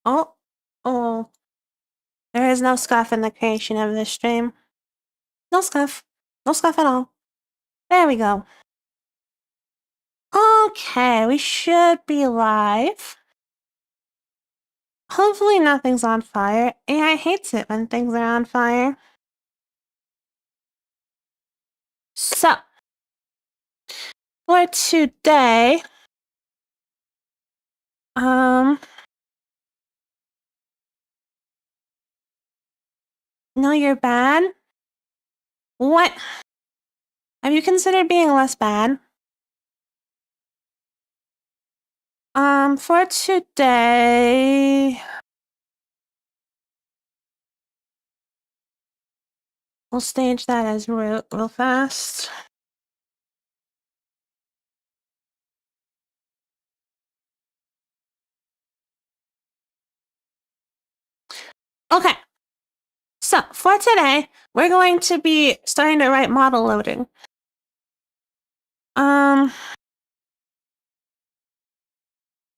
Oh, oh. There is no scuff in the creation of this stream. No scuff. No scuff at all. There we go. Okay, we should be live. Hopefully nothing's on fire. AI hates it when things are on fire. So, for today, no, you're bad? What? Have you considered being less bad? For today, we'll stage that as real fast. Okay. So, for today, we're going to be starting to write model loading.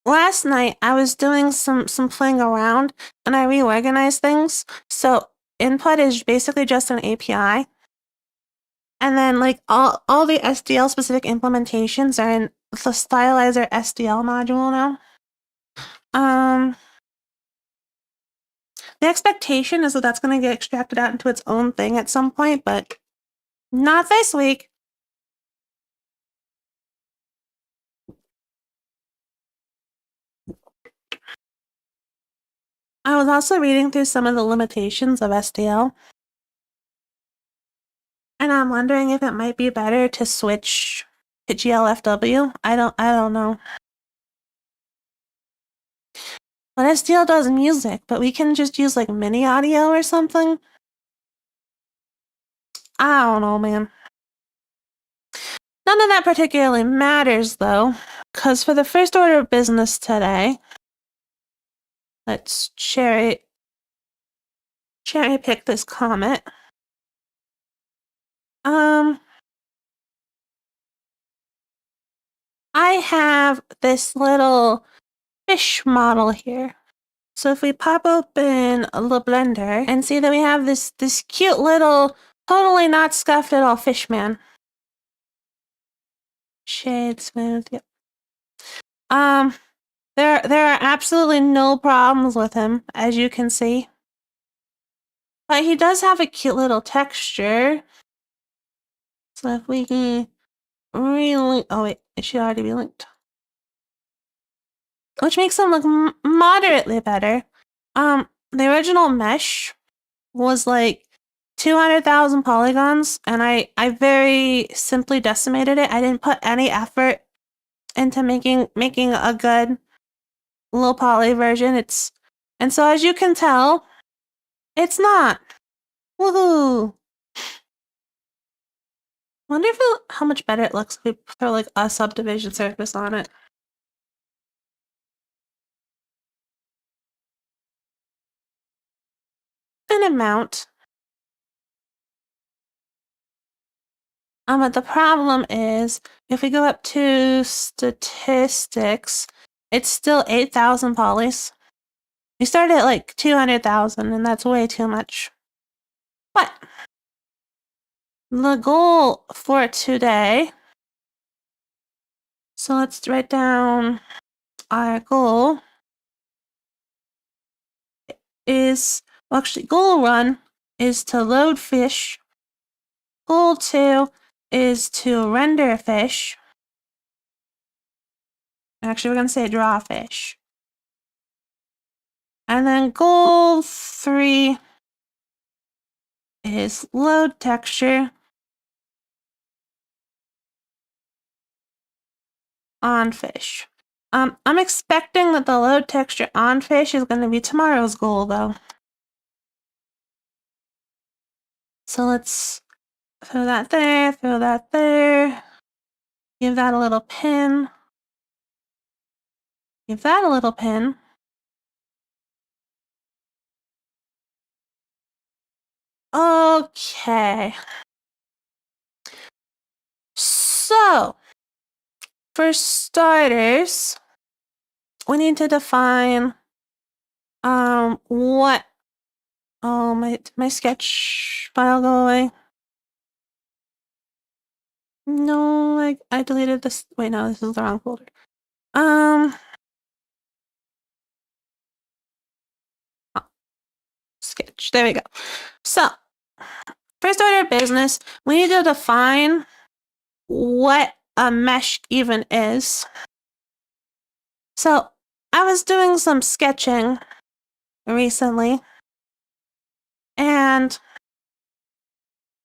Last night I was doing some playing around and I reorganized things. So input is basically just an API. And then like all the SDL specific implementations are in the stylizer SDL module now. The expectation is that that's going to get extracted out into its own thing at some point, but not this week. I was also reading through some of the limitations of SDL. And I'm wondering if it might be better to switch to GLFW. I don't know. But SDL does music, but we can just use like mini audio or something. I don't know, man. None of that particularly matters though, because for the first order of business today, let's cherry pick this comment. I have this little fish model here. So if we pop open the blender and see that we have this cute little, totally not scuffed at all fish man. Shade smooth, yep. There are absolutely no problems with him, as you can see. But he does have a cute little texture. So if we can relink, oh wait, it should already be linked. Which makes him look moderately better. The original mesh was like 200,000 polygons, and I very simply decimated it. I didn't put any effort into making a good low poly version. And so as you can tell, it's not. Woohoo! Wonder how much better it looks if we throw like a subdivision surface on it. An amount. But the problem is, if we go up to statistics, it's still 8,000 polys. We started at like 200,000, and that's way too much. But the goal for today, so let's write down our goal is, well, actually, goal 1 is to load fish. Goal 2 is to render a fish. Actually, we're going to say draw fish. And then goal 3 is load texture on fish. I'm expecting that the load texture on fish is going to be tomorrow's goal, though. So let's throw that there, throw that there. Give that a little pin. Give that a little pin. Okay. So, for starters, we need to define What? Oh, my sketch file go away. No, I deleted this. Wait, no, this is the wrong folder. Sketch. There we go. So, first order of business, we need to define what a mesh even is. So, I was doing some sketching recently, and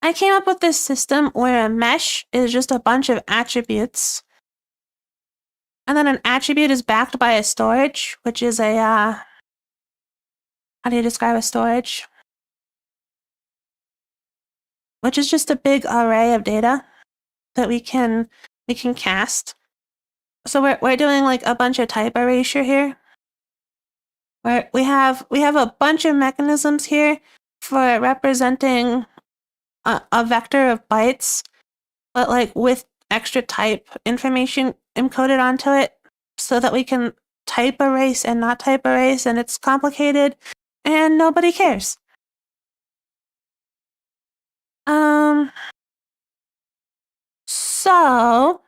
I came up with this system where a mesh is just a bunch of attributes, and then an attribute is backed by a storage, which is a, how do you describe a storage? Which is just a big array of data that we can cast. So we're doing like a bunch of type erasure here. Where we have a bunch of mechanisms here for representing a vector of bytes, but like with extra type information encoded onto it, so that we can type erase and not type erase, and it's complicated, and nobody cares. So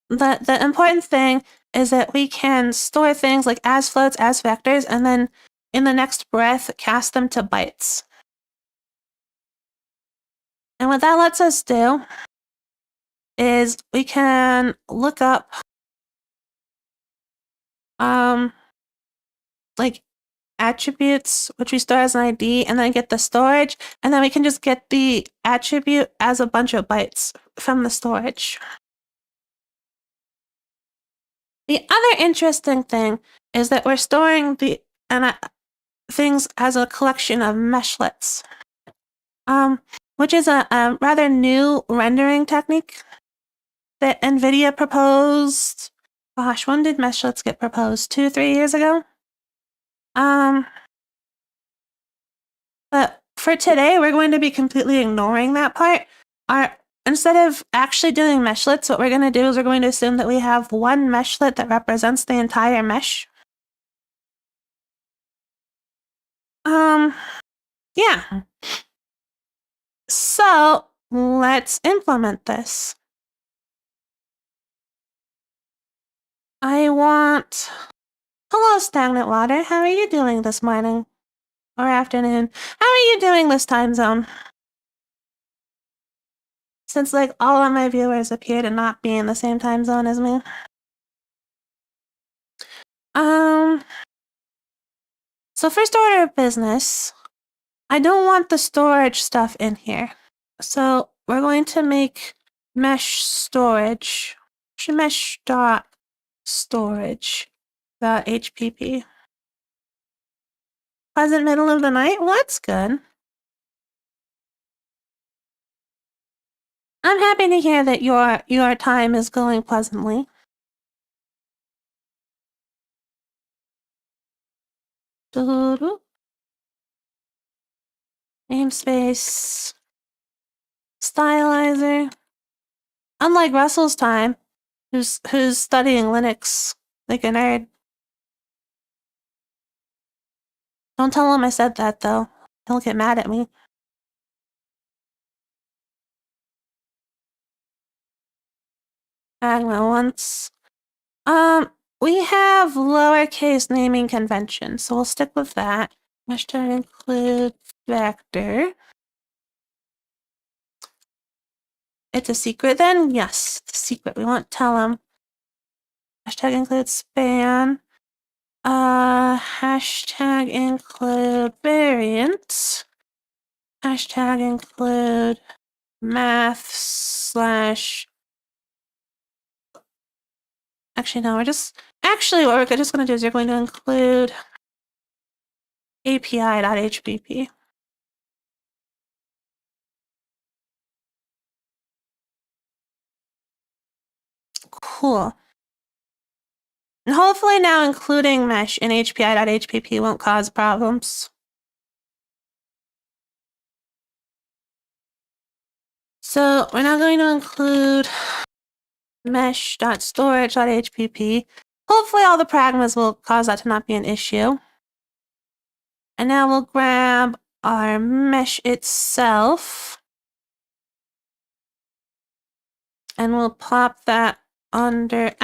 the important thing is that we can store things like as floats, as vectors, and then in the next breath, cast them to bytes. And what that lets us do is we can look up like attributes, which we store as an ID, and then get the storage, and then we can just get the attribute as a bunch of bytes from the storage. The other interesting thing is that we're storing things as a collection of meshlets, which is a rather new rendering technique that NVIDIA proposed. Gosh, when did meshlets get proposed? 2-3 years ago? But for today, we're going to be completely ignoring that part. Instead of actually doing meshlets, what we're going to do is we're going to assume that we have one meshlet that represents the entire mesh. Yeah. So let's implement this. Hello, stagnant water. How are you doing this morning or afternoon? How are you doing this time zone? Since like all of my viewers appear to not be in the same time zone as me. So first order of business, I don't want the storage stuff in here. So we're going to make mesh storage, mesh dot storage dot HPP. Pleasant middle of the night? Well, that's good. I'm happy to hear that your time is going pleasantly. Namespace. Stylizer. Unlike Russell's time, who's studying Linux like a nerd. Don't tell him I said that, though. He'll get mad at me. Magma once. We have lowercase naming convention, so we'll stick with that. Hashtag include vector. It's a secret then? Yes, it's a secret. We won't tell him. Hashtag include span. Hashtag include variant. Hashtag include math slash. Actually, no, what we're just going to do is you're going to include API.hbp. Cool. And hopefully now including mesh in API.hbp won't cause problems. So we're now going to include mesh.storage.hbp hopefully all the pragmas will cause that to not be an issue. And now we'll grab our mesh itself. And we'll pop that under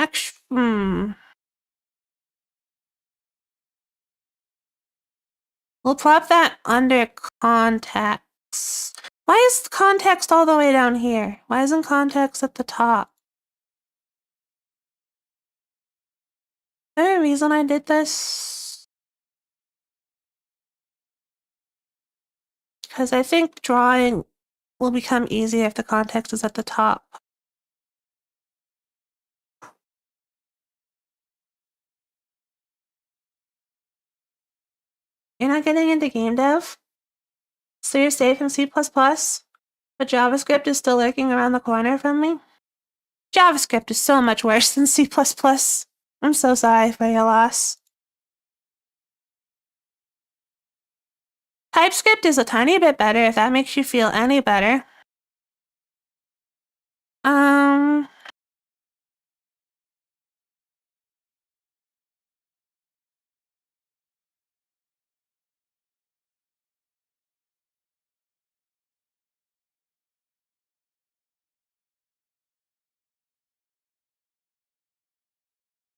We'll plop that under contacts. Why is context all the way down here? Why isn't context at the top? Is there a reason I did this? Because I think drawing will become easier if the context is at the top. You're not getting into game dev? So you're safe in C++? But JavaScript is still lurking around the corner from me? JavaScript is so much worse than C++. I'm so sorry for your loss. TypeScript is a tiny bit better if that makes you feel any better.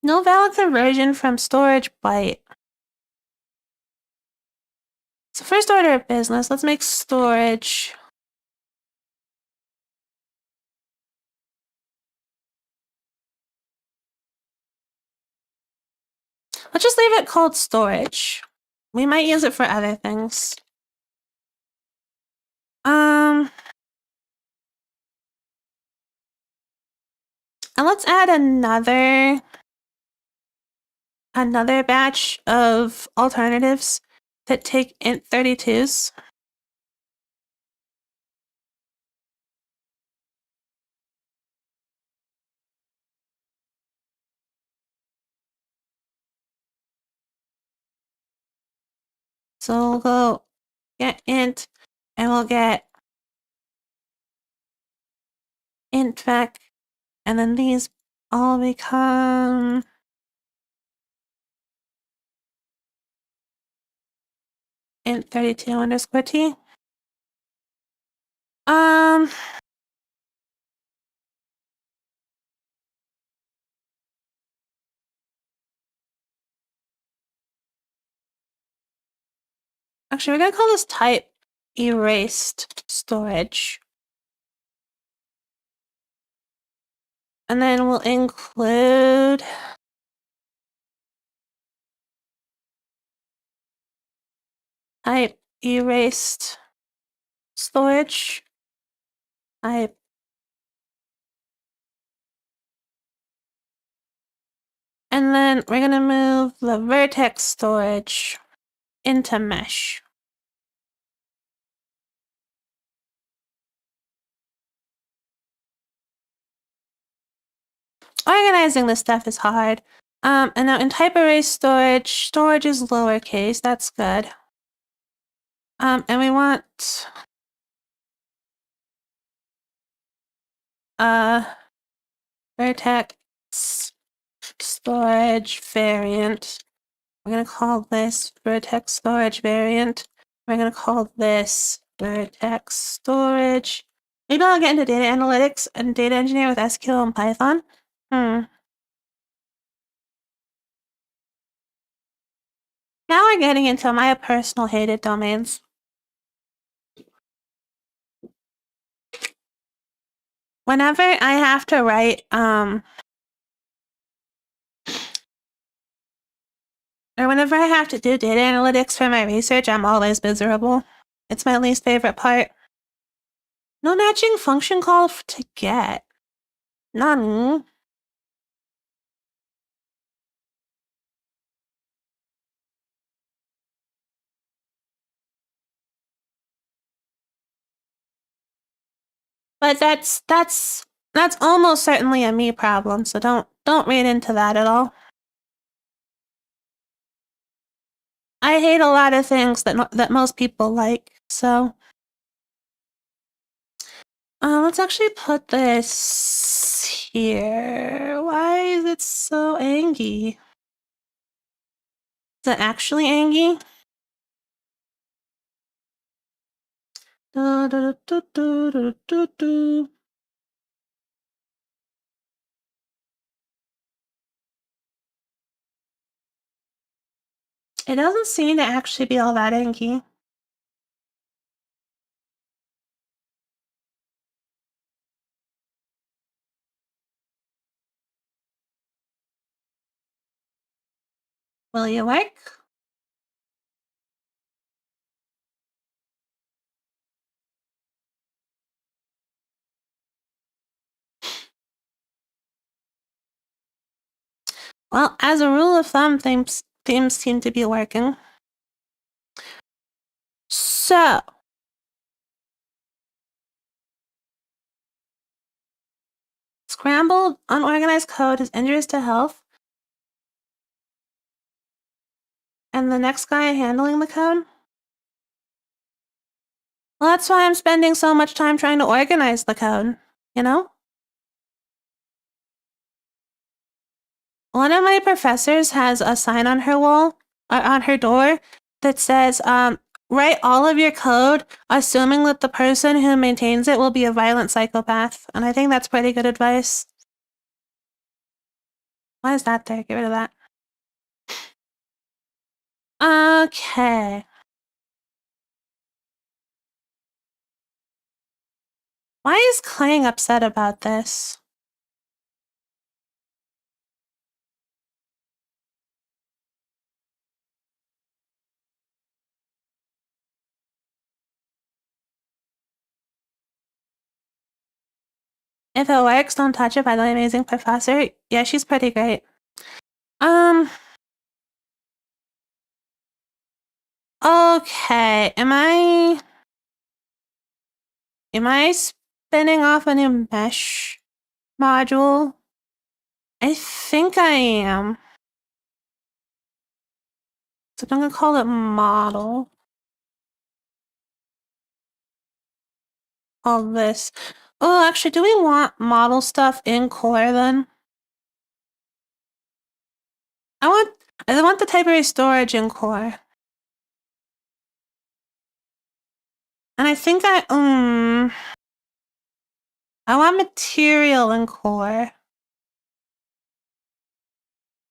No valid conversion from storage byte. So first order of business, let's make storage. Let's just leave it called storage. We might use it for other things. And let's add another batch of alternatives that take int32s. So we'll go get int, and we'll get int vec, and then these all become int32 underscore t. Actually, we're gonna call this type erased storage. And then we'll include type erased storage. Type. And then we're gonna move the vertex storage into mesh. Organizing this stuff is hard. And now in type array storage is lowercase. That's good. And we want vertex storage variant. We're gonna call this vertex storage variant. We're gonna call this vertex storage. Maybe I'll get into data analytics and data engineer with SQL and Python. Now we're getting into my personal hated domains. Whenever I have to write, or whenever I have to do data analytics for my research, I'm always miserable. It's my least favorite part. No matching function call to get. None. But that's almost certainly a me problem, so don't read into that at all. I hate a lot of things that most people like, so let's actually put this here. Why is it so angry? Angie. Is it actually Angie? Do, do, do, do, do, do, do. It doesn't seem to actually be all that Angie. Will you work? Well, as a rule of thumb, themes seem to be working. So, scrambled, unorganized code is injurious to health. And the next guy handling the code? Well, that's why I'm spending so much time trying to organize the code, you know? One of my professors has a sign on her wall, on her door, that says, write all of your code, assuming that the person who maintains it will be a violent psychopath. And I think that's pretty good advice. Why is that there? Get rid of that. Okay. Why is Clang upset about this? If it works, don't touch it by the amazing professor. Yeah, she's pretty great. Okay. Am I spinning off a new mesh module? I think I am. So I'm gonna call it model. All this. Oh, actually, do we want model stuff in core then? I want the type array storage in core. And I think I want material in core.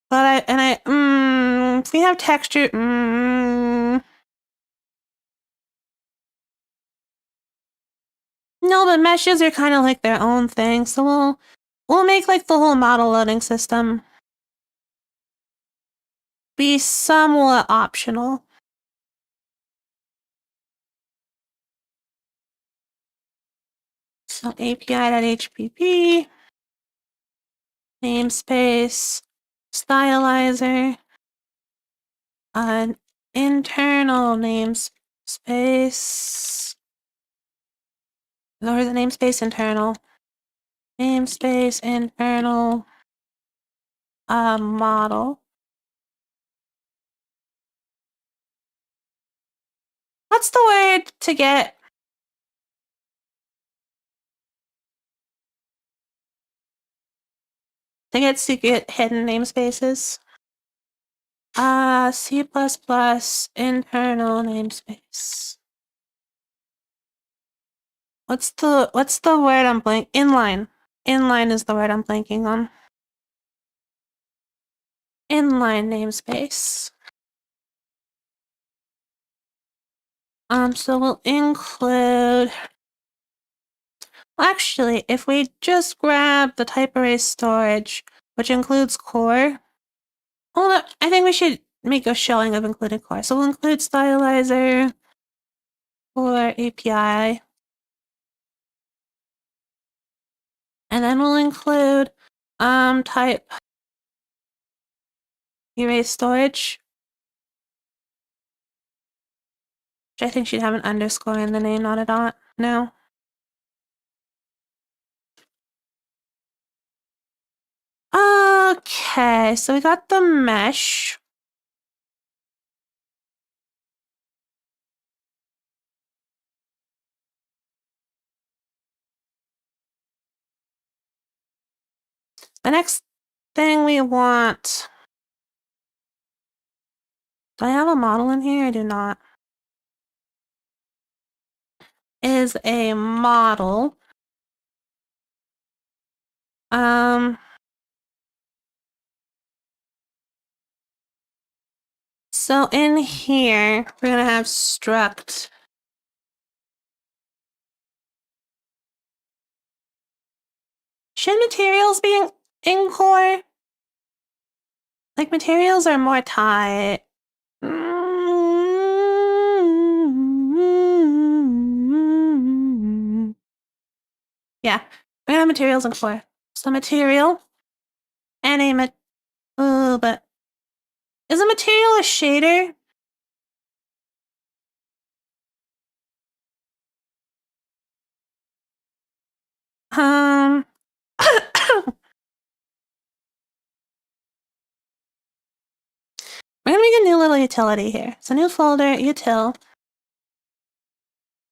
But if we have texture, no, but meshes are kind of like their own thing, so we'll make like the whole model loading system be somewhat optional. So API.hpp, namespace, stylizer, an internal namespace. Or the namespace internal. Namespace internal model. What's the word to get secret hidden namespaces? C++ internal namespace. What's the word I'm blanking? Inline. Inline is the word I'm blanking on. Inline namespace. So we'll include. Actually, if we just grab the type array storage, which includes core. Hold up, I think we should make a showing of included core. So we'll include stylizer for API. And then we'll include type array storage. Which I think should have an underscore in the name, not a dot now. Okay, so we got the mesh. The next thing we want Do I have a model in here? I do not. Is a model. So in here, we're gonna have struct. Should materials be in core? Like, materials are more tight. Yeah, we're gonna have materials in core. So material and a but is a material a shader? Um, we're gonna make a new little utility here. So new folder, util,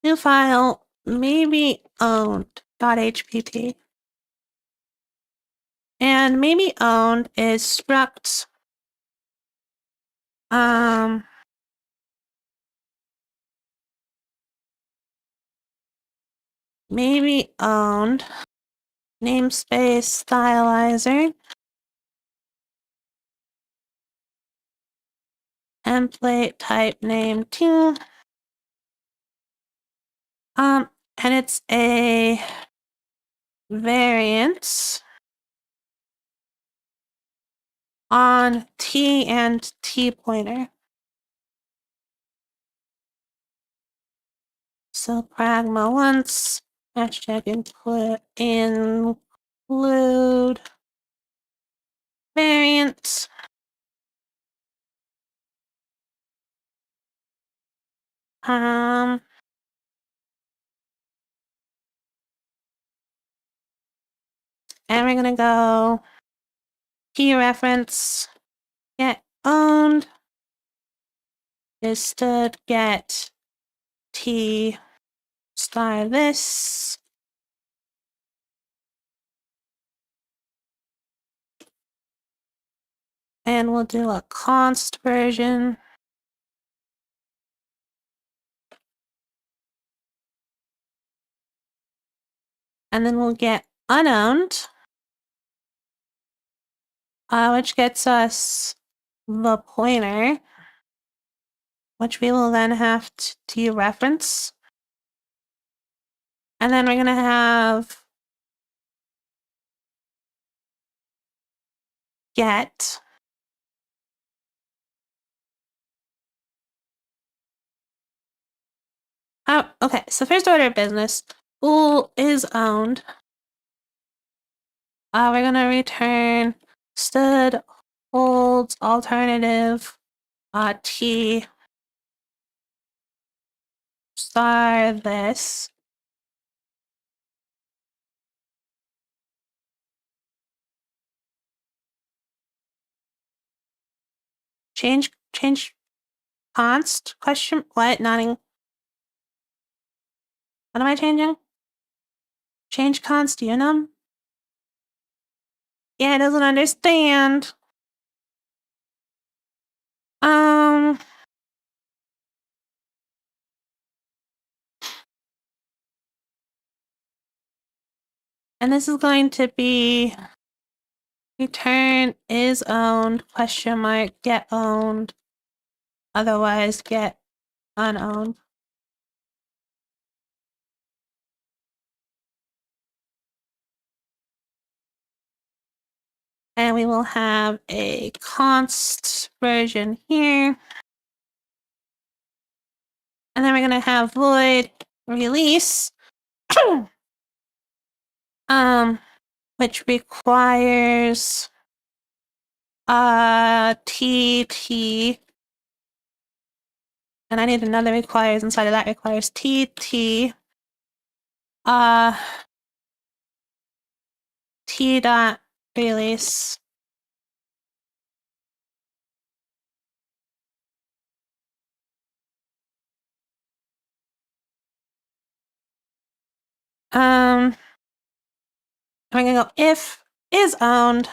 new file, maybe owned.hpp. And maybe owned is struct. Maybe owned namespace stylizer. Template type name ting. And it's a variant on T and T pointer. So pragma once, hashtag include variant. And we're gonna go key reference get owned is stood get T star this. And we'll do a const version. And then we'll get unowned, which gets us the pointer, which we will then have to dereference. And then we're going to have get. Oh, okay. So first order of business, bool is owned. We're going to return stood holds alternative T star this. Change const question what nodding. What am I changing? Change const unum? Yeah, it doesn't understand. And this is going to be return is owned, question mark, get owned, otherwise get unowned. And we will have a const version here. And then we're going to have void release, which requires TT. And I need another requires inside of that requires TT. T dot release. I'm gonna go if is owned.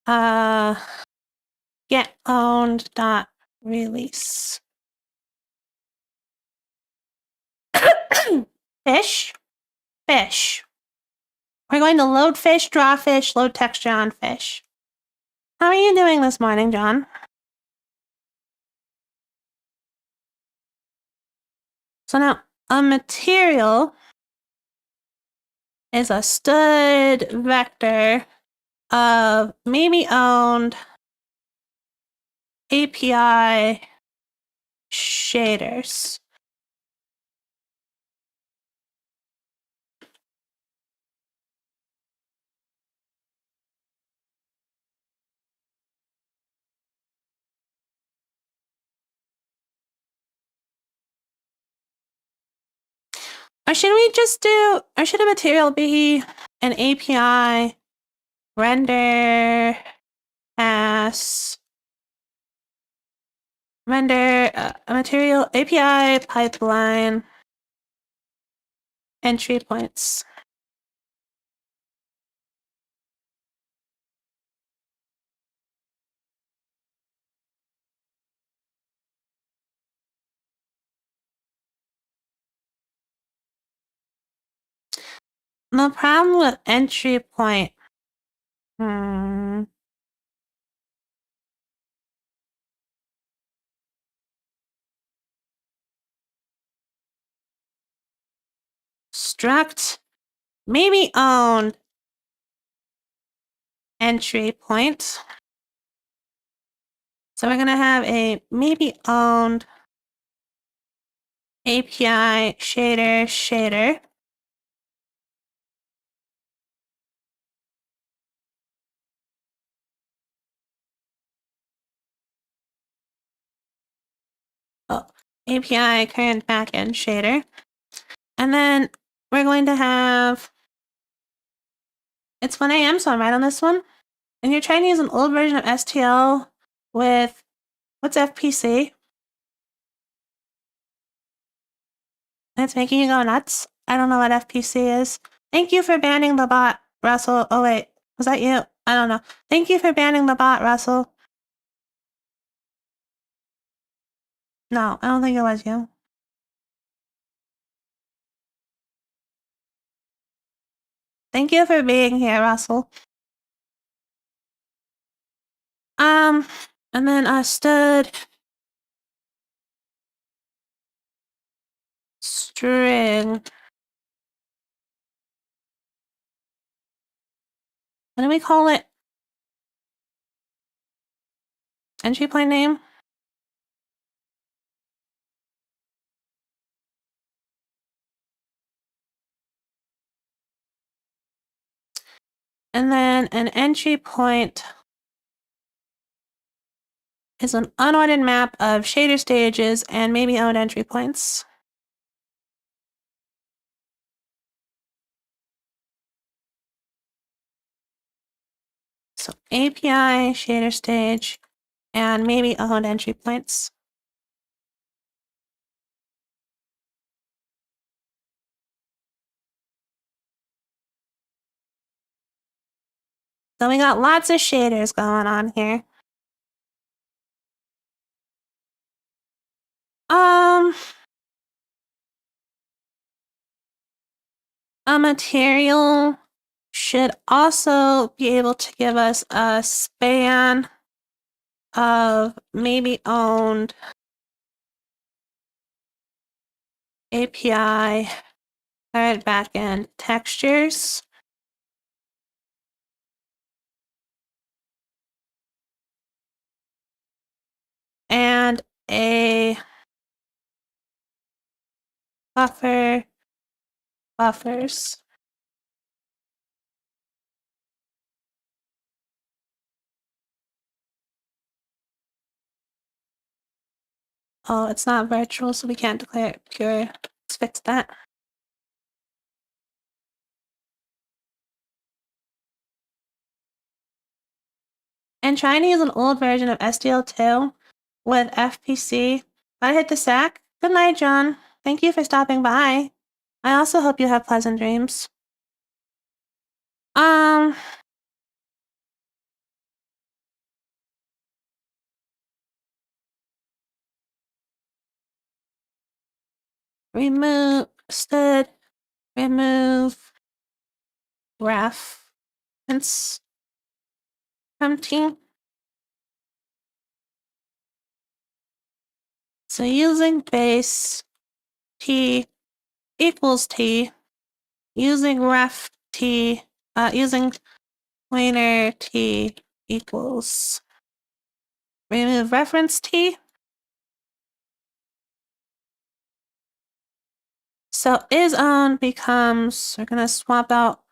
Get owned dot release. Fish. We're going to load fish, draw fish, load texture on fish. How are you doing this morning, John? So now, a material is a stud vector of maybe owned API shaders. Or should a material be an API render a material API pipeline entry points? The problem with entry point. Struct maybe owned entry point. So we're gonna have a maybe owned API shader. Oh, API current backend shader. And then we're going to have, it's 1 a.m., so I'm right on this one. And you're trying to use an old version of STL with, what's FPC? And it's making you go nuts. I don't know what FPC is. Thank you for banning the bot, Russell. Oh wait, was that you? I don't know. Thank you for banning the bot, Russell. No, I don't think it was you. Thank you for being here, Russell. And then stud string. What do we call it? Entry point name? And then an entry point is an unordered map of shader stages and maybe owned entry points. So API, shader stage, and maybe owned entry points. So we got lots of shaders going on here. A material should also be able to give us a span of maybe owned API current backend textures. And a buffers. Oh, it's not virtual, so we can't declare it pure. Let's fix that. And trying to use an old version of SDL2 with FPC. I hit the sack. Good night, John. Thank you for stopping by. I also hope you have pleasant dreams. remove stud, remove reference from T. So using base T equals T, using ref T, using pointer T equals remove reference T. So is on becomes, we're gonna swap out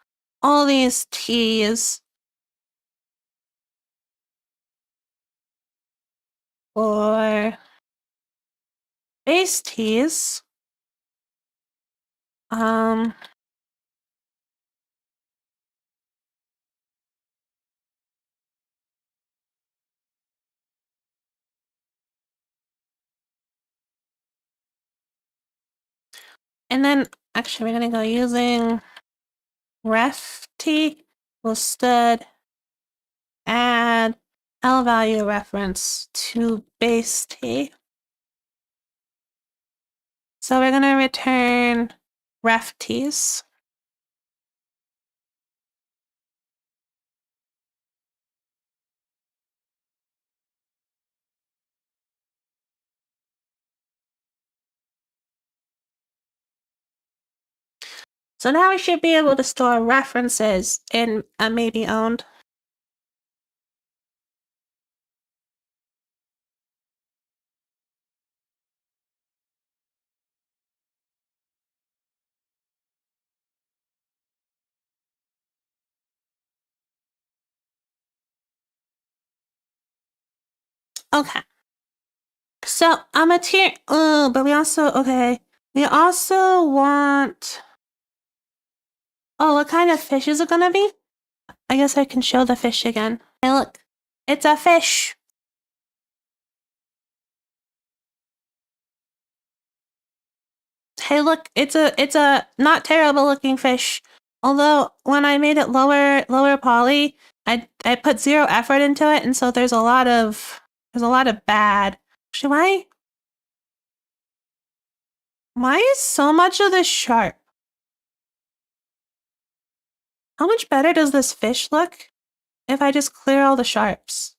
all these T's for base T's. And then actually we're gonna go using ref T will stud add L value reference to base T. So we're gonna return ref T's. So now we should be able to store references in a maybe owned. Okay. So I'm a tier, but we also want, what kind of fish is it gonna be? I guess I can show the fish again. Hey, look, it's a fish. Hey, look, it's a not terrible looking fish. Although when I made it lower poly, I put 0 effort into it, and so there's a lot of bad. Actually, why is so much of this sharp? How much better does this fish look if I just clear all the sharps?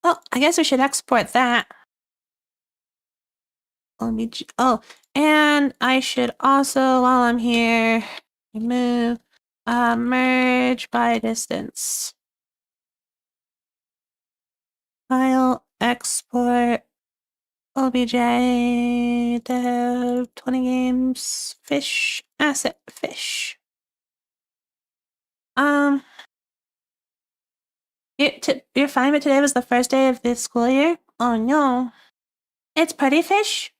Well, I guess we should export that. And I should also, while I'm here, remove merge by distance. File export obj dev 20 games fish asset fish. You're fine, but today was the first day of the school year? Oh no. It's pretty fish.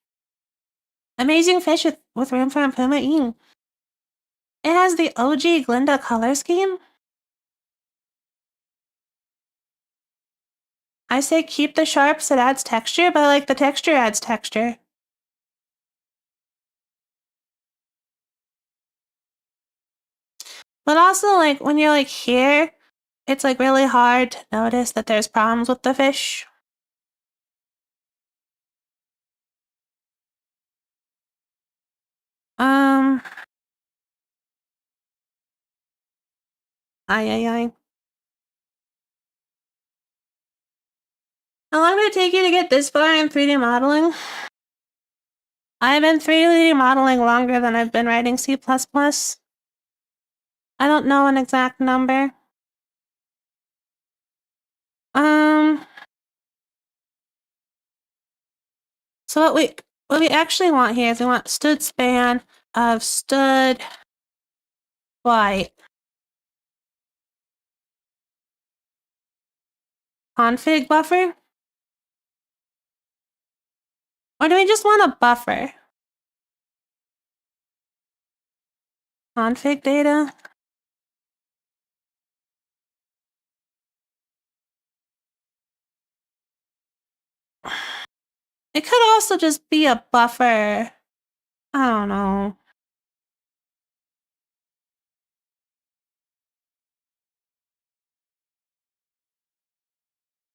Amazing fish with room for improvement. It has the OG Glinda color scheme. I say keep the sharps, it adds texture, but like the texture adds texture. But also like when you're like here, it's like really hard to notice that there's problems with the fish. Aye. How long did it take you to get this far in 3D modeling? I've been 3D modeling longer than I've been writing C++. I don't know an exact number. So what we actually want here is we want stud span of stud white config buffer. Or do we just want a buffer? Config data. It could also just be a buffer. I don't know.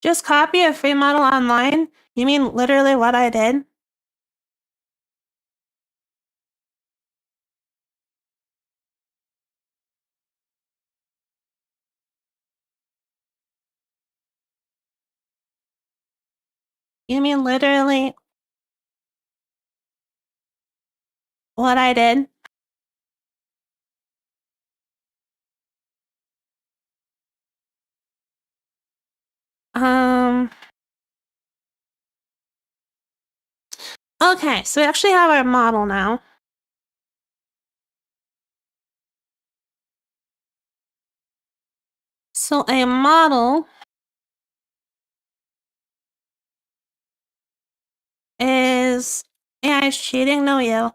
Just copy a free model online? You mean literally what I did? You mean literally what I did? Okay, so we actually have our model now. So a model is AI is cheating, no you.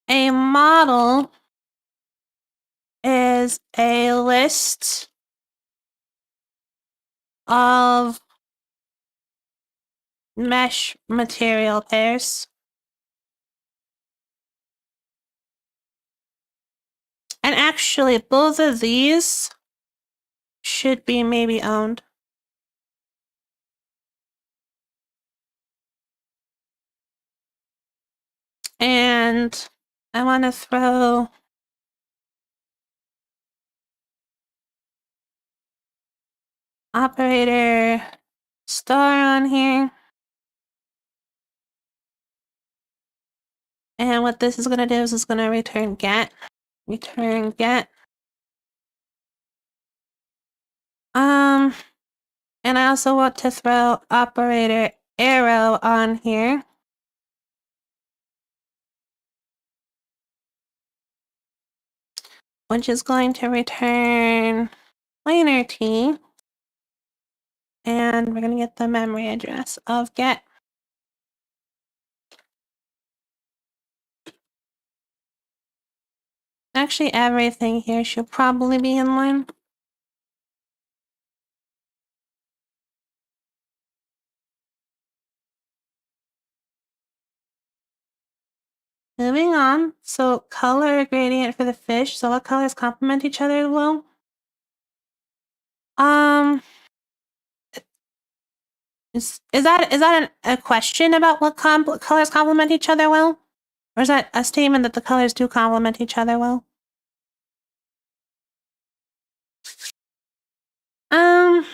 A model is a list of mesh material pairs. And actually, both of these should be maybe owned. And I want to throw operator star on here. And what this is going to do is it's going to return get. Return get. And I also want to throw operator arrow on here. Which is going to return planar t. And we're going to get the memory address of get. Actually, everything here should probably be in line. Moving on, so color gradient for the fish. So what colors complement each other well? Is that a question about what colors complement each other well? Or is that a statement that the colors do complement each other well? And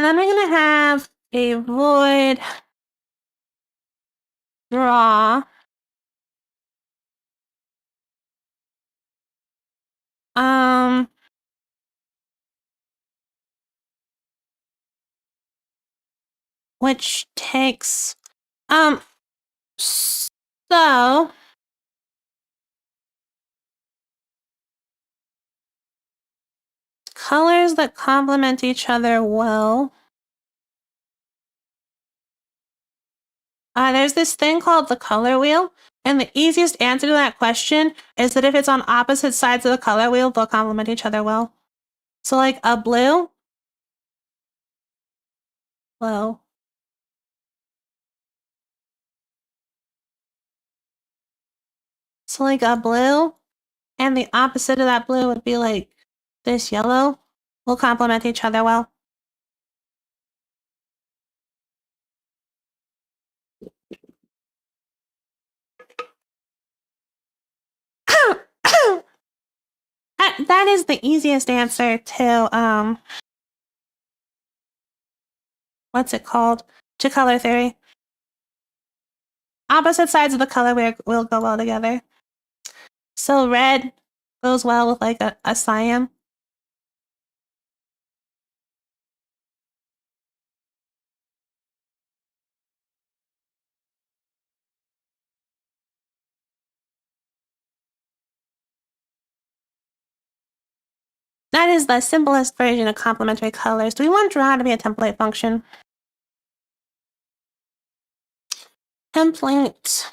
then we're gonna have a void draw. Which takes, so colors that complement each other well. There's this thing called the color wheel, and the easiest answer to that question is that if it's on opposite sides of the color wheel, they'll complement each other well. So like a blue, blue. So like a blue, and the opposite of that blue would be like this yellow, will complement each other well. That is the easiest answer to what's it called? To color theory. Opposite sides of the color will go well together. So red goes well with like a cyan. That is the simplest version of complementary colors. Do we want draw to be a template function? Template.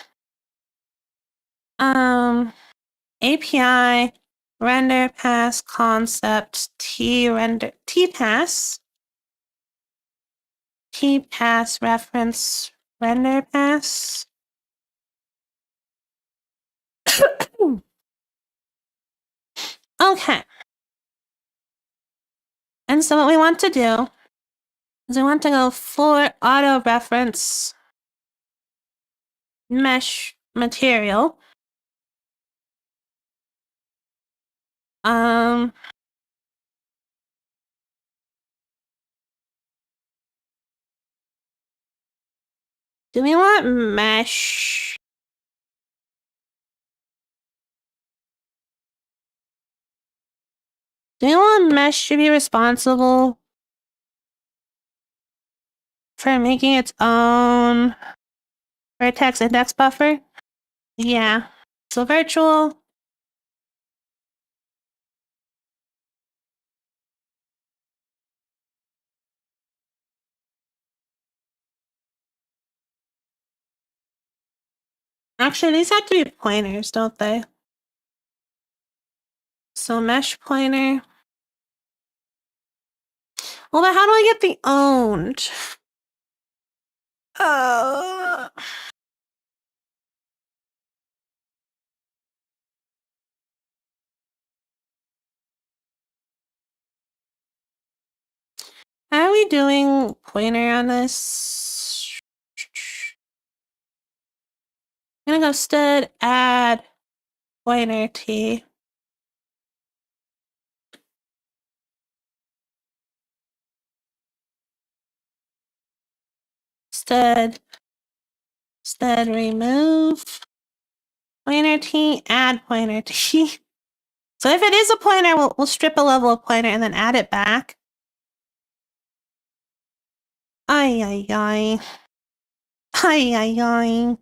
API render pass concept t pass reference render pass. Okay. And so what we want to do is we want to go for auto reference mesh material. Do we want mesh? Do we want mesh to be responsible for making its own vertex index buffer? Yeah. So virtual. Actually, these have to be pointers, don't they? So mesh pointer. Well, but how do I get the owned? How are we doing pointer on this? I'm gonna go stud add pointer t. Stud remove pointer t, add pointer t. So if it is a pointer, we'll strip a level of pointer and then add it back. Ay, ay, ay. Ay, ay, ay.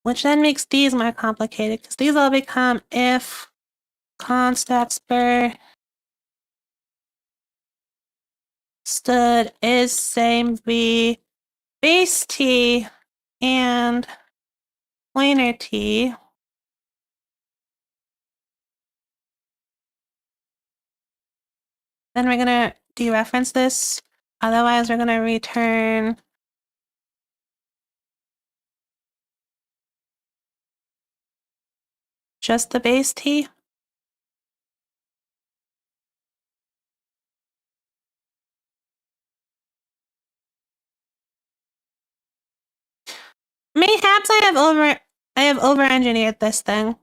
Which then makes these more complicated because these all become if const expr stud is same v base t and pointer t. Then we're gonna dereference this. Otherwise, we're gonna return just the base t. Mayhaps I have over engineered this thing.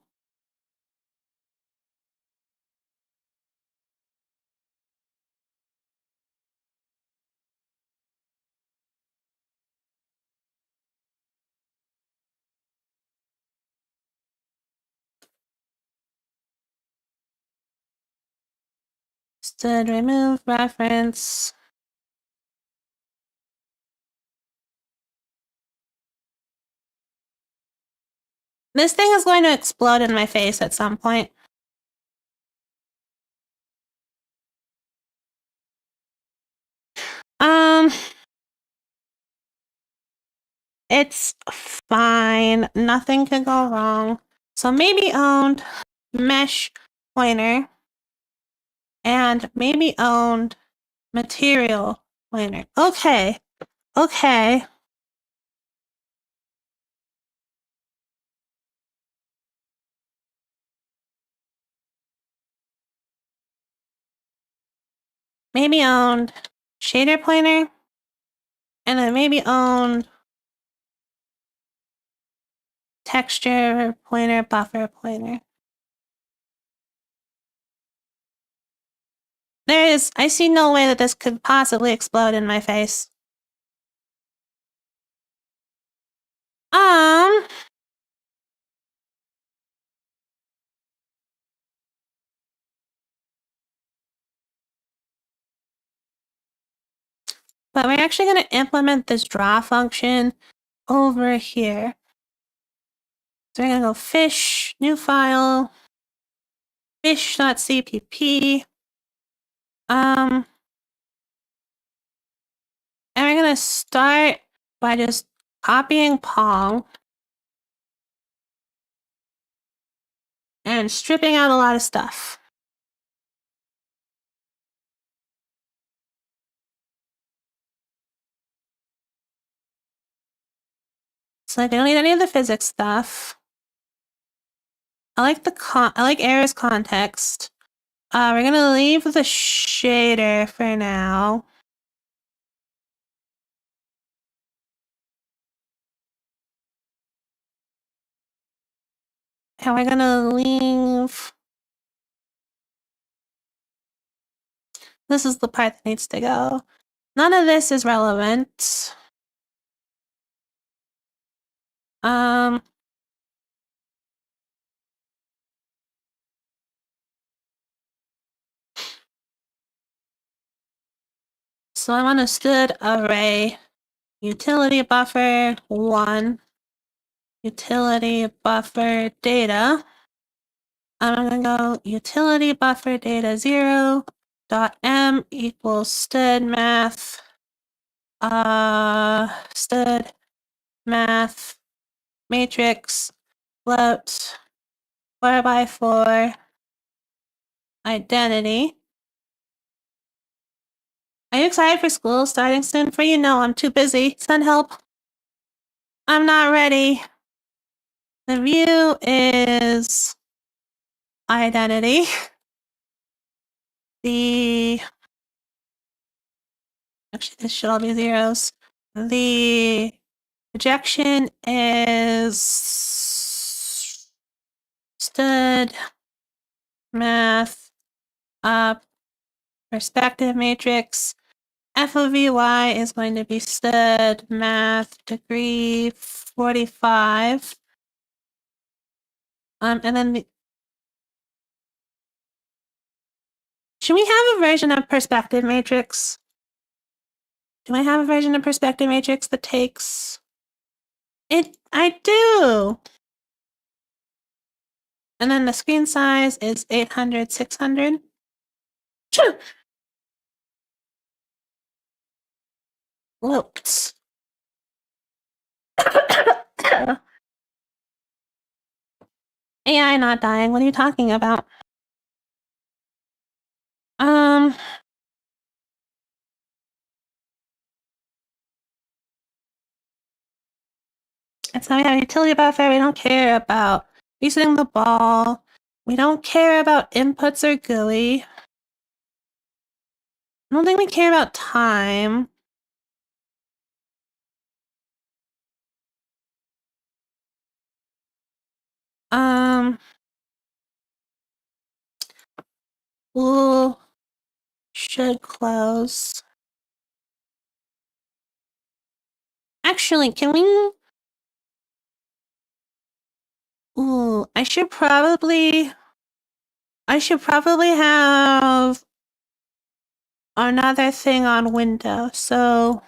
Stud remove reference. This thing is going to explode in my face at some point. It's fine. Nothing could go wrong. So maybe owned mesh pointer and maybe owned material pointer. Okay. Okay. Maybe owned shader pointer and then maybe owned texture pointer, buffer pointer. I see no way that this could possibly explode in my face. But we're actually going to implement this draw function over here. So we're going to go fish, new file, fish.cpp. And we're going to start by just copying Pong and stripping out a lot of stuff. So I don't need any of the physics stuff. I like error's context. We're gonna leave the shader for now. And we're gonna leave... This is the part that needs to go. None of this is relevant. So I want a stood array. Utility buffer 1. Utility buffer data. I'm gonna go utility buffer data 0 dot m equals stood math. Stood math matrix float 4x4 identity. Are you excited for school starting soon? For you, no, I'm too busy. Send help. I'm not ready. The view is identity. Actually, this should all be zeros. The projection is stood math perspective matrix. F of y is going to be stood math degree 45. And then should we have a version of perspective matrix? Do I have a version of perspective matrix that takes it? I do. And then the screen size is 800, 600. Sure. Whoops. AI not dying. What are you talking about? It's not we have utility buffer. We don't care about resetting the ball. We don't care about inputs or GUI. I don't think we care about time. Ooh, should close. Actually, can we... Ooh, I should probably have another thing on window. So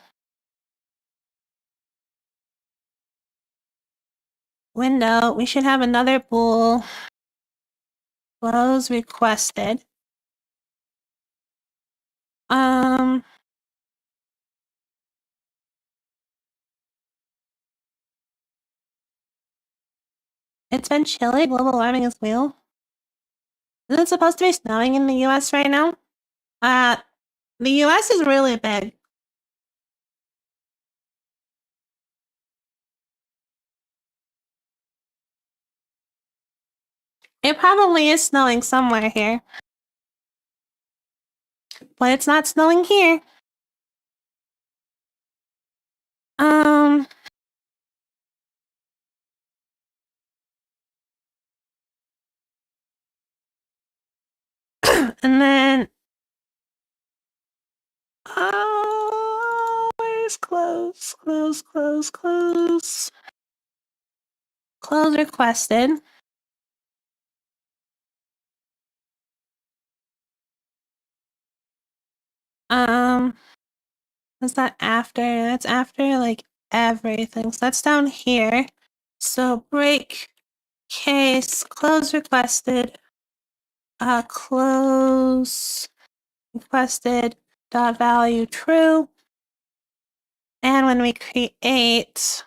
window, we should have another bool. Close requested. It's been chilly. Global warming is real. Is it supposed to be snowing in the US right now? The US is really big. It probably is snowing somewhere here. But it's not snowing here. And then where's close? Close requested. Is that after? That's after like everything. So that's down here. So break case close requested. Close requested dot value true. And when we create,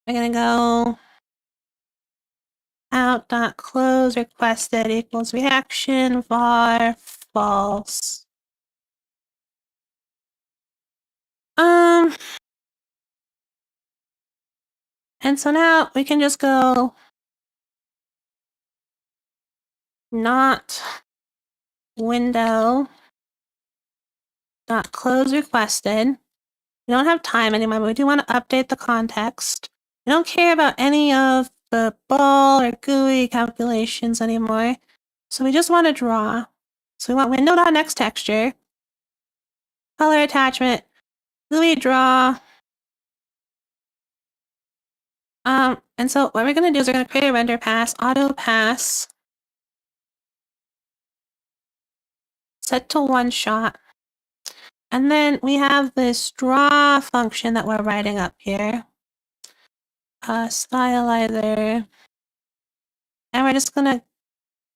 we're gonna go out dot close requested equals reaction var false. And so now we can just go not window dot close requested. We don't have time anymore, but we do want to update the context. We don't care about any of the ball or GUI calculations anymore. So we just want to draw. So we want window.next texture, color attachment, GUI draw. And so what we're going to do is we're going to create a render pass, auto pass, set to one shot. And then we have this draw function that we're writing up here. Stylizer. And we're just gonna,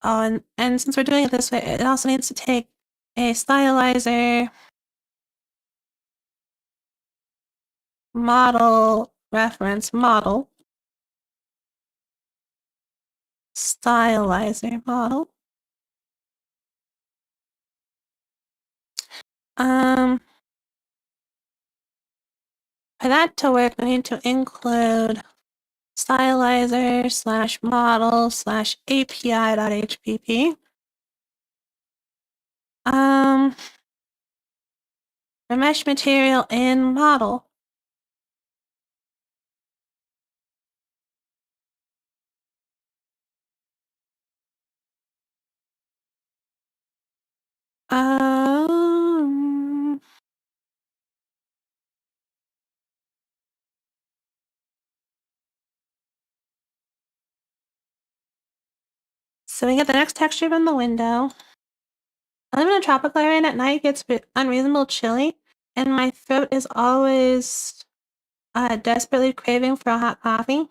and since we're doing it this way, it also needs to take a stylizer model reference model. Stylizer model. For that to work, we need to include stylizer slash model slash API.hpp. The mesh material in model. So we get the next texture from the window. I live in a tropical area and at night it gets unreasonable chilly, and my throat is always desperately craving for a hot coffee.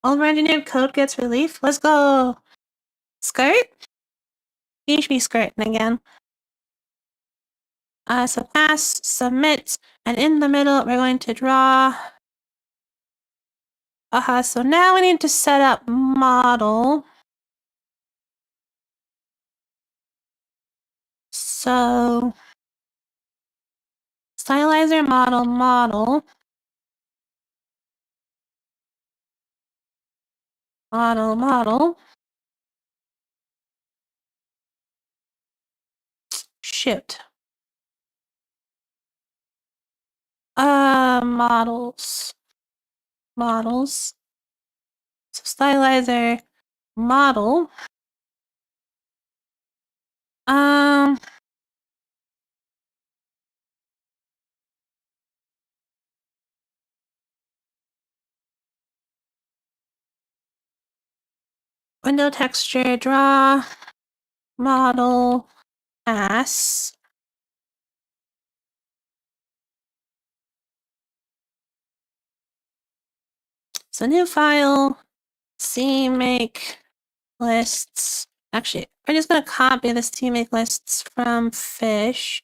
Over-engineered code gets relief. Let's go. Skirt? You should be skirting again. So pass, submit, and in the middle we're going to draw. So now we need to set up model. So stylizer model model. Model. Shoot. Models. So stylizer model. Window texture draw model pass. So new file, make lists. Actually, we're just gonna copy this make lists from fish.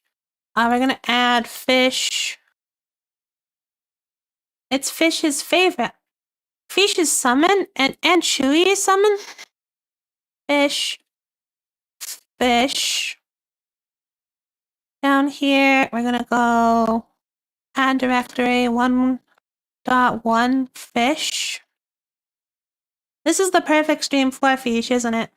We're gonna add fish. It's fish's favorite. Fish's summon and Chewy summon. Fish. Down here, we're gonna go add directory 1.1 fish. This is the perfect stream for fish, isn't it?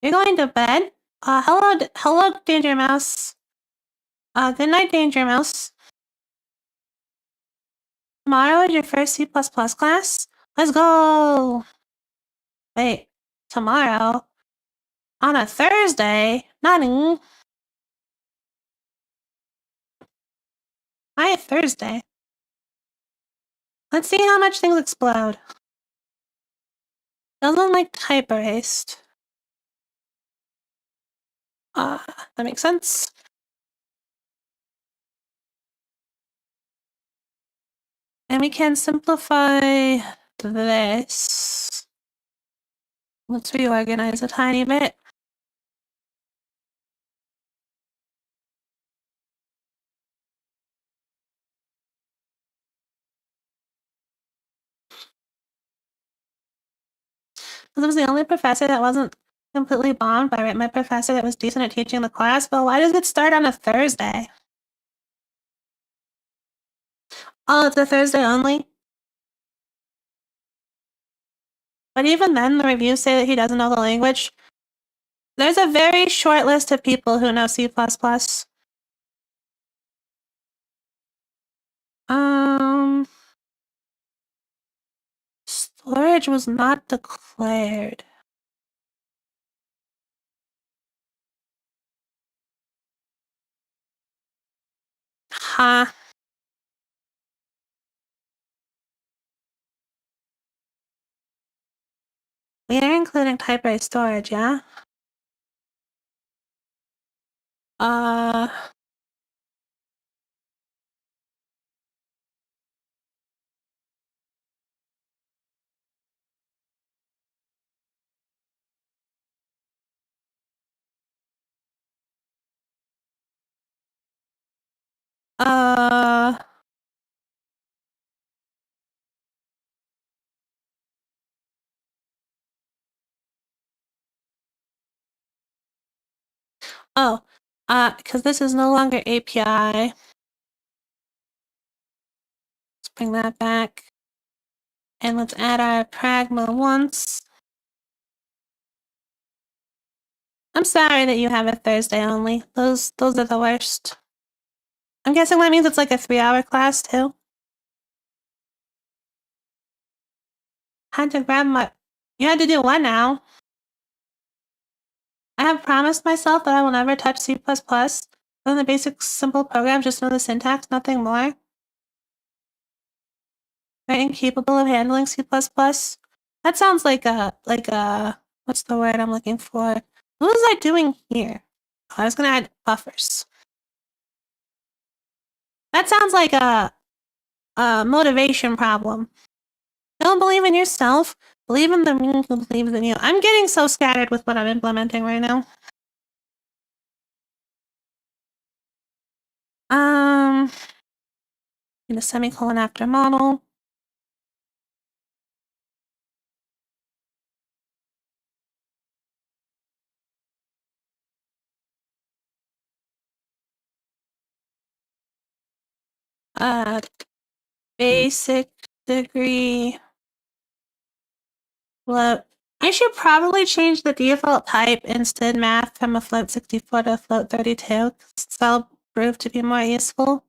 You're going to bed? Hello, Danger Mouse. Good night, Danger Mouse. Tomorrow is your first C++ class? Let's go! Wait, tomorrow? On a Thursday? Nani? Why a Thursday? Let's see how much things explode. Doesn't like type erased. That makes sense. And we can simplify this. Let's reorganize a tiny bit. This was the only professor that wasn't completely bombed by my professor that was decent at teaching the class, but why does it start on a Thursday? Oh, it's a Thursday only? But even then, the reviews say that he doesn't know the language. There's a very short list of people who know C++. Um, Storage was not declared. Huh. We are including type-A storage, yeah? Uh... Uh... Oh, because this is no longer API. Let's bring that back. And let's add our pragma once. I'm sorry that you have a Thursday only. Those are the worst. I'm guessing that means it's like a 3-hour class too. Had to grab my... You had to do what now? I have promised myself that I will never touch C++. Then the basic simple program, just know the syntax, nothing more. I'm incapable of handling C++. That sounds like a, what's the word I'm looking for? What was I doing here? Oh, I was gonna add buffers. That sounds like a motivation problem. Don't believe in yourself. Believe in the man who believes in you. I'm getting so scattered with what I'm implementing right now. Need a semicolon after model. Basic degree. Float. I should probably change the default type instead math from a float 64 to a float 32, because that'll prove to be more useful.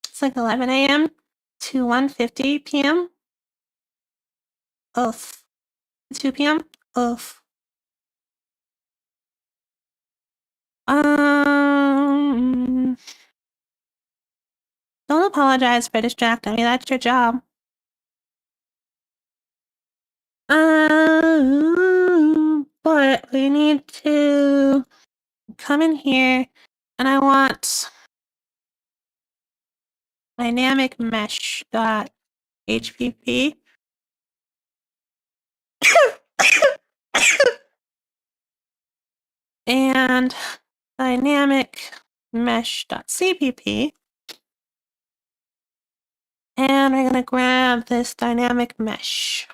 It's like 11 a.m. to 1:50 p.m. Oof. 2 p.m. Oof. Don't apologize for distracting me. That's your job. But we need to come in here, and I want dynamic mesh dot HPP. And dynamic mesh dot CPP. And we're gonna grab this dynamic mesh.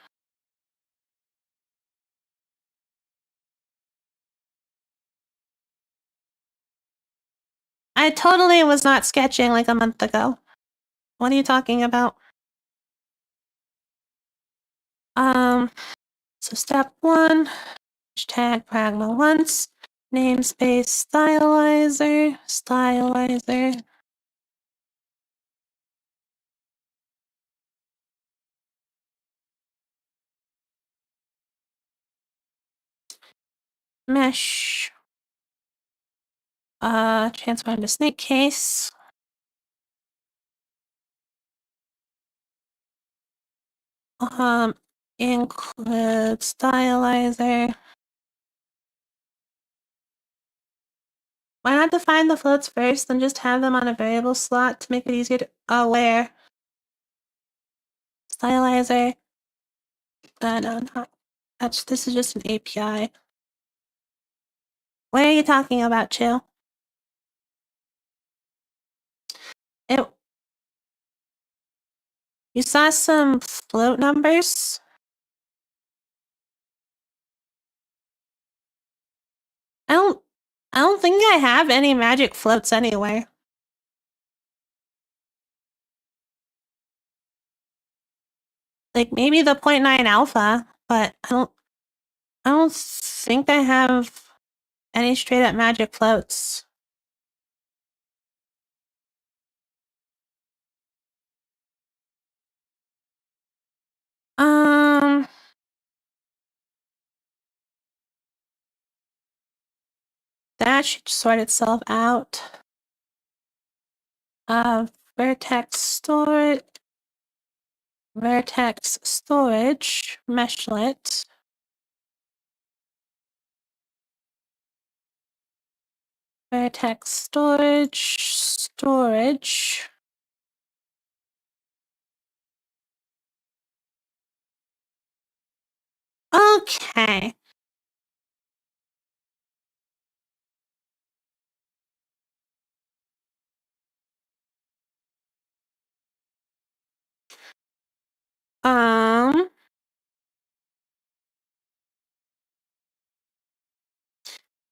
I totally was not sketching like a month ago. What are you talking about? So step 1, hashtag pragma once, namespace stylizer, mesh, transform to snake case, include stylizer. Why not define the floats first and just have them on a variable slot to make it easier to where? Stylizer. No, this is just an API. What are you talking about, Chill? You saw some float numbers? I don't think I have any magic floats anyway. Like maybe the 0.9 alpha, but I don't think I have any straight up magic floats. Um, that should sort itself out. Vertex storage, meshlet. Vertex storage. Okay.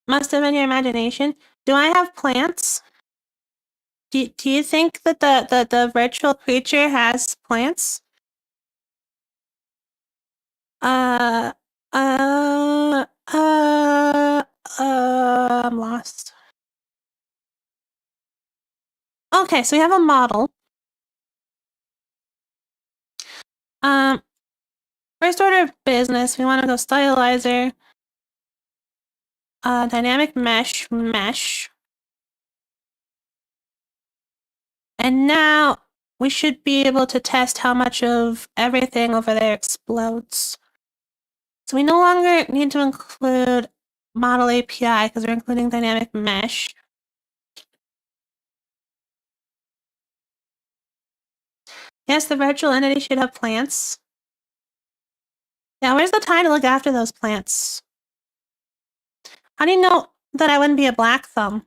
Must have been your imagination. Do I have plants? Do you think that the virtual creature has plants? Uh, I'm lost. Okay, so we have a model. Um, first order of business, we want to go stylizer, dynamic mesh. And now we should be able to test how much of everything over there explodes. So we no longer need to include model API because we're including dynamic mesh. Yes, the virtual entity should have plants. Yeah, where's the time to look after those plants? How do you know that I wouldn't be a black thumb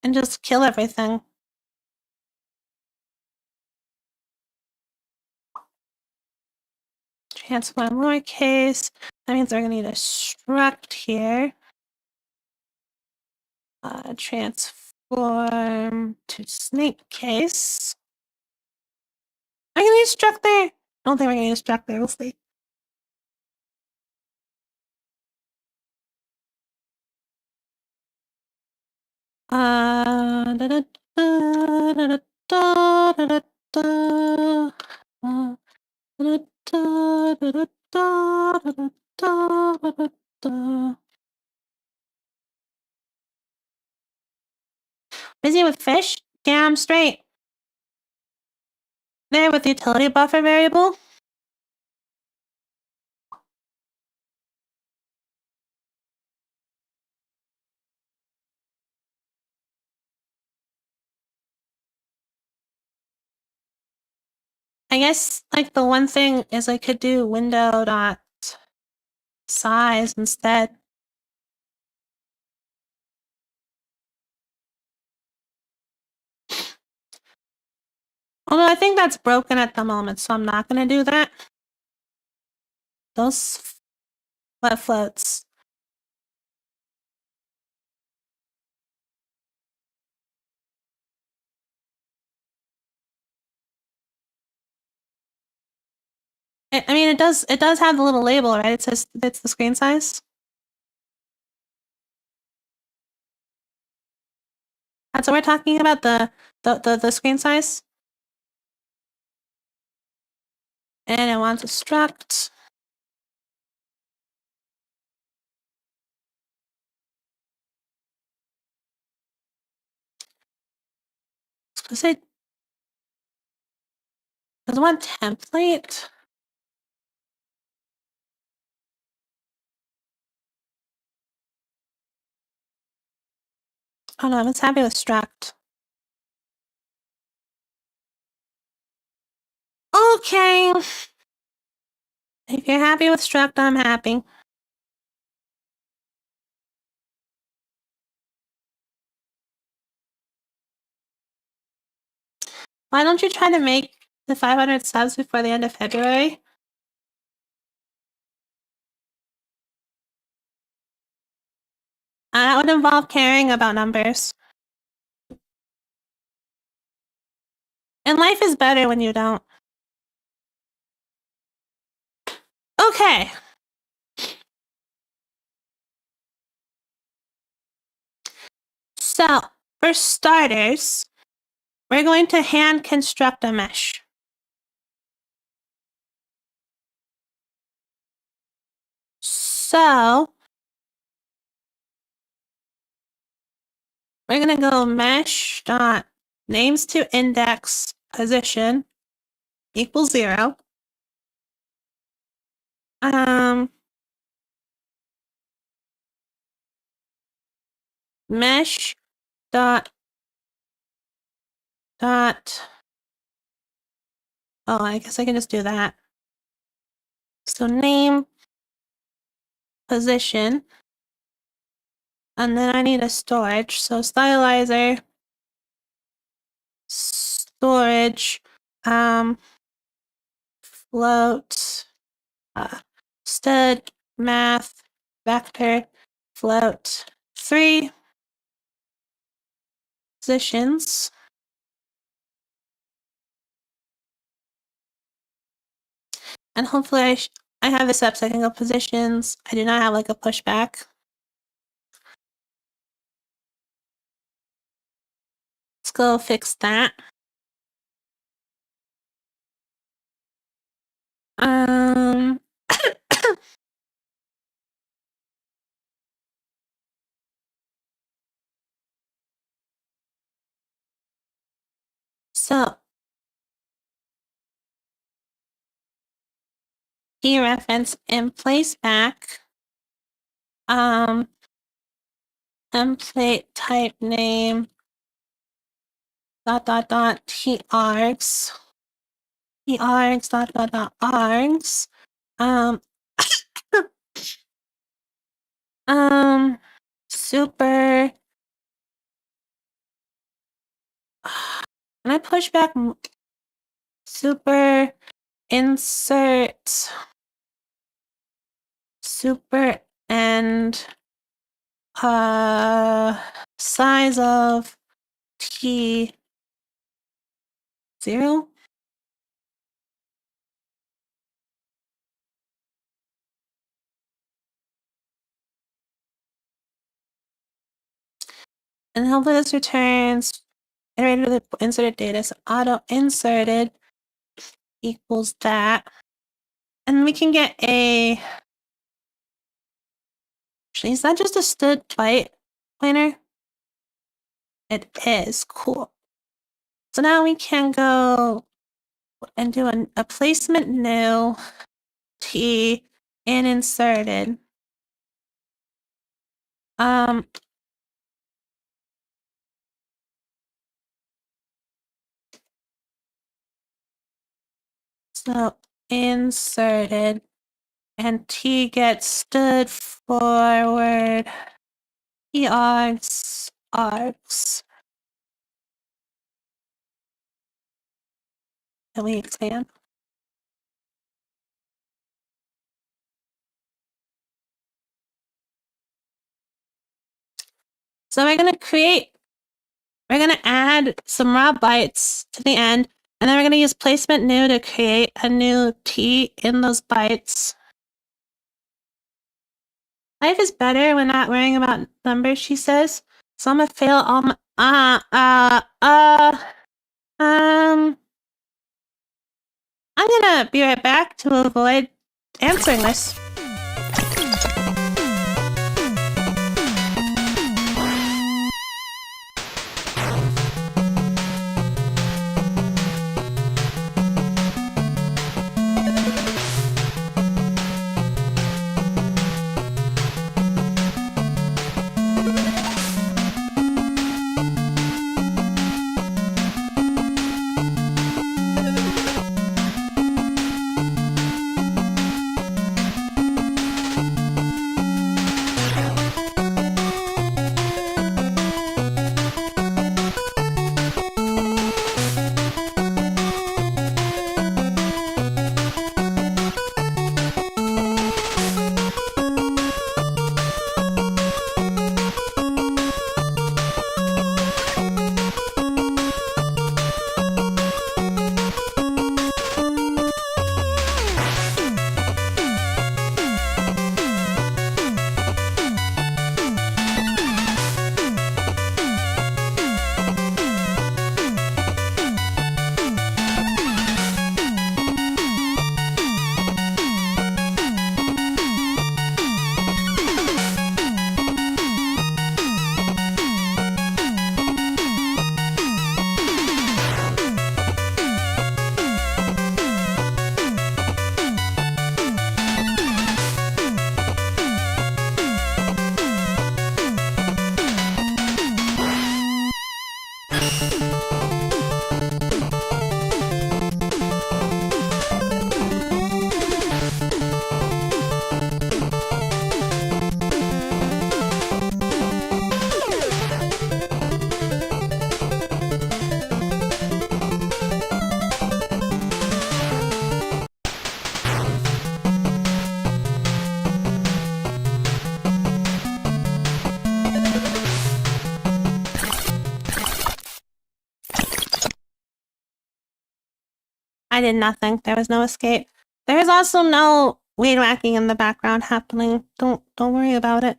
and just kill everything? Transform lowercase. That means we're gonna need a struct here. Transform to snake case. Are you gonna use struct there? I don't think we're gonna use struct there. We'll see. Da, da, da, da, da, da, da, da, da, da, busy with fish? Damn straight. There with the utility buffer variable. I guess like the one thing is I could do window dot size instead. Although I think that's broken at the moment, so I'm not gonna do that. Those flat floats. I mean, it does have the little label, right? It says it's the screen size. That's what we're talking about, the screen size. And it wants a struct. Explicit. Does it want template? Oh no, it's happy with struct. Okay. If you're happy with struct, I'm happy. Why don't you try to make the 500 subs before the end of February? That would involve caring about numbers. And life is better when you don't. Okay. So, for starters, we're going to hand construct a mesh. So, we're going to go mesh dot names to index position equals 0. Mesh dot oh, I guess I can just do that. So name position, and then I need a storage. So stylizer storage float stud math vector float 3 positions. And hopefully I have this up so I can go positions. I do not have like a pushback. Let's go fix that. So key reference in place back. Template type name ..args args super. Can I push back super insert super and size of t 0? And hopefully this returns iterated with inserted data. So auto inserted equals that. And we can get a. Actually, is that just a stud byte pointer? It is. Cool. So now we can go and do a placement new t and inserted. So inserted and t gets stood forward. Args. Can we expand? So we're going to add some raw bytes to the end, and then we're going to use placement new to create a new t in those bytes. Life is better when not worrying about numbers, she says. So I'm going to fail all my, I'm going to be right back to avoid answering this. I did nothing. There was no escape. There is also no weed whacking in the background happening. Don't worry about it.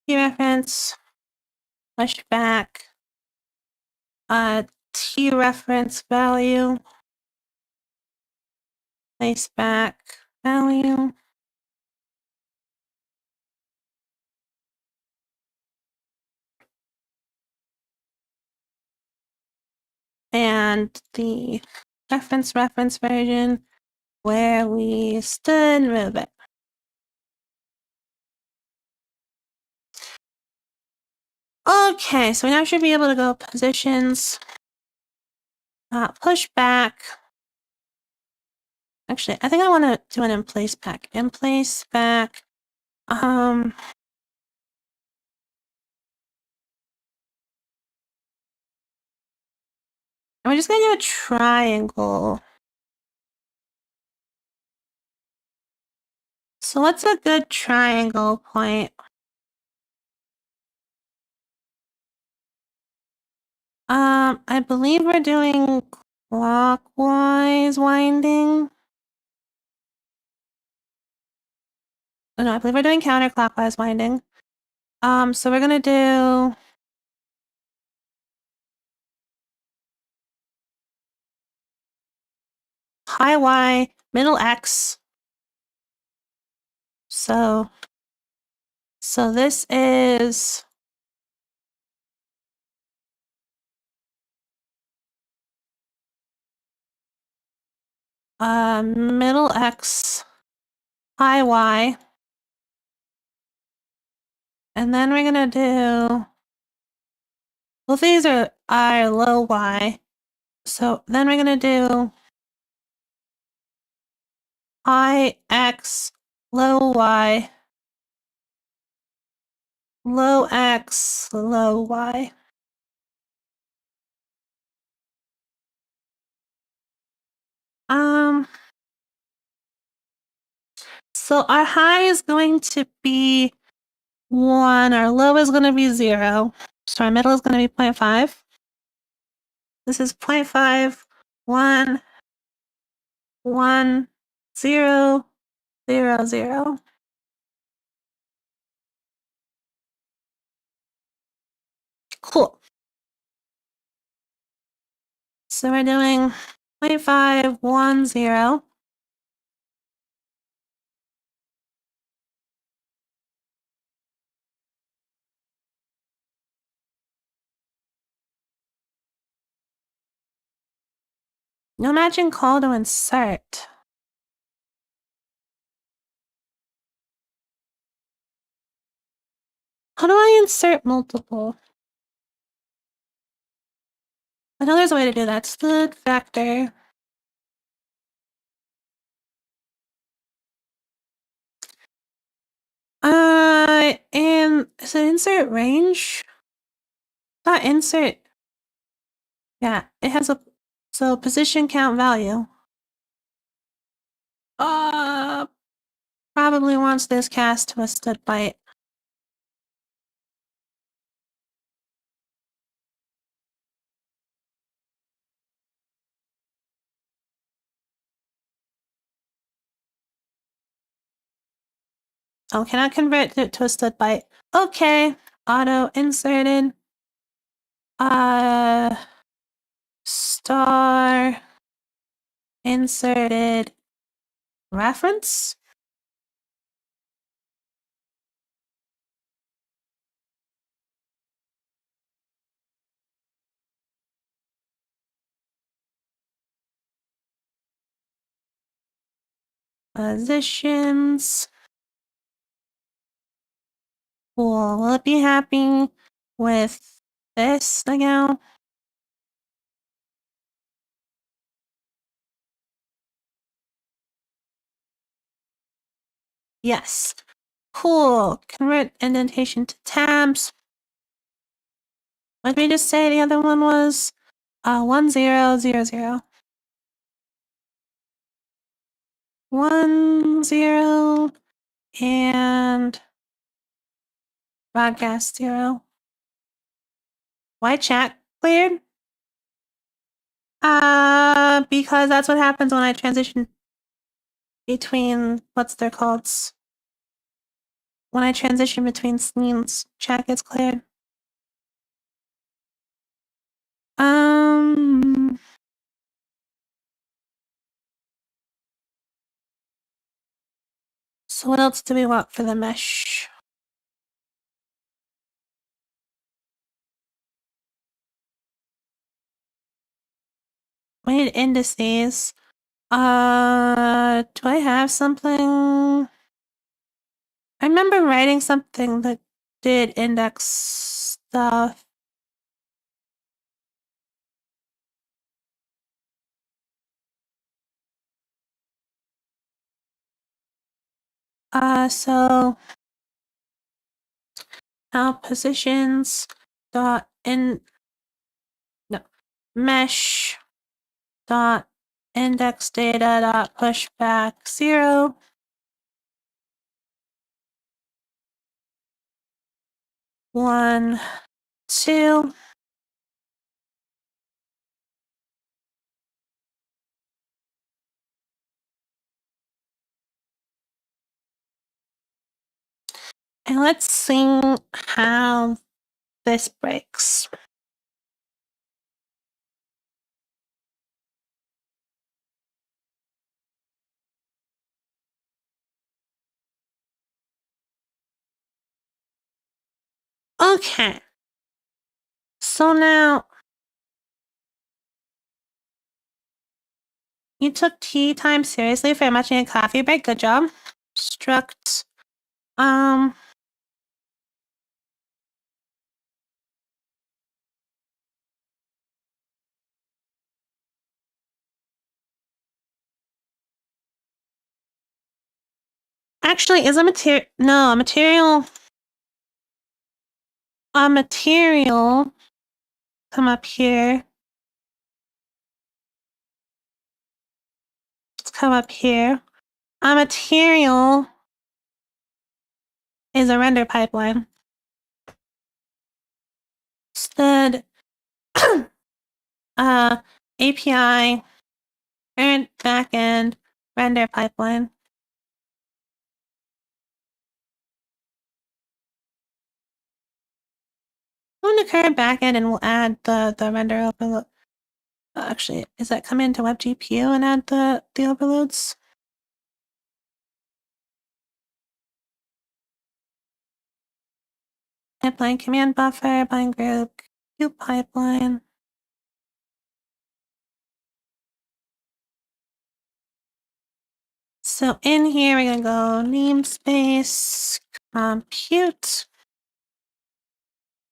Key reference. Push back. T reference value. Place back value. And the reference version where we stood, move it. Okay, so we now should be able to go positions. Push back. Actually, I think I want to do an in place back. In place back. And we're just gonna do a triangle. So what's a good triangle point? I believe we're doing clockwise winding. Oh, no, I believe we're doing counterclockwise winding. So we're gonna do high Y, middle X. So this is middle X, high Y. And then we're gonna do, well, these are low Y. So then we're gonna do high X, low Y, low X, low Y. So our high is going to be 1, our low is going to be 0. So our middle is going to be 0.5. This is 0.5, 1, 1, 0, 0, 0. Cool. So we're doing 0.5, 1, 0. No matching call to insert. How do I insert multiple? I know there's a way to do that. Split factor. And is it insert range? Not insert. Yeah, it has a, so position count value. Probably wants this cast twisted byte. Oh, cannot convert to twisted byte. Okay, auto inserted. Star inserted reference. Positions. Cool. Will it be happy with this now? Yes. Cool. Convert indentation to tabs. What did we just say the other one was? 1000. 10 and broadcast 0. Why chat cleared? Because that's what happens when I transition between what's their called? When I transition between scenes, chat gets cleared. So what else do we want for the mesh? We need indices. Do I have something? I remember writing something that did index stuff. So now positions dot mesh dot index data dot pushback 0. One, 2. And let's see how this breaks. Okay. So now you took tea time seriously for matching a coffee break. Good job. Struct. Actually, is a material? No, a material. A material. Come up here. Let's come up here. A material is a render pipeline. Instead, API and backend render pipeline. Go into current backend and we'll add the render overload. Actually, is that come into web GPU and add the overloads? Pipeline command buffer, bind group, queue pipeline. So in here, we're gonna go namespace compute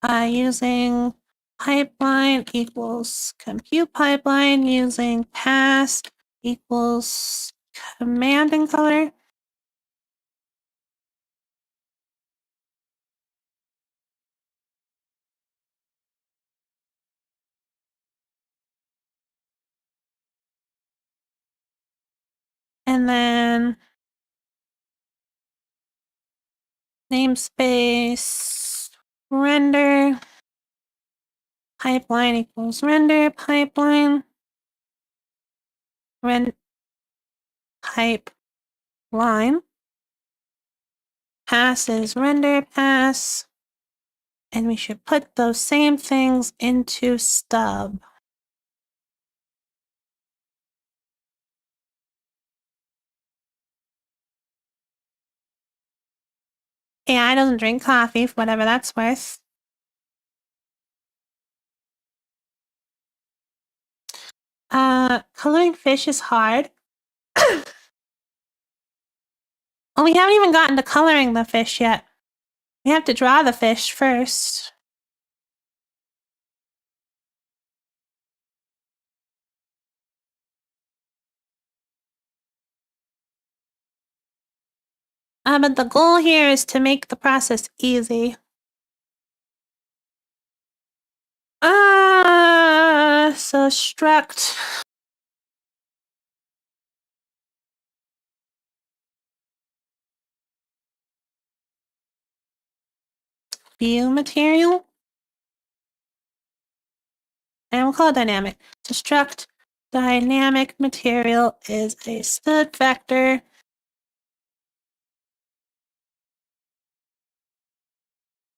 using pipeline equals compute pipeline using pass equals command encoder. And then namespace render pipeline equals render pipeline rend pipeline pass is render pass, and we should put those same things into stub. AI doesn't drink coffee, for whatever that's worth. Coloring fish is hard. Oh, we haven't even gotten to coloring the fish yet. We have to draw the fish first. But the goal here is to make the process easy. So struct view material. And we'll call it dynamic. So struct dynamic material is a stud vector.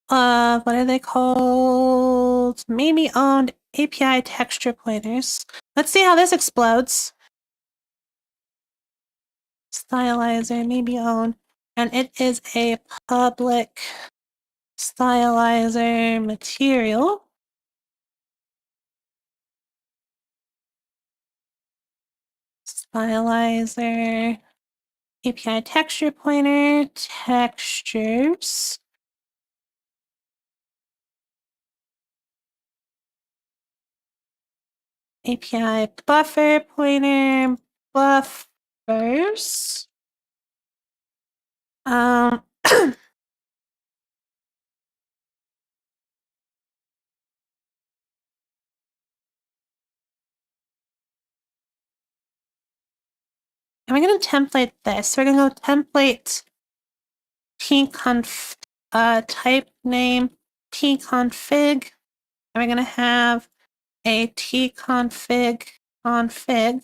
What are they called? Maybe owned API texture pointers. Let's see how this explodes. Stylizer, maybe owned. And it is a public stylizer material. Stylizer, API texture pointer, textures. API buffer pointer, buffers. And we're going to template this. We're going to go template tconf type name tconfig. And we're going to have a tconfig config.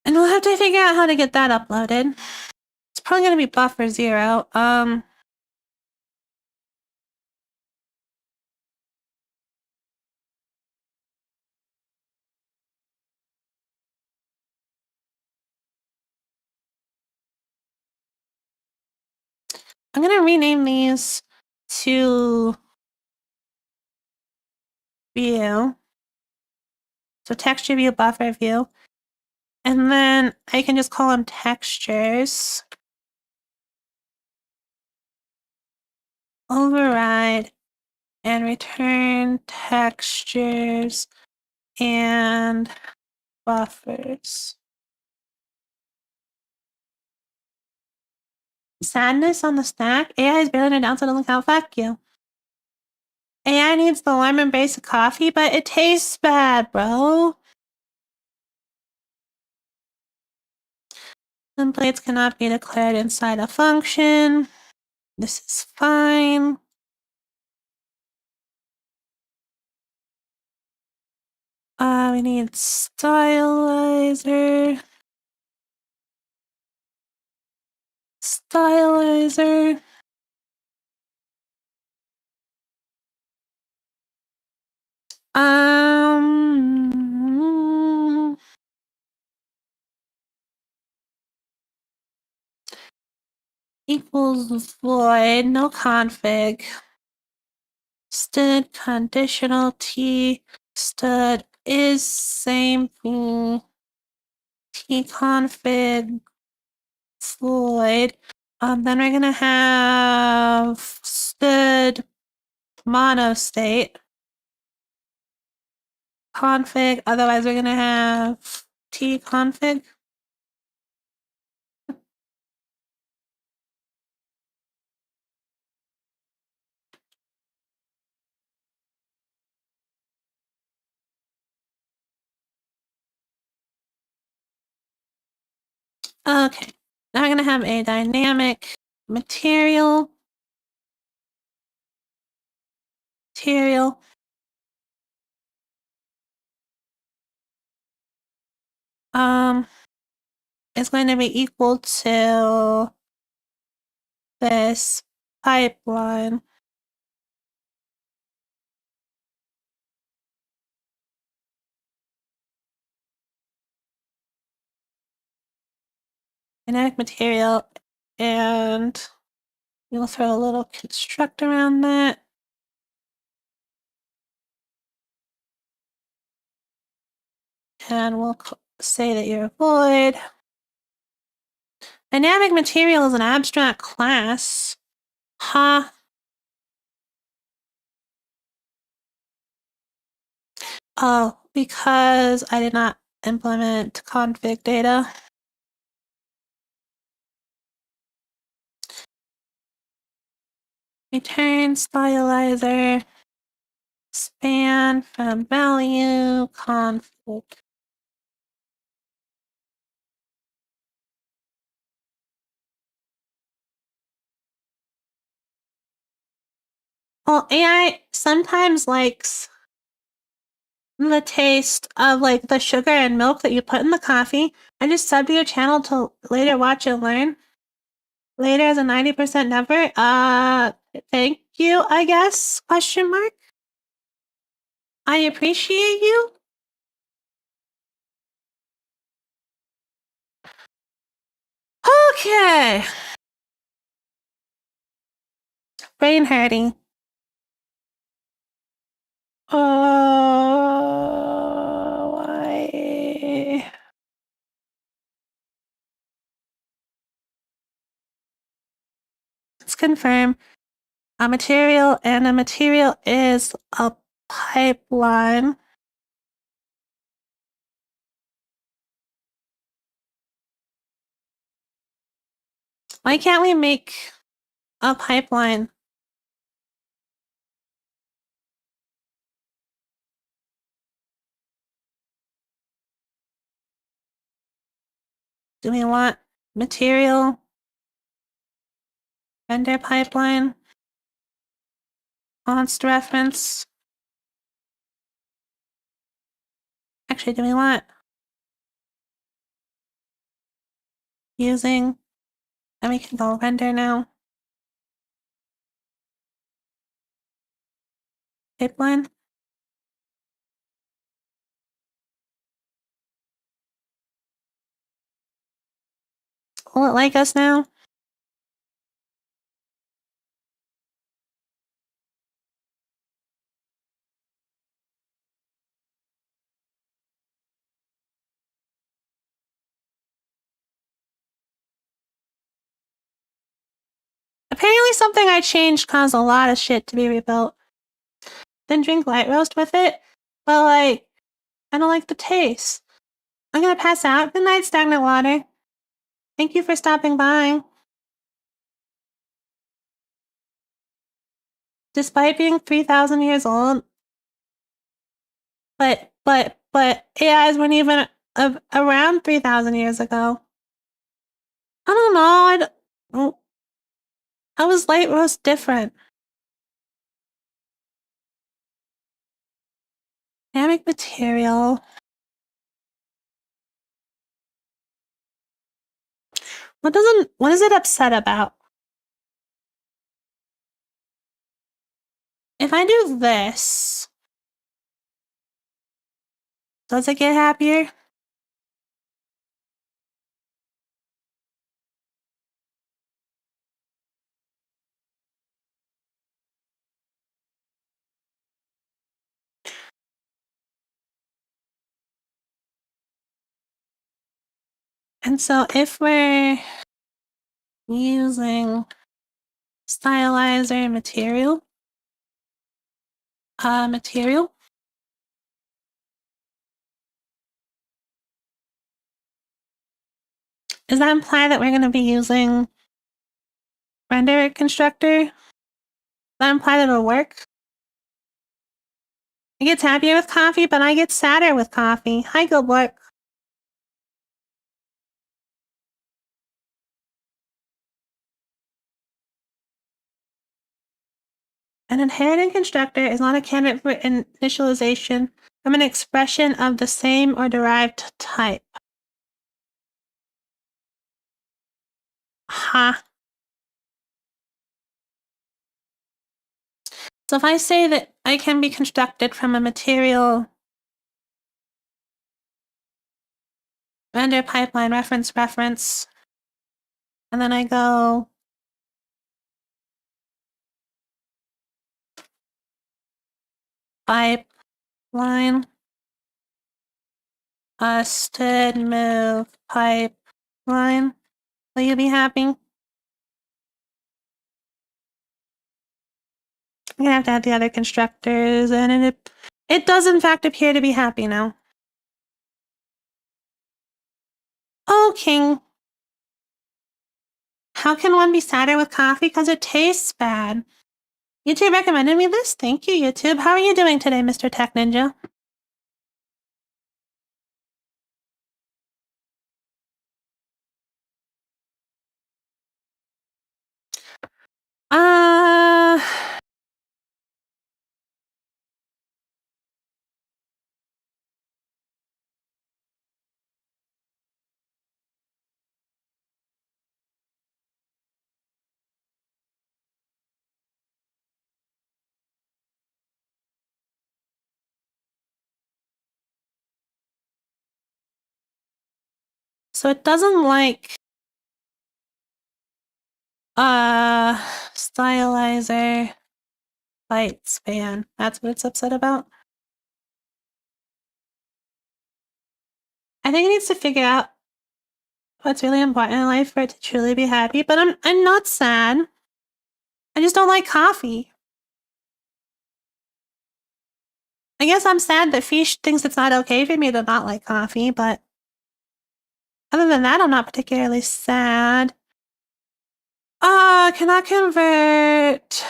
And we'll have to figure out how to get that uploaded. It's probably going to be buffer 0. I'm going to rename these to view. So texture view, buffer view. And then I can just call them textures. Override and return textures and buffers. Sadness on the stack. AI is barely announced. It doesn't count. Fuck you. AI needs the lemon base of coffee, but it tastes bad, bro. Templates cannot be declared inside a function. This is fine. We need stylizer. Stylizer. Equals void, no config. Stud conditional t stud is same thing. T config void. Then we're gonna have stud monostate config. Otherwise, we're gonna have t config. Okay, now we're gonna have a dynamic material. Is going to be equal to this pipeline. Dynamic material, and we'll throw a little construct around that. And we'll say that you're void. Dynamic material is an abstract class. Huh. Oh, because I did not implement config data. Return stylizer, span from value, config. Well, AI sometimes likes the taste of like the sugar and milk that you put in the coffee. I just sub to your channel to later watch and learn. Later is a 90% never. Thank you, I guess? Question mark. I appreciate you. Okay. Brain hurting. Why? Let's confirm. A material is a pipeline. Why can't we make a pipeline? Do we want material vendor pipeline? Const reference. Actually, do we want using? And we can go render now. Pipeline. Will it like us now? Apparently something I changed caused a lot of shit to be rebuilt. Then drink light roast with it? But like, I don't like the taste. I'm gonna pass out. Good night, stagnant water. Thank you for stopping by. Despite being 3,000 years old, but AIs weren't even around 3,000 years ago. I don't know. How was light roast different? Dynamic material. What is it upset about? If I do this, does it get happier? And so if we're using stylizer material, does that imply that we're going to be using render constructor? Does that imply that it'll work? It gets happier with coffee, but I get sadder with coffee. Hi, good work. An inherited constructor is not a candidate for initialization from an expression of the same or derived type. Ha. So if I say that I can be constructed from a material render pipeline reference, and then I go pipeline, stood move pipeline, Will you be happy? I'm gonna have to add the other constructors, and it does in fact appear to be happy now. Oh, King. How can one be sadder with coffee? Because it tastes bad. YouTube recommended me this. Thank you, YouTube. How are you doing today, Mr. Tech Ninja? Uh... So it doesn't like stylizer bite span. That's what it's upset about. I think it needs to figure out what's really important in life for it to truly be happy, but I'm not sad. I just don't like coffee. I guess I'm sad that Fish thinks it's not okay for me to not like coffee, but other than that, I'm not particularly sad. Cannot convert.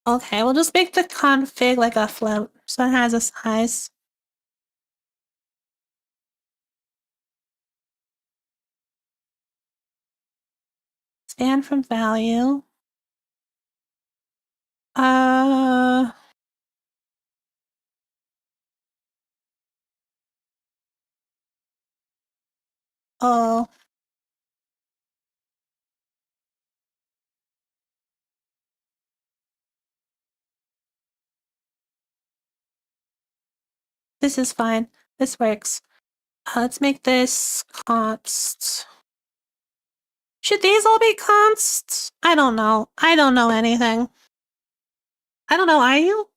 Okay, we'll just make the config like a float, so it has a size. Span from value. Oh. This is fine. This works. Let's make this const. Should these all be consts? I don't know. I don't know anything. I don't know, are you?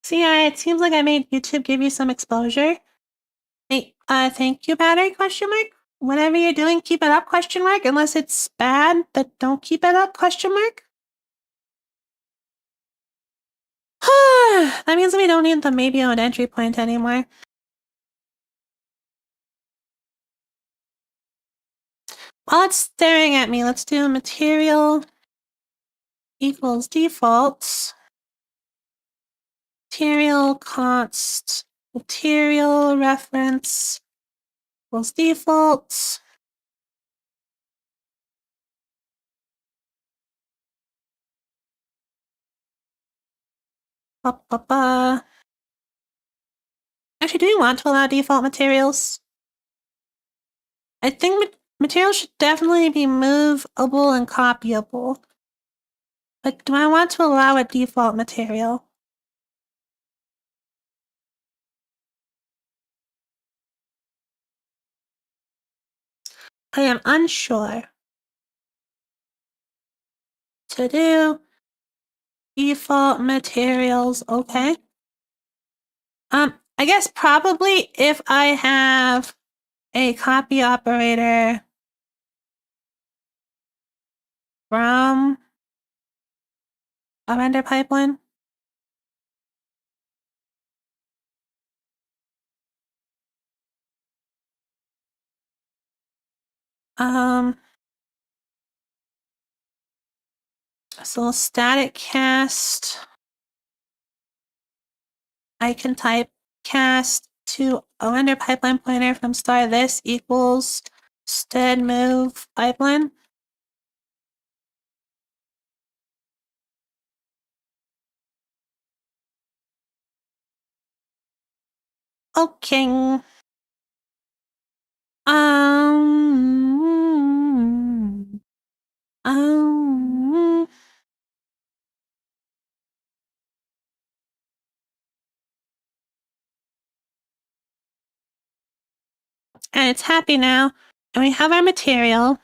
See, it seems like I made YouTube give you some exposure. Hey, thank you, battery, question mark? Whatever you're doing, keep it up, question mark? Unless it's bad, but don't keep it up, question mark? That means we don't need the maybe on entry point anymore. While it's staring at me, let's do material equals defaults. Material const. Material reference equals defaults. Actually, do we want to allow default materials? I think materials should definitely be movable and copyable. But do I want to allow a default material? I am unsure. To do default materials, okay. I guess probably if I have a copy operator from a render pipeline. So static cast, I can type cast to a render pipeline pointer from star this equals stead move pipeline. Okay. And it's happy now. And we have our material.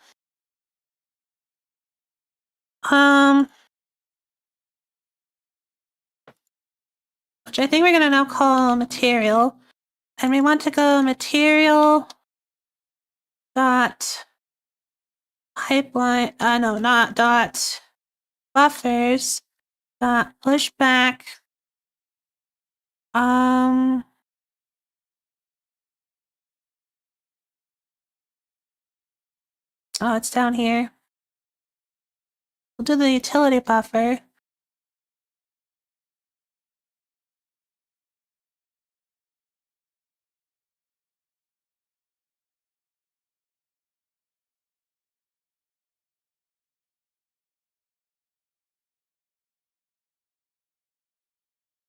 Which I think we're gonna now call material. And we want to go material dot pipeline, no, not dot buffers dot pushback. Oh, it's down here. We'll do the utility buffer.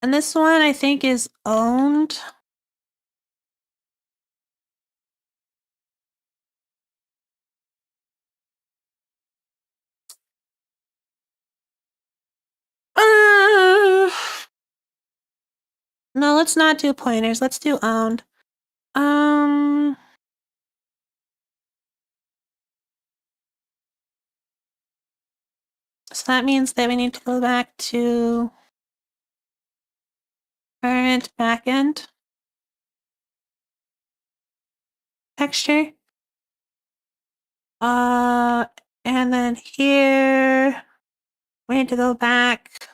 And this one I think is owned. No, let's not do pointers. Let's do owned. So that means that we need to go back to current backend texture. And then here we need to go back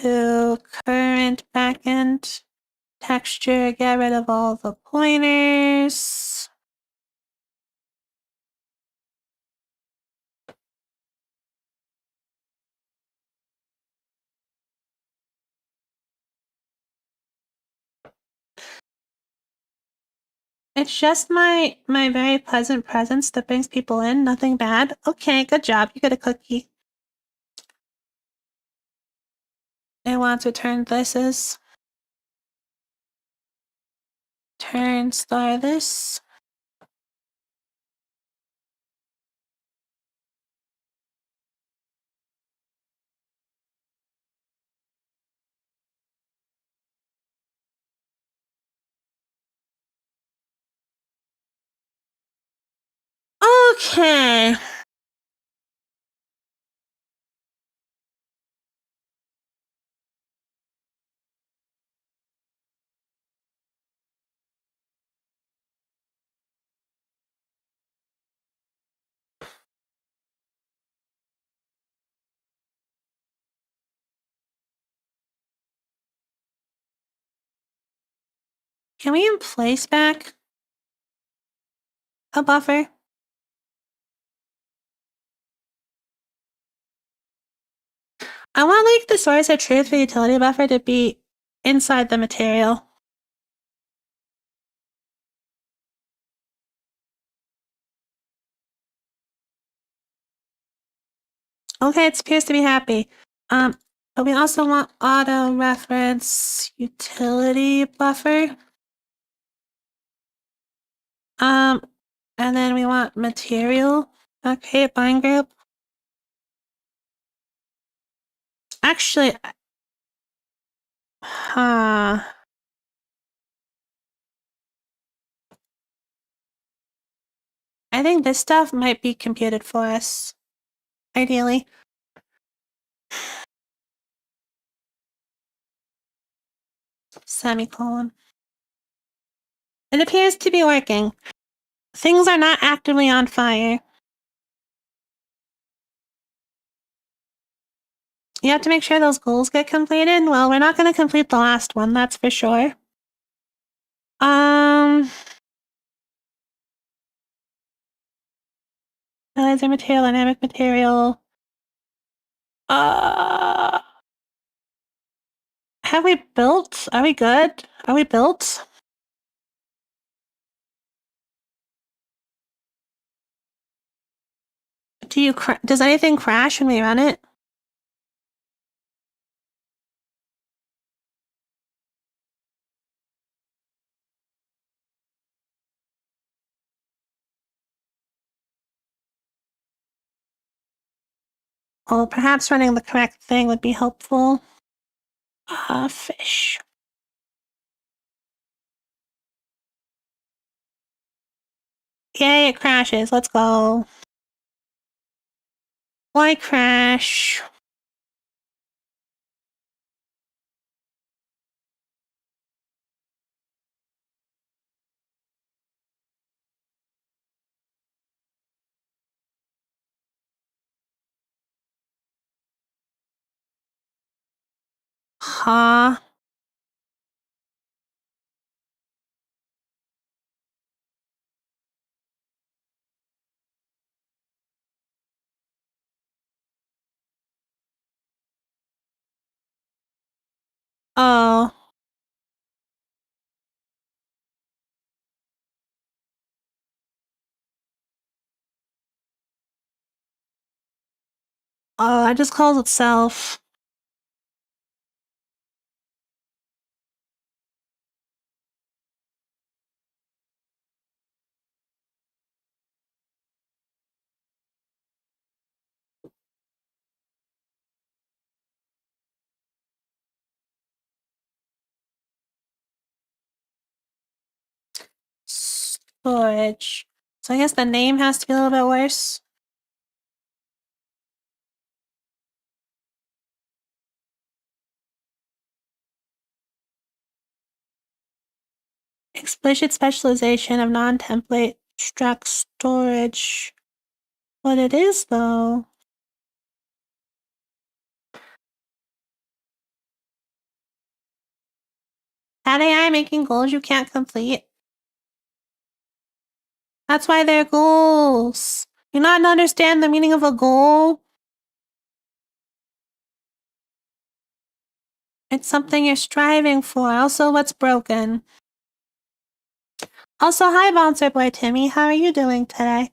to current backend texture, get rid of all the pointers. It's just my very pleasant presence that brings people in, nothing bad. Okay, good job. You get a cookie. It wants return this. Turn star this. Okay. Can we place back a buffer? I want like the source of truth for utility buffer to be inside the material. Okay, it appears to be happy. But we also want auto reference utility buffer. And then we want material. Okay, bind group. Actually, I think this stuff might be computed for us, ideally. Semicolon. It appears to be working. Things are not actively on fire. You have to make sure those goals get completed. Well, we're not going to complete the last one, that's for sure. Laser material, dynamic material. Have we built? Are we good? Are we built? Does anything crash when we run it? Well, perhaps running the correct thing would be helpful. Fish. Yay, it crashes. Let's go. Why crash? Huh? Oh. Oh, it just calls itself. Storage. So I guess the name has to be a little bit worse. Explicit specialization of non-template struct storage. What it is, though. That AI making goals you can't complete. That's why they're goals. You not understand the meaning of a goal? It's something you're striving for. Also, what's broken? Also, hi, Bouncer Boy Timmy. How are you doing today?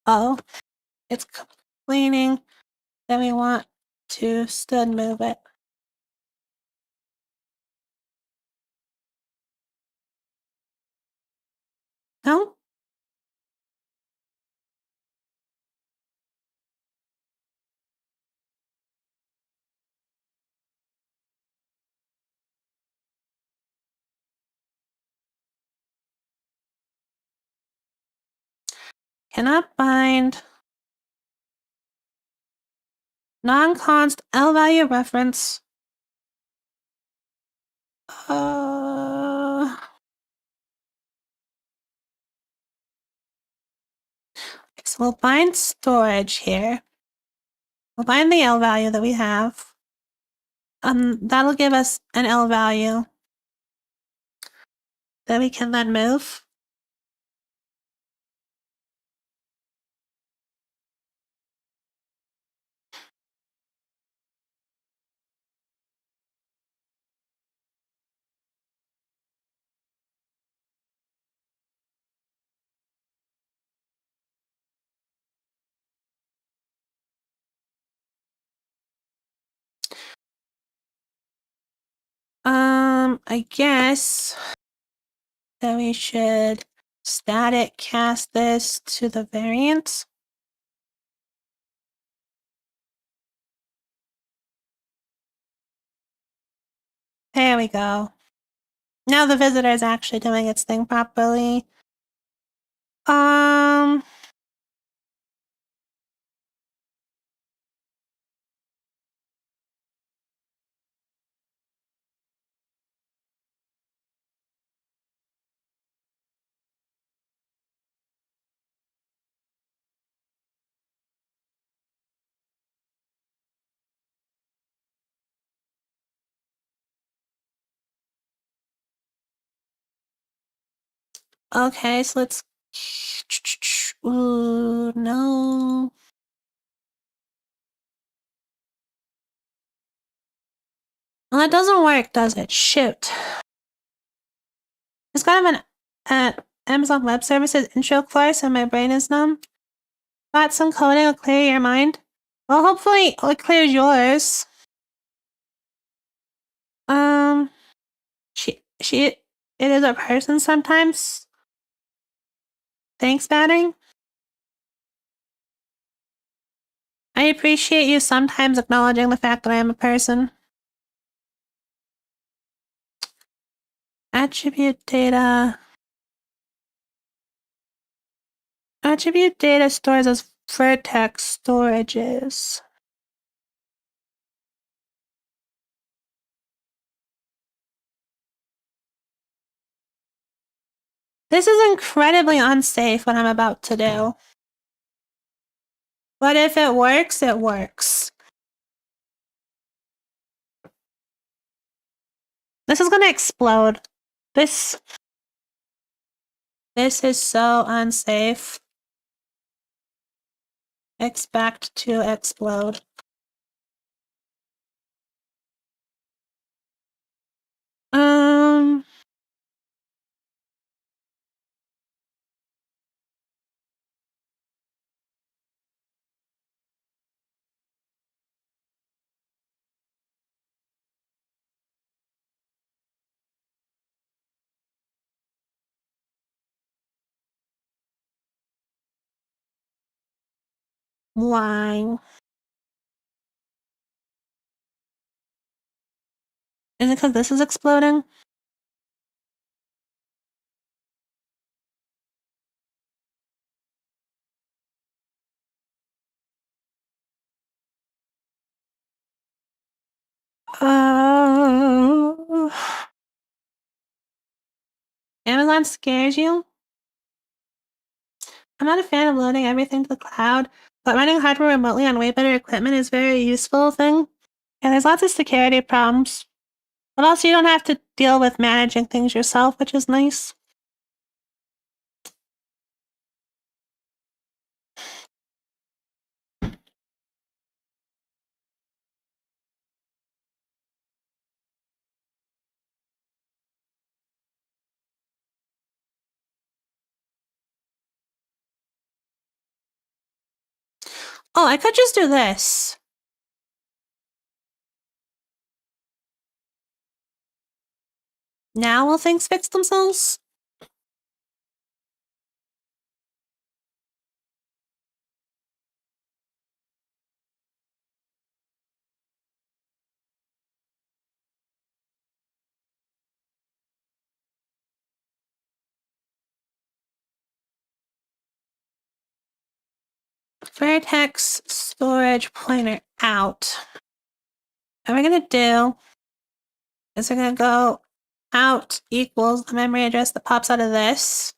Oh, it's complaining that we want to stud move it. No? Cannot bind non-const L value reference. So we'll bind storage here. We'll bind the L value that we have. That'll give us an L value that we can then move. I guess that we should static cast this to the variant. There we go. Now the visitor is actually doing its thing properly. Okay, so let's. Ooh, no. Well, that doesn't work, does it? Shoot. It's kind of an Amazon Web Services intro course, and my brain is numb. Thought some coding will clear your mind? Well, hopefully it clears yours. it is a person sometimes. Thanks, batting. I appreciate you sometimes acknowledging the fact that I am a person. Attribute data. Attribute data stores as vertex storages. This is incredibly unsafe what I'm about to do. But if it works, it works. This is gonna explode. This is so unsafe. Expect to explode. Why? Is it because this is exploding? Amazon scares you? I'm not a fan of loading everything to the cloud, but running hardware remotely on way better equipment is a very useful thing. And there's lots of security problems. But also you don't have to deal with managing things yourself, which is nice. Oh, I could just do this. Now will things fix themselves? Vertex storage pointer out. What we're gonna do is we're gonna go out equals the memory address that pops out of this,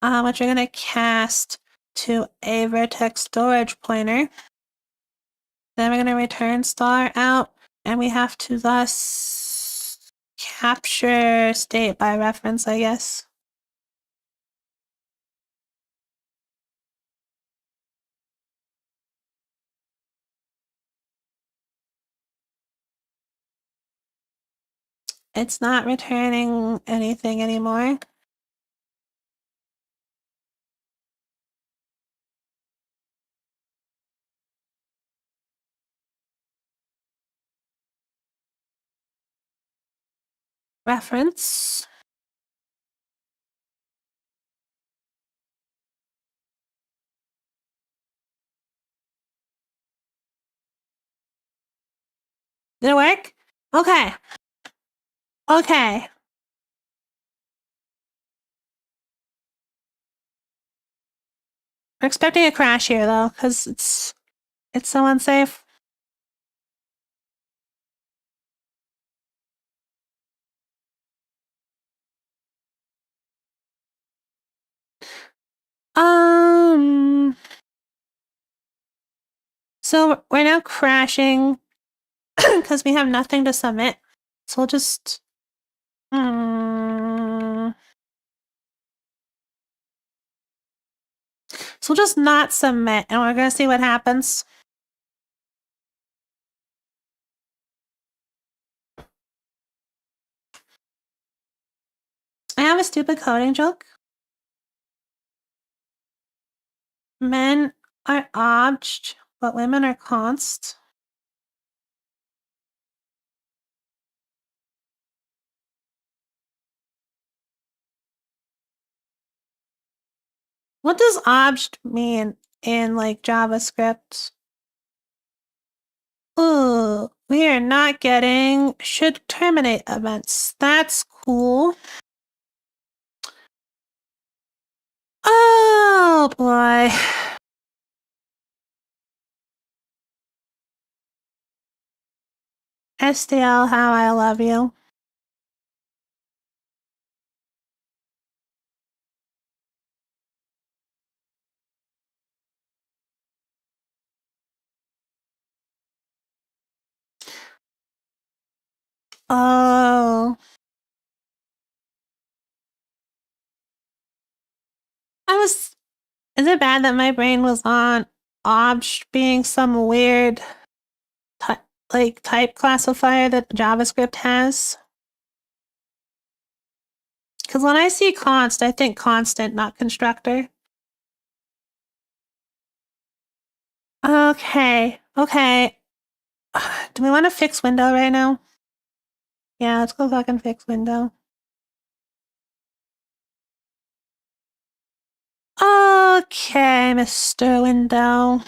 which we're gonna cast to a vertex storage pointer. Then we're gonna return star out, and we have to thus capture state by reference, I guess. It's not returning anything anymore. Reference. Did it work? Okay. Okay. We're expecting a crash here though, because it's so unsafe. So we're now crashing because we have nothing to submit. So we'll just so we'll just not submit, and we're gonna see what happens. I have a stupid coding joke. Men are obj, but women are const. What does obj mean in like JavaScript? Ooh, we are not getting should terminate events. That's cool. Oh boy. STL, how I love you. Oh. Is it bad that my brain was on obj being some weird type classifier that JavaScript has? Because when I see const, I think constant, not constructor. Okay. Okay. Do we want to fix window right now? Yeah, let's go fucking fix window. Okay, Mr. Window.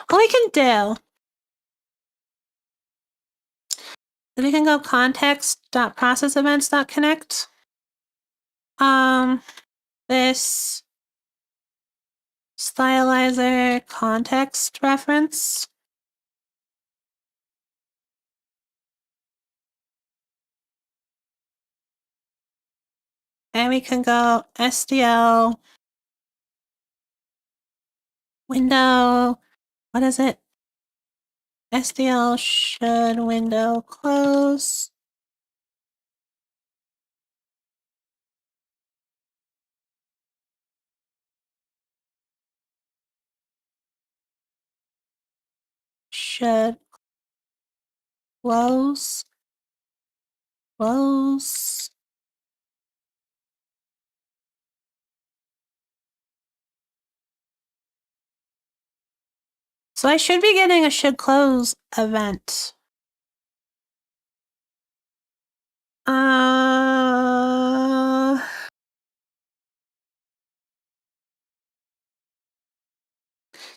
What we can do is we can go context.processEvents.connect. This stylizer context reference. And we can go SDL window. What is it? SDL should window close. Should close. Close. So I should be getting a should close event.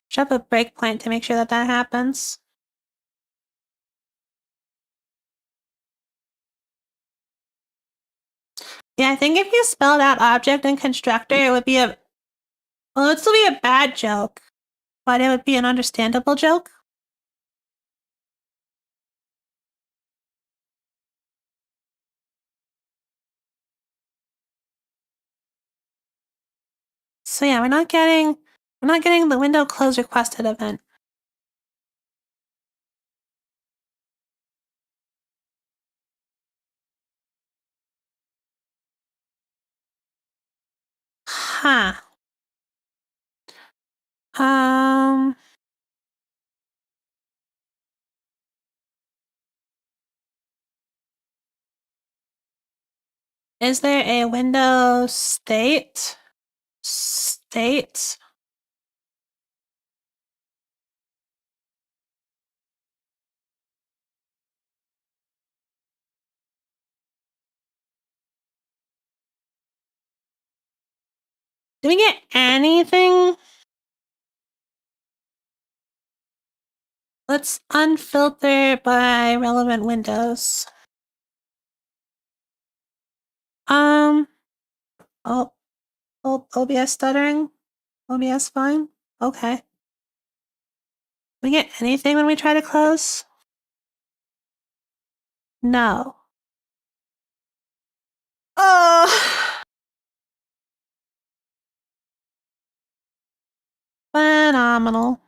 Should have a breakpoint to make sure that that happens. Yeah, I think if you spelled out object and constructor, it would be a, well, it would still be a bad joke, but it would be an understandable joke. So yeah, we're not getting the window close requested event. Huh. Is there a window state? State? Do we get anything? Let's unfilter by relevant windows. Oh, OBS stuttering? OBS fine? Okay. We get anything when we try to close? No. Oh! Phenomenal.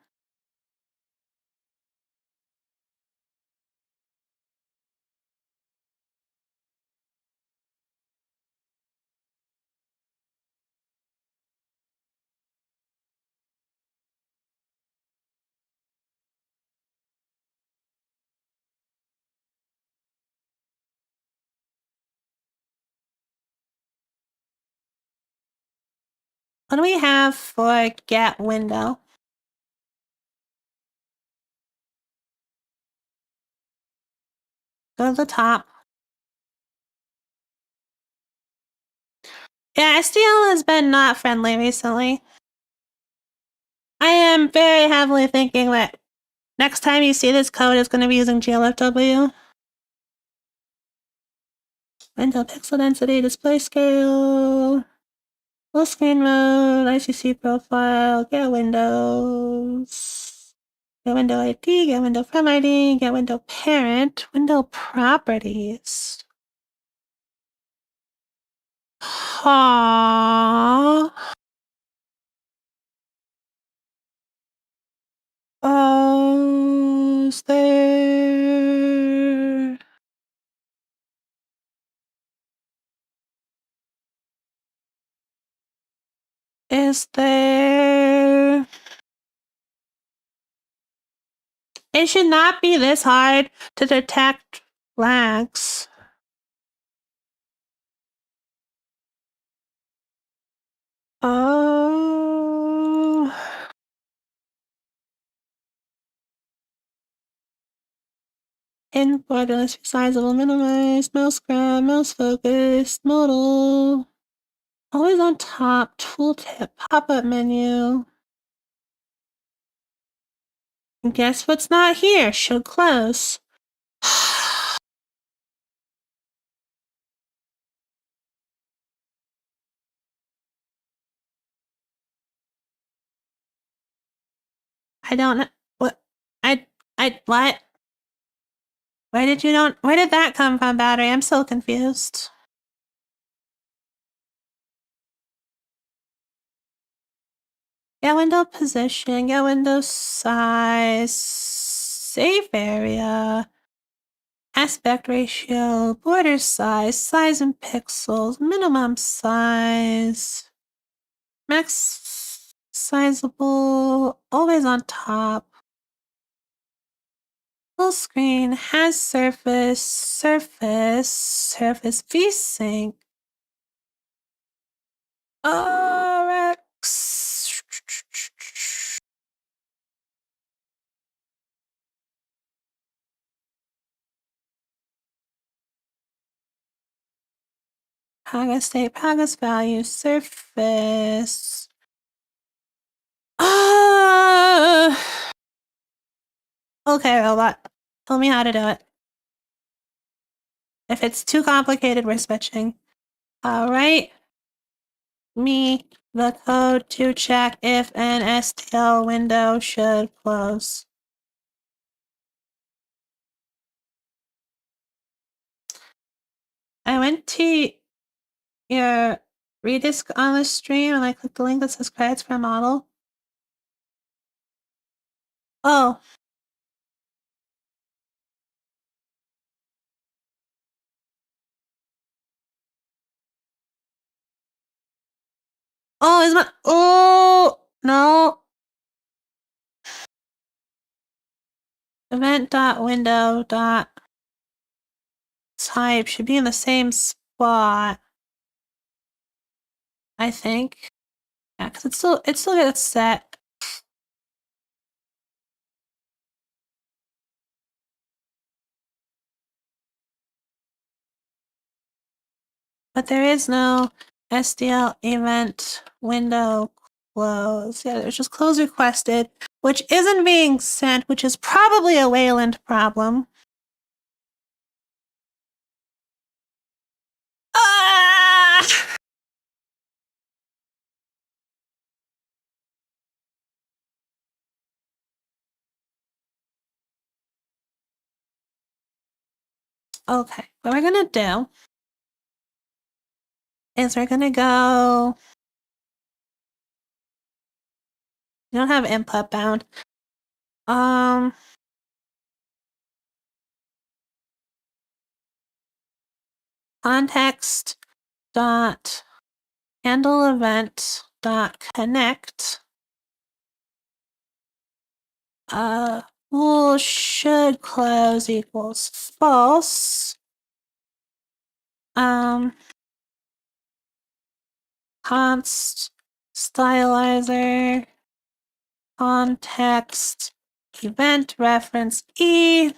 What do we have for get window? Go to the top. Yeah, STL has been not friendly recently. I am very heavily thinking that next time you see this code, it's going to be using GLFW. Window pixel density, display scale, full screen mode, ICC profile, get windows, get window ID, get window from ID, get window parent, window properties. Aww. Oh, is there... Is there... It should not be this hard to detect flags. Oh... In borderless, resizable, minimized, mouse grab, mouse focused, modal. Always on top, tooltip, pop-up menu. And guess what's not here? Should close. I don't know. What? What? Where did that come from, battery? I'm so confused. Get window position, get window size, safe area, aspect ratio, border size, size in pixels, minimum size, max sizable, always on top, full screen, has surface VSync, RX. Paga state, Paga's value, surface. Okay, robot. Tell me how to do it. If it's too complicated, we're switching. Alright. Me the code to check if an STL window should close. I went to your redisk on the stream and I clicked the link that says credits for a model. Oh. Oh, is my... Oh, no. Event.window.type should be in the same spot. I think. Yeah, because it still gets set. But there is no SDL event window close. Yeah, there's just close requested, which isn't being sent, which is probably a Wayland problem. Ah! Okay, what we're gonna do is we're gonna go... We don't have input bound. Context dot handle event dot connect. Bool should close equals false. Const stylizer context event reference E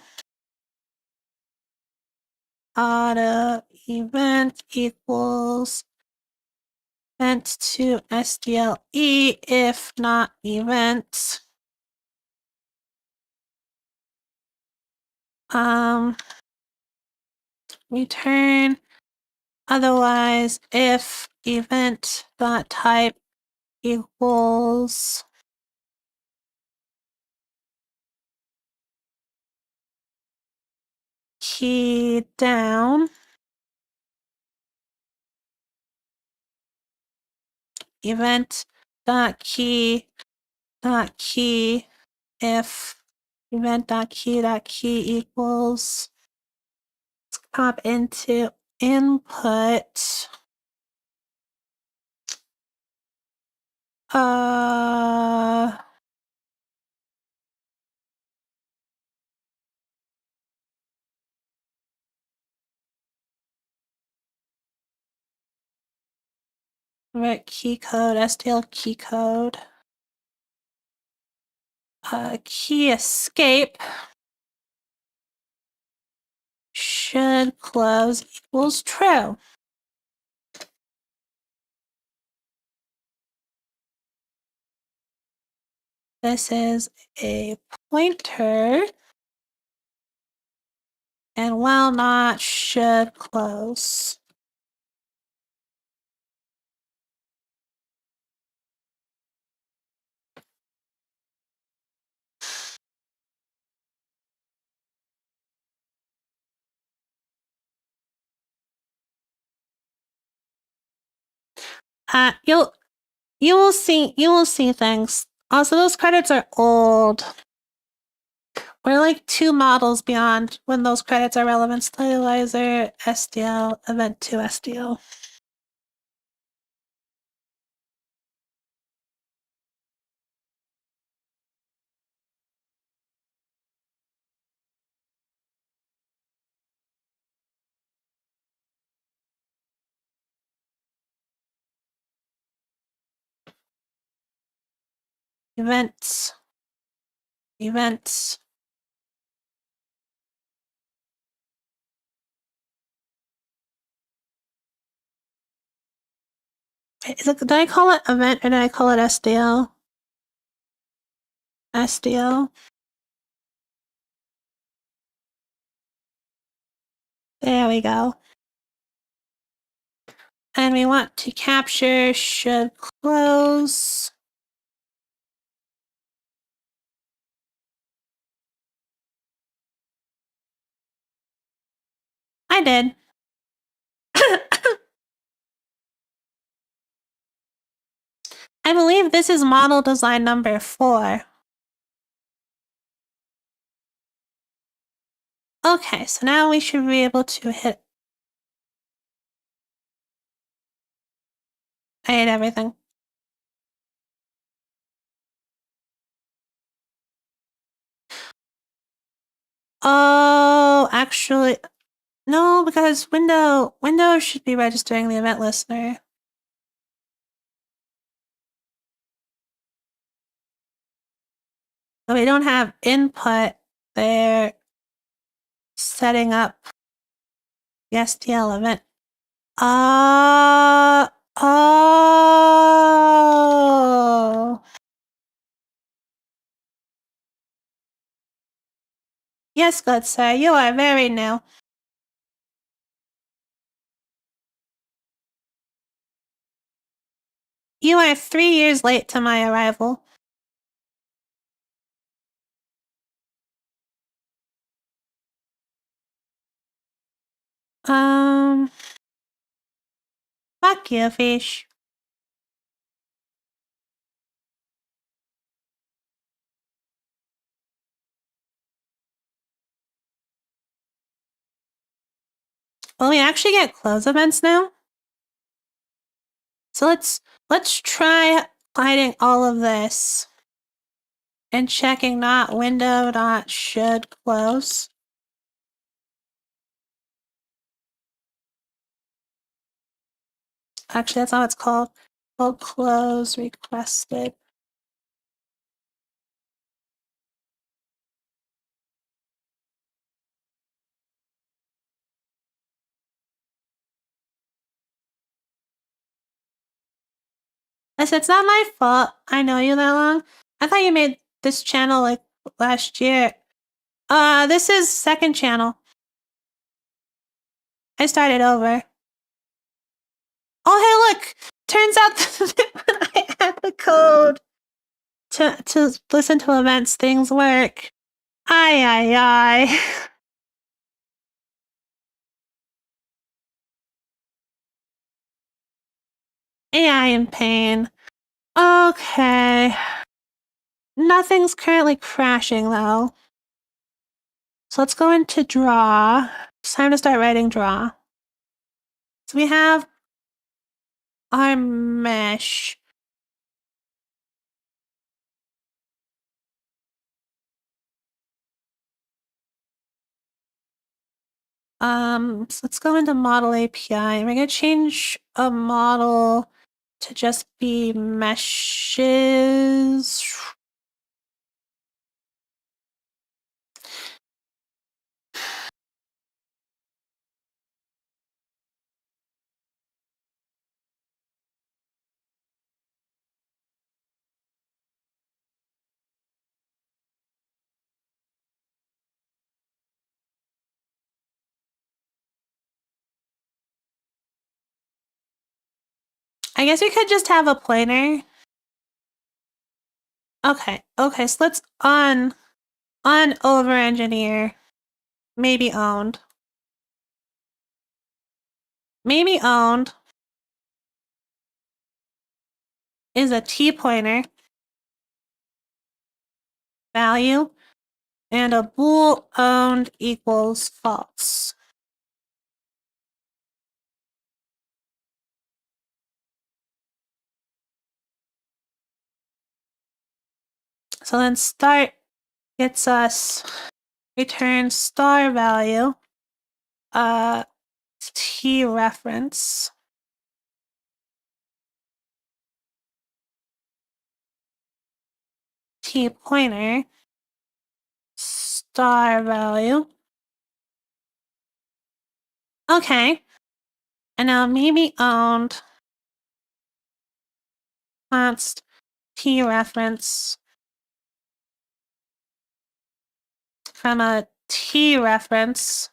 auto event equals event to SDLE if not event. Return otherwise if event dot type equals key down. Event dot key if event dot key equals, let's pop into input. Right, key code, STL key code. Key escape should close equals true. This is a pointer, and while not should close. You will see things. Also, those credits are old. We're like 2 models beyond when those credits are relevant. Stylizer, SDL, event 2 SDL. Events. Did I call it event or did I call it SDL? SDL. There we go. And we want to capture should close. I did. I believe this is model design number 4. Okay, so now we should be able to hit. I hate everything. Oh, actually, no, because Windows should be registering the event listener. But we don't have input. They're setting up the STL event. Oh. Yes, good sir, you are very new. You are 3 years late to my arrival. Fuck you, fish. Will we actually get close events now? So let's try hiding all of this and checking not window dot should close. Actually, that's not what it's called. Will close requested. I said, it's not my fault. I know you that long. I thought you made this channel like last year. This is second channel. I started over. Oh, hey, look! Turns out that when I add the code to listen to events, things work. Ay. AI in pain. Okay. Nothing's currently crashing, though. So let's go into draw. It's time to start writing draw. So we have our mesh. So let's go into model API, and we're gonna change a model to just be meshes. I guess we could just have a planer. Okay, so let's over engineer. Maybe owned. Maybe owned is a T pointer value, and a bool owned equals false. So then start gets us return star value, T reference, T pointer, star value. Okay. And now maybe owned const T reference from a T reference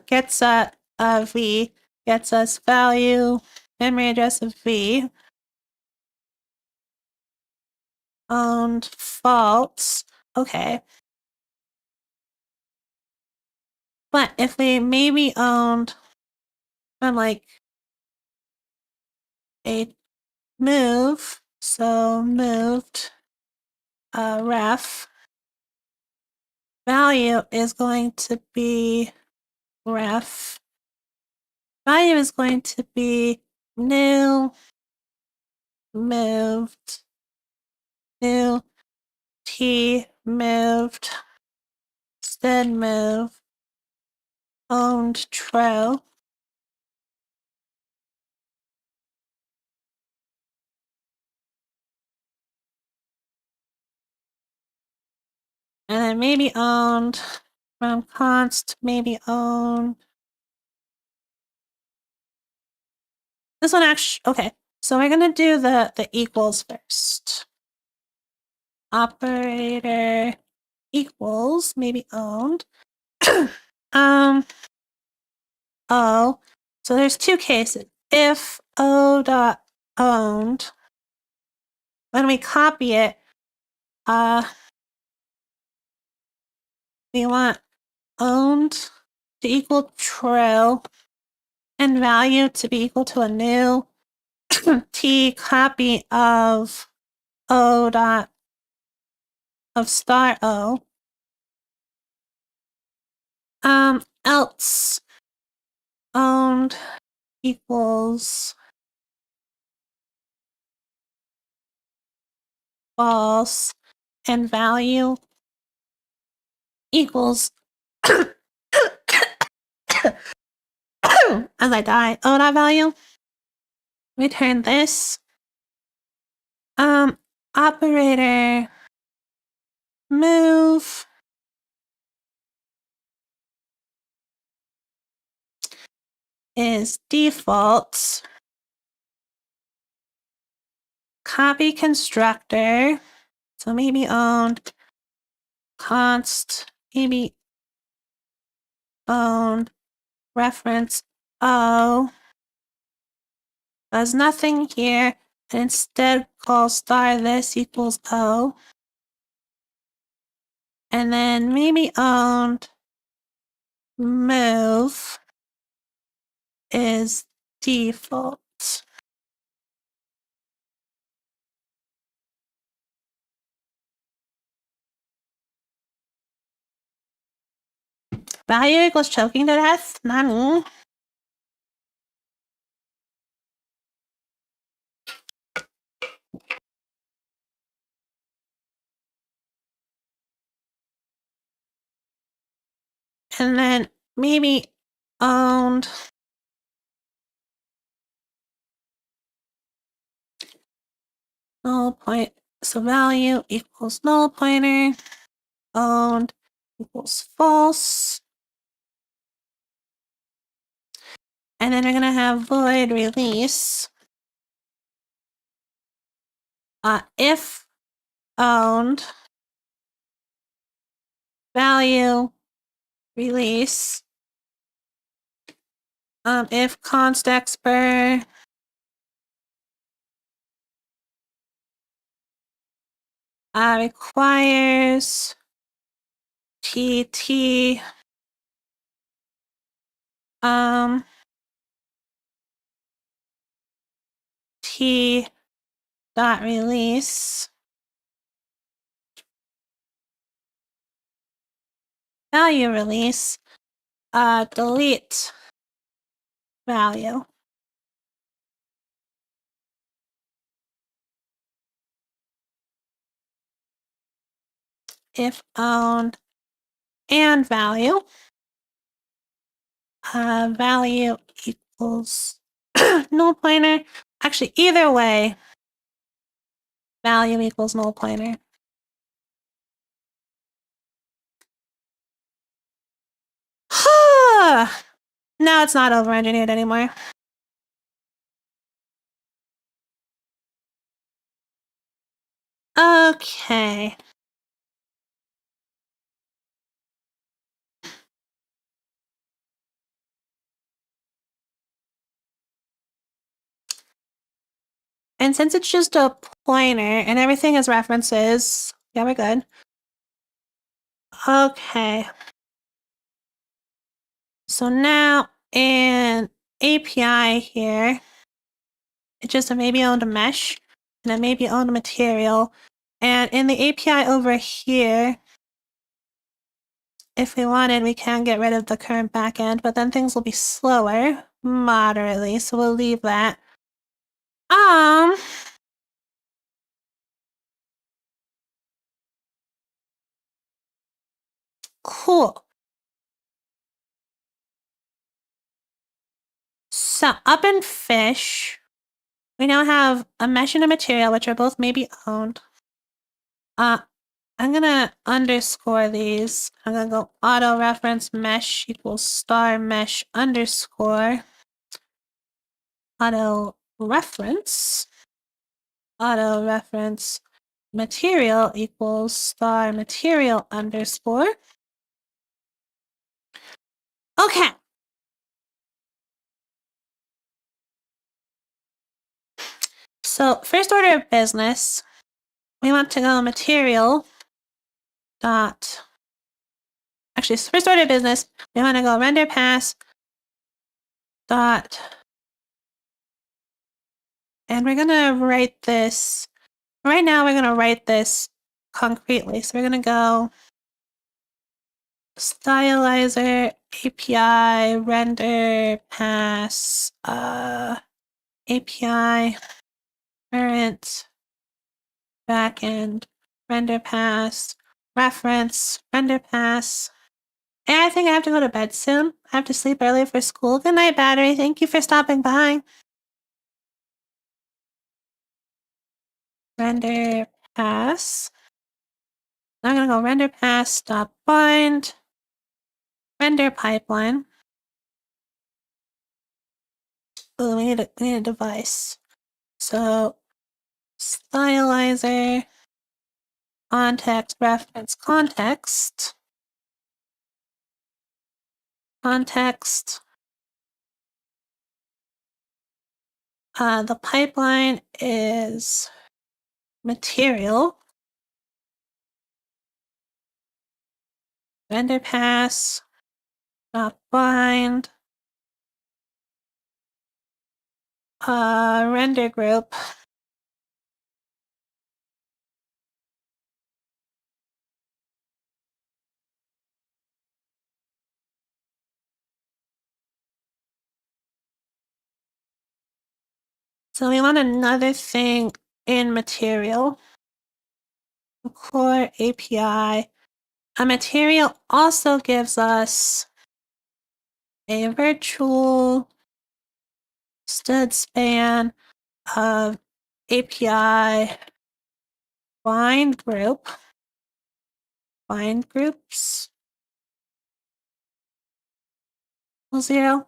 gets a V, gets us value, memory address of V, owned false. Okay. But if we maybe owned from like a move, so moved ref, value is going to be ref, value is going to be new, moved, new, T moved, instead move, owned true. And then maybe owned from const, maybe owned. This one actually, okay. So we're gonna do the equals first. Operator equals, maybe owned. O. So there's two cases. If O dot owned, when we copy it, we want owned to equal true and value to be equal to a new T copy of O dot of star O. Else owned equals false and value equals as I die, O dot value. Return this. Operator move is default. Copy constructor. So maybe owned const, maybe owned reference O. Does nothing here, and instead call star this equals O. And then maybe owned move is default. Value equals choking to death? Nani? And then maybe owned null point. So value equals null pointer. Owned equals false. And then we're going to have void release. If owned value release. If const expr requires tt t dot release value release delete value. If owned and value value equals null pointer. Actually, either way, value equals null pointer. Now it's not over-engineered anymore. Okay. And since it's just a pointer and everything is references, yeah, we're good. Okay. So now in API here, it just maybe owned a mesh and it maybe owned a material. And in the API over here, if we wanted, we can get rid of the current backend, but then things will be slower moderately. So we'll leave that. Cool. So up in fish, we now have a mesh and a material, which are both maybe owned. I'm gonna underscore these. I'm gonna go auto reference mesh equals star mesh underscore auto reference material equals star material underscore. Okay. So first order of business, we want to go material dot. Actually, first order of business, we want to go render pass dot. And we're gonna write this. Right now, we're gonna write this concretely. So we're gonna go stylizer API render pass API current backend render pass reference render pass. And I think I have to go to bed soon. I have to sleep early for school. Good night, battery. Thank you for stopping by. Render pass. I'm gonna go render pass stop bind render pipeline. Oh, we need a device. So stylizer, context, reference, context. The pipeline is material, render pass, bind, render group. So we want another thing in material. Core API. A material also gives us a virtual stud span of API bind groups, 0.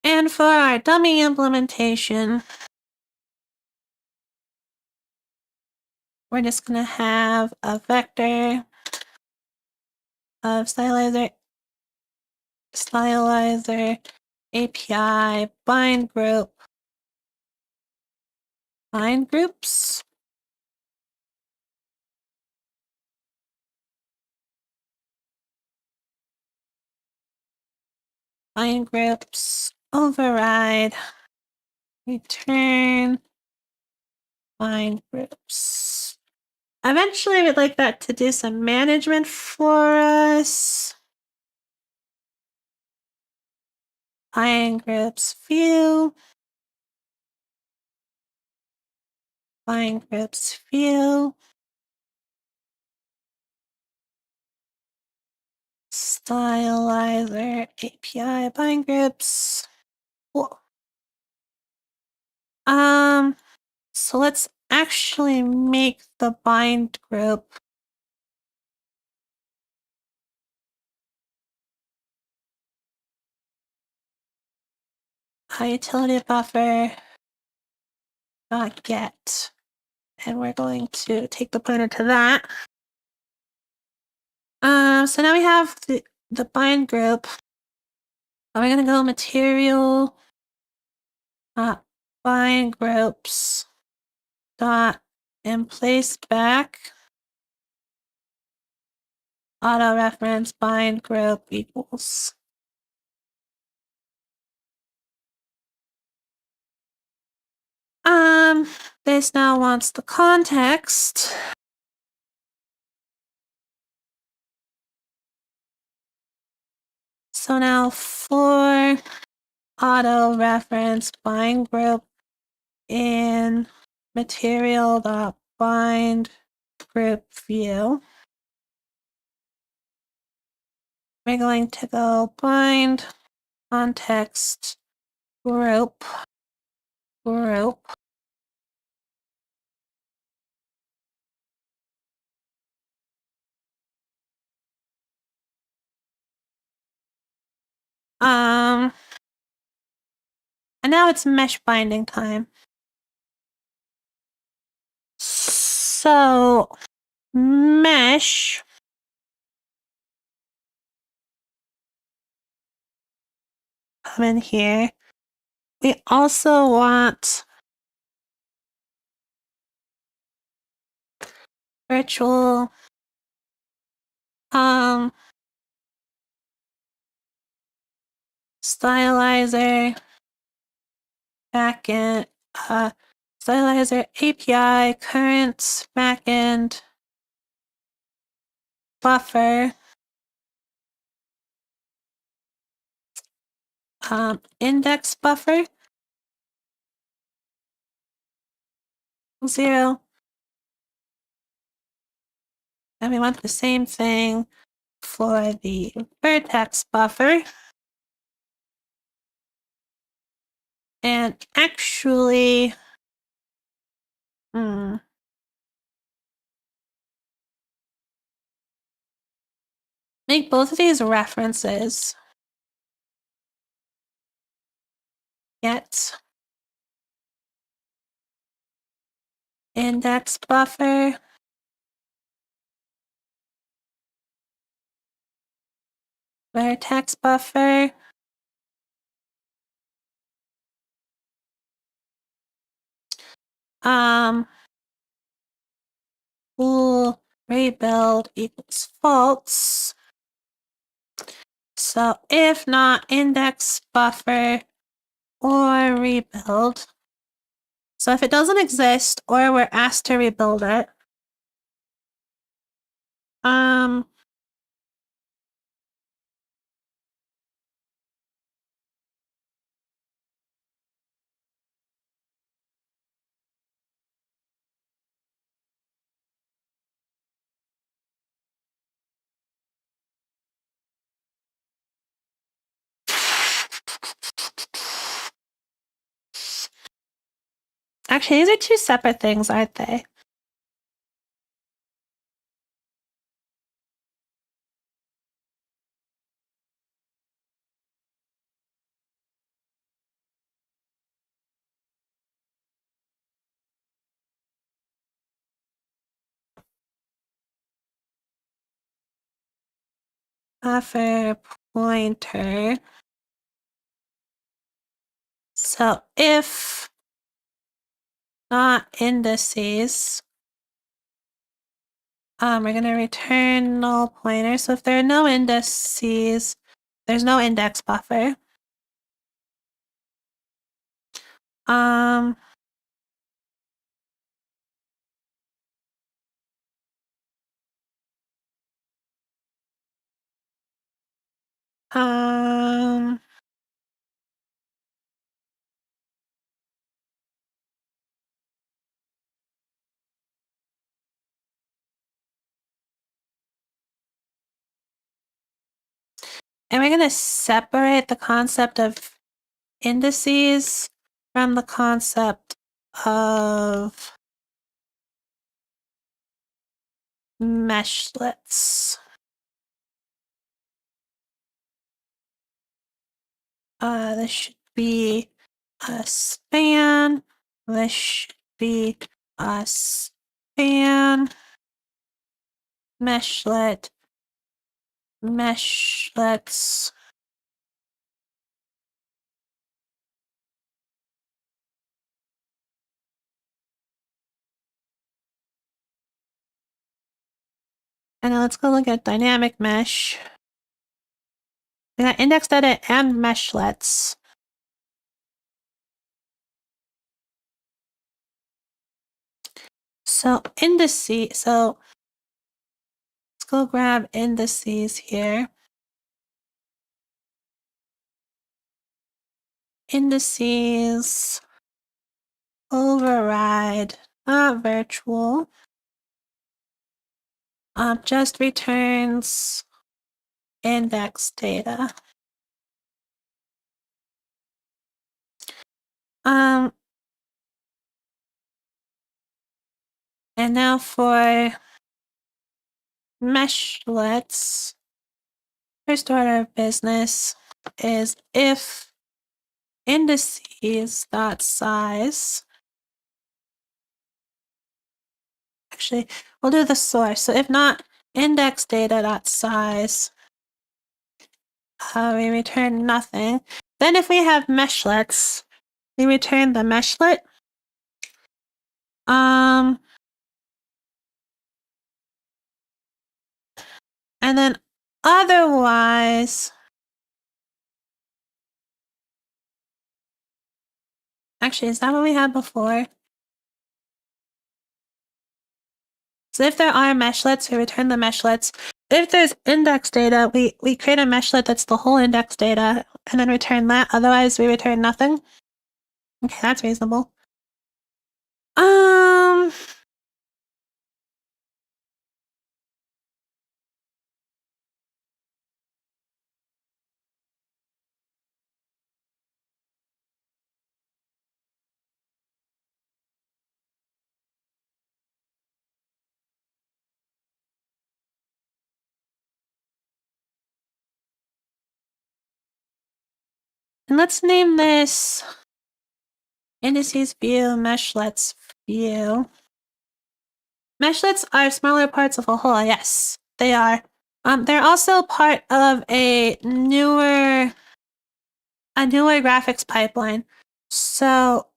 And for our dummy implementation, we're just going to have a vector of stylizer API bind groups, bind groups, override, return, bind groups. Eventually, we'd like that to do some management for us. Bind groups view. Bind groups view. Stylizer API bind groups. Cool. So let's actually make the bind group a utility buffer get, and we're going to take the pointer to that. So now we have the bind group. We're gonna go material bind groups dot in place back auto reference bind group equals. This now wants the context. So now for auto reference bind group in material.bind group view, we're going to go bind context group. And now it's mesh binding time. So mesh come in here. We also want virtual stylizer backend stylizer API current backend buffer index buffer 0. And we want the same thing for the vertex buffer. And actually, think both of these references get index buffer, vertex buffer, bool rebuild equals false. So if not index buffer or rebuild, so if it doesn't exist or we're asked to rebuild it, actually, these are two separate things, aren't they? Buffer pointer. So if not indices, we're going to return null pointer. So if there are no indices, there's no index buffer. Um, um, and we're going to separate the concept of indices from the concept of meshlets. This should be a span. This should be a span. Meshlet. Meshlets. And now let's go look at dynamic mesh. We got index data and meshlets. So indices, so let's go grab indices here. Indices override, not virtual. Just returns index data. And now for meshlets, first order of business is if indices dot size. Actually, we'll do the source. So if not index data dot size, we return nothing. Then if we have meshlets, we return the meshlet. And then otherwise, actually, is that what we had before? So if there are meshlets, we return the meshlets. If there's index data, we create a meshlet that's the whole index data and then return that. Otherwise, we return nothing. Okay, that's reasonable. And let's name this indices view, meshlets view. Meshlets are smaller parts of a whole. Yes, they are. They're also part of a newer graphics pipeline. So,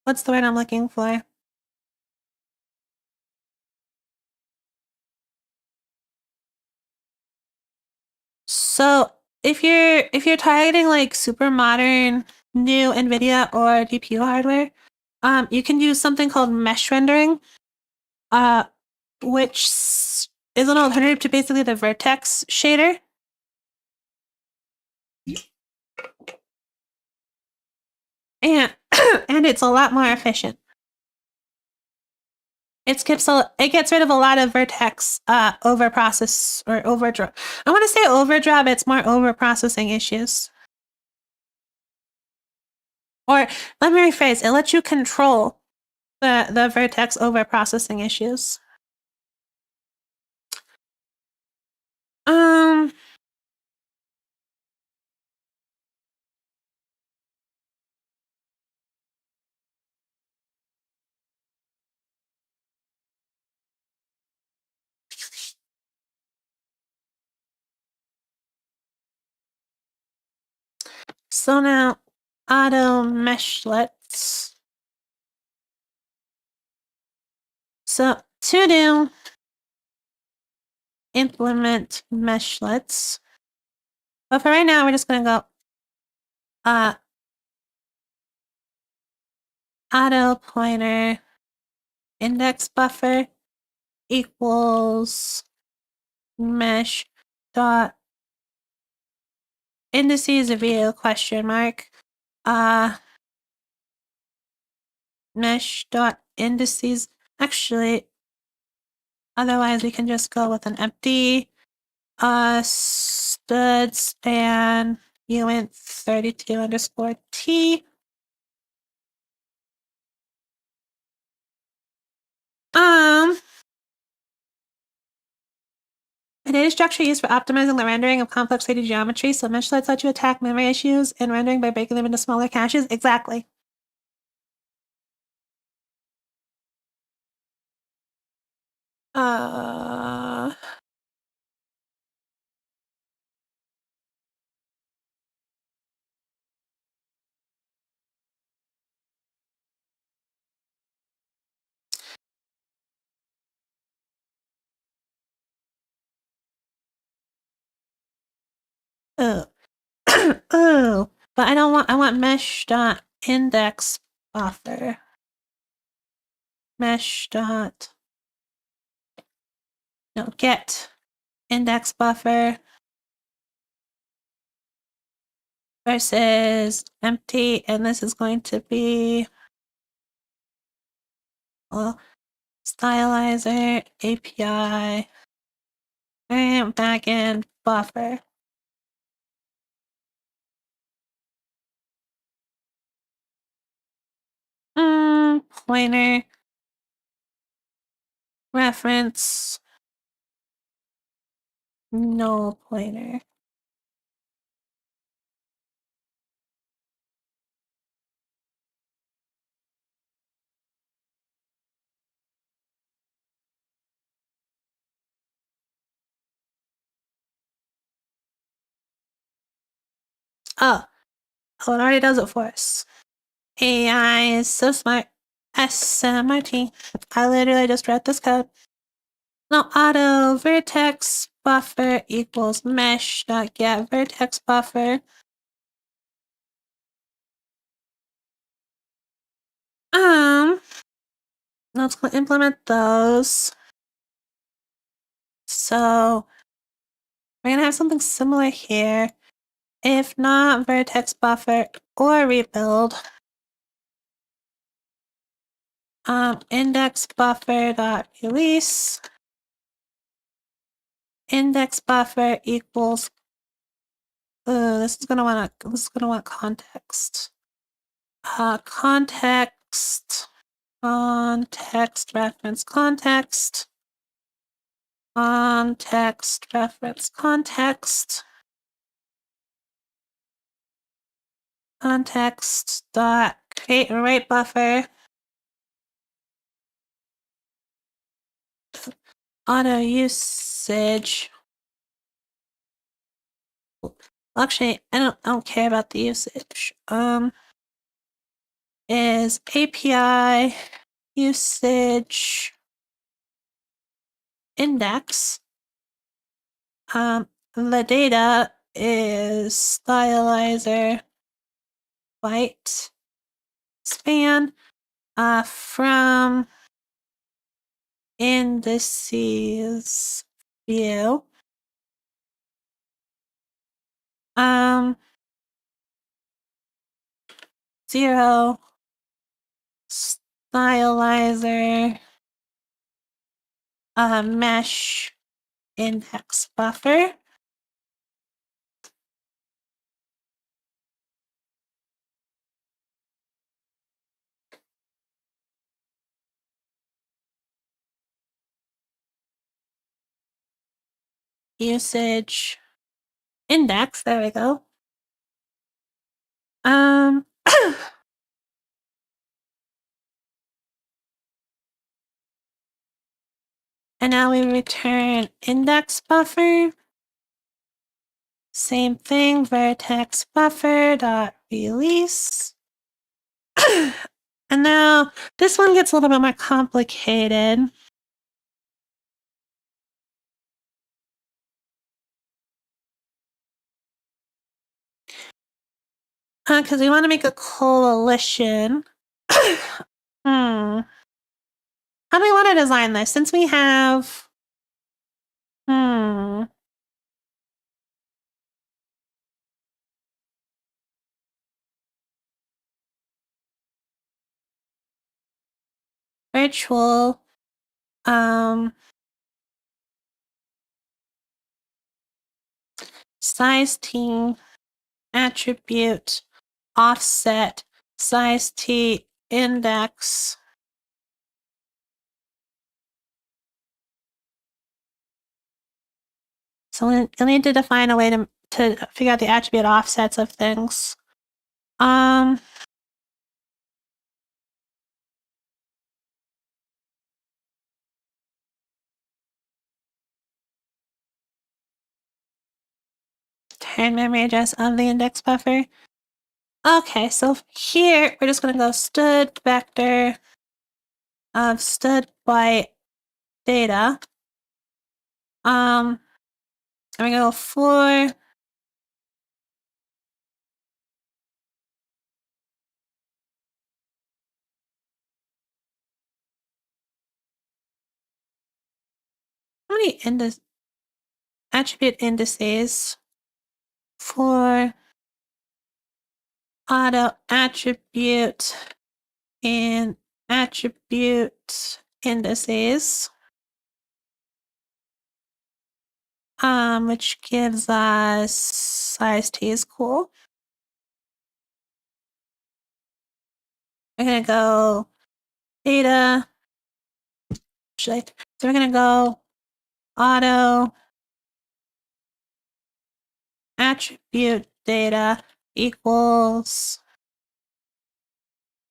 what's the word I'm looking for? So, if you're targeting like super modern new NVIDIA or GPU hardware, you can use something called mesh rendering, which is an alternative to basically the vertex shader. And and it's a lot more efficient. It gets rid of a lot of vertex overprocess or overdraw. I want to say overdraw, but it's more overprocessing issues. Or let me rephrase, it lets you control the vertex overprocessing issues. So now auto meshlets. So to do implement meshlets. But for right now, we're just gonna go auto pointer index buffer equals mesh dot indices view question mark mesh dot indices. Actually, otherwise we can just go with an empty studs and uint 32 underscore t. A data structure used for optimizing the rendering of complex 3D geometry, so meshlets let you attack memory issues in rendering by breaking them into smaller caches. Exactly. Oh. Oh, but I want mesh dot index buffer. Mesh dot, no, get index buffer versus empty, and this is going to be, well, stylizer API and backend buffer. Pointer reference no pointer. Oh, it already does it for us. AI is so smart. SMRT. I literally just read this code. Now auto vertex buffer equals mesh dot get vertex buffer. Let's go implement those. So we're gonna have something similar here. If not vertex buffer or rebuild. Index buffer dot release. Index buffer equals. This is gonna want context. Context Context reference context. Context reference context. Context dot create array buffer. Auto usage. Actually, I don't care about the usage. Is API usage index. The data is stylizer byte span from indices view. Zero stylizer mesh index buffer. Usage index, there we go. And now we return index buffer. Same thing, vertex buffer dot release. And now this one gets a little bit more complicated. Because we want to make a coalition. How do we want to design this? Since we have virtual size t attribute offset size t index. So we'll need to define a way to figure out the attribute offsets of things. Turn memory address of the index buffer. Okay, so here we're just going to go stud vector of stud byte data. And we go for how many attribute indices for auto attribute and attribute indices, which gives us size t is cool. We're gonna go data. So we're gonna go auto attribute data equals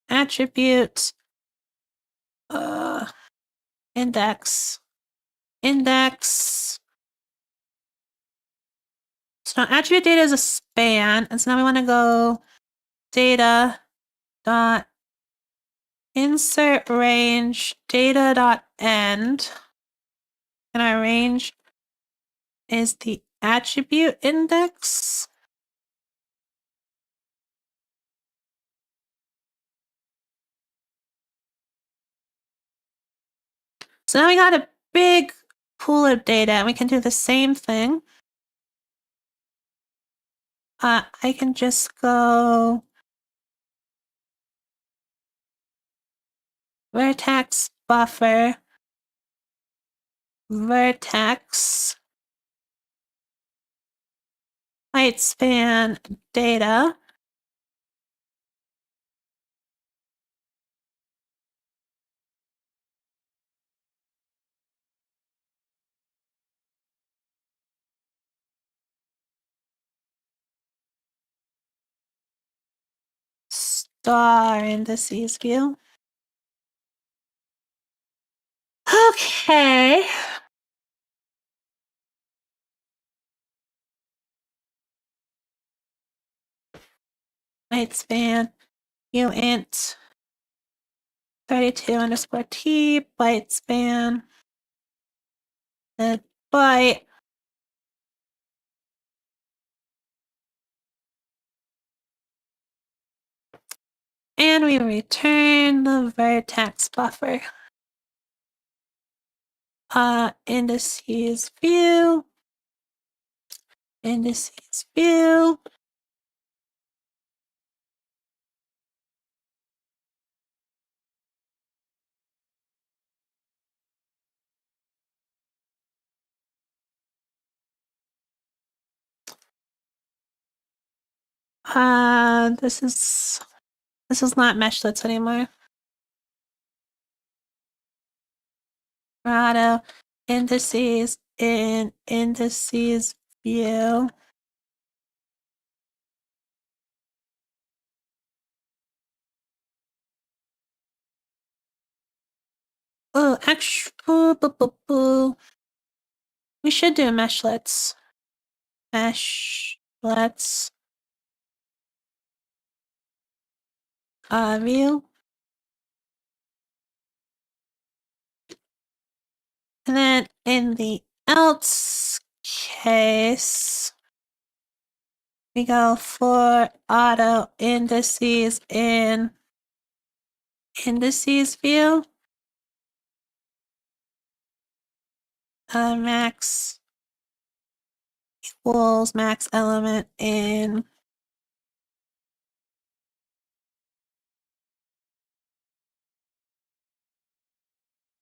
attribute index. So now attribute data is a span, and so now we want to go data dot insert range data dot end, and our range is the attribute index. So now we got a big pool of data, and we can do the same thing. I can just go vertex buffer vertex height span data. star indices view. Okay. Height span, uint 32_t, byte span, the byte. And we return the vertex buffer. Indices view. Indices view. This is not meshlets anymore. Auto indices in indices view. Oh, actually, we should do meshlets. Meshlets. View. And then in the else case, we go for auto indices in indices view. Max equals max element in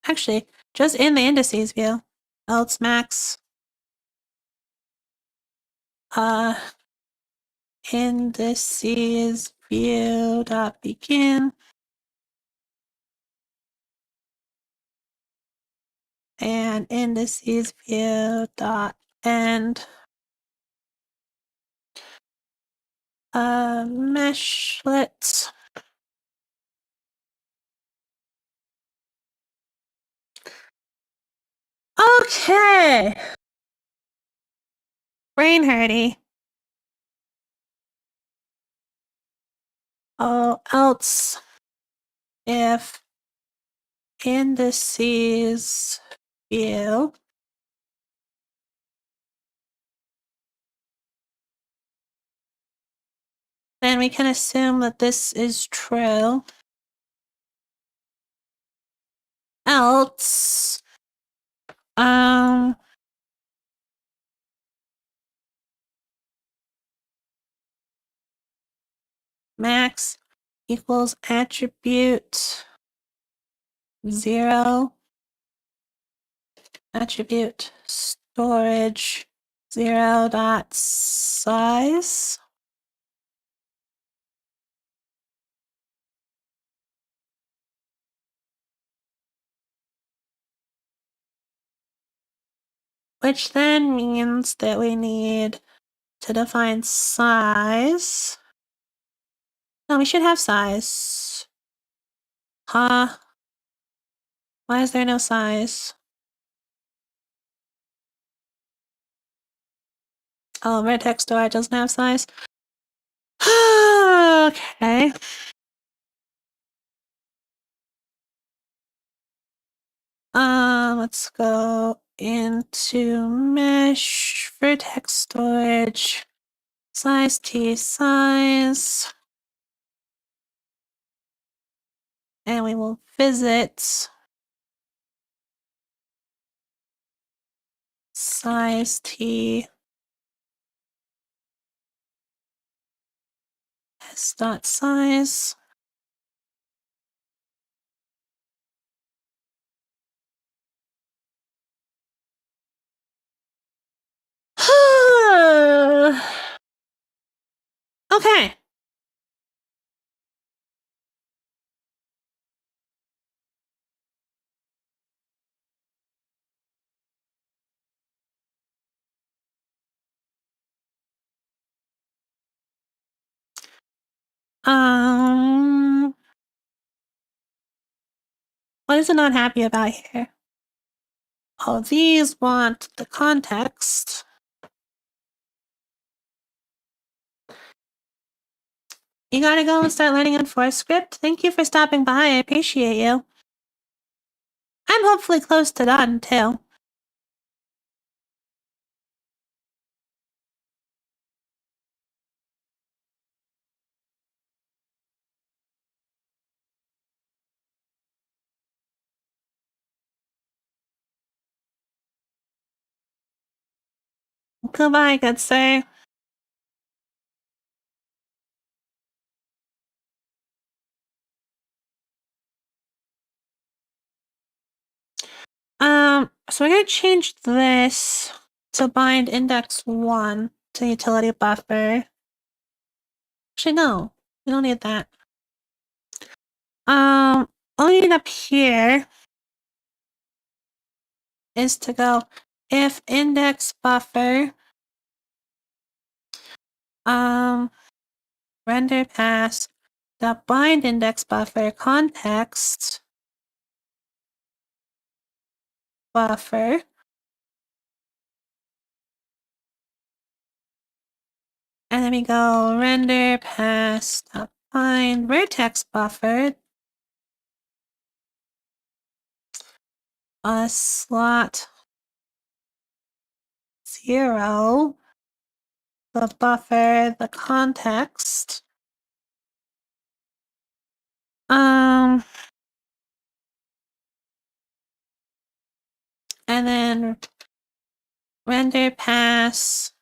actually just in the indices view. Else max indices view dot begin and indices view dot end. Meshlets. Okay. Brain hurty. Oh, else if indices view then we can assume that this is true. Else max equals attribute 0 attribute storage 0 dot size. Which then means that we need to define size. No, we should have size. Huh? Why is there no size? Oh, vertex store doesn't have size. Okay. Let's go into mesh vertex storage. Size t size. And we will visit size t s dot size. Okay. What is it not happy about here? Oh, these want the context. You gotta go and start learning Enforce script. Thank you for stopping by. I appreciate you. I'm hopefully close to done, too. Goodbye, good sir. So we're gonna change this to bind index 1 to utility buffer. Actually, no, we don't need that. All we need up here is to go if index buffer render pass the bind index buffer context buffer and then we go render pass the bind vertex buffer slot 0 the buffer the context and then render pass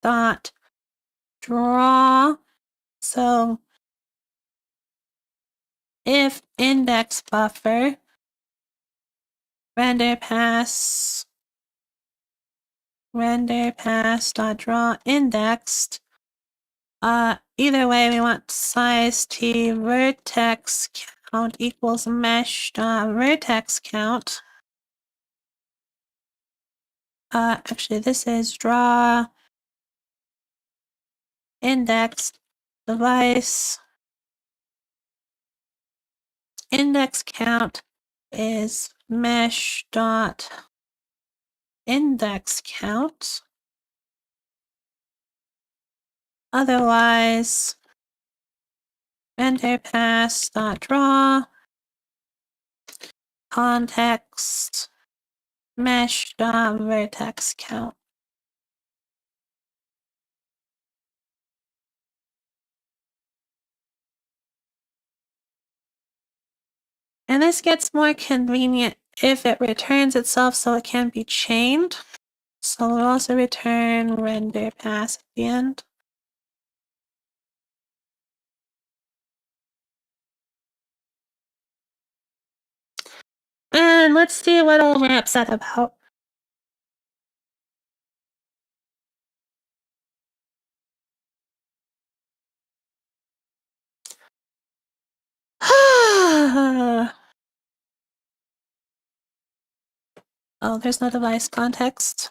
dot draw. So if index buffer render pass dot draw indexed. Either way, we want size t vertex count equals mesh dot vertex count. Actually, this is draw index device index count is mesh dot index count. Otherwise, render pass dot draw context mesh dot vertex count. And this gets more convenient if it returns itself so it can be chained. So we'll also return render pass at the end. And let's see what we're upset about. Oh, there's no device context.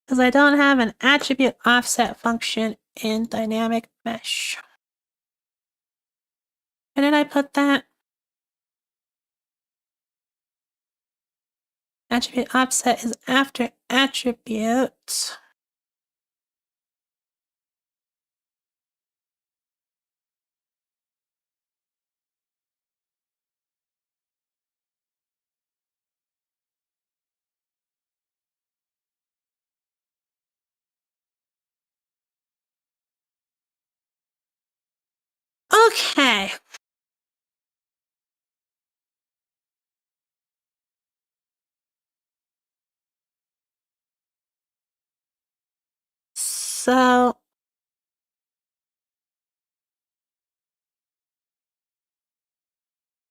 Because I don't have an attribute offset function in dynamic mesh. Where did I put that? Attribute offset is after attribute. Okay. So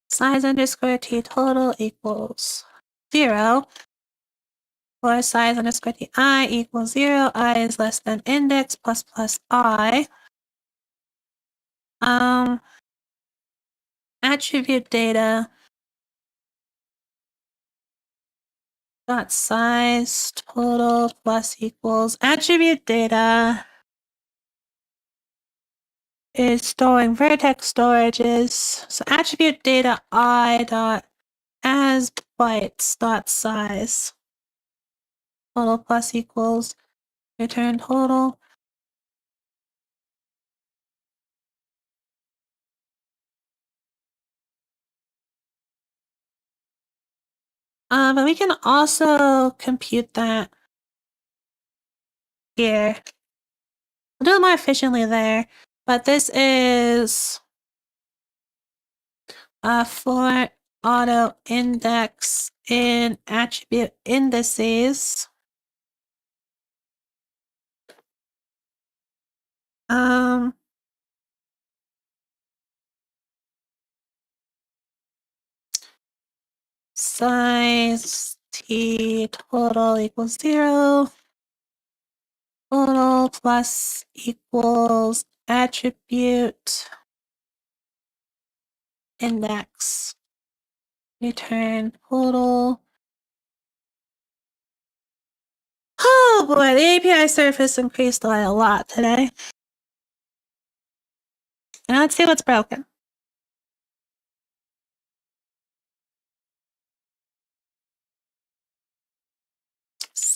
size underscore t total equals 0. Or size underscore t I equals 0. I is less than index plus plus I. Attribute data dot size total plus equals attribute data is storing vertex storages. So attribute data I dot as bytes dot size total plus equals return total. But we can also compute that here. We'll do it more efficiently there. But this is for auto index in attribute indices. Size t total equals 0. Total plus equals attribute index. Return total. Oh boy, the API surface increased by a lot today. And let's see what's broken.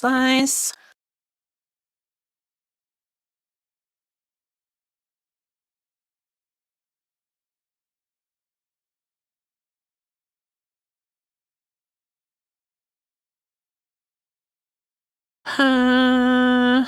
Size. Uh,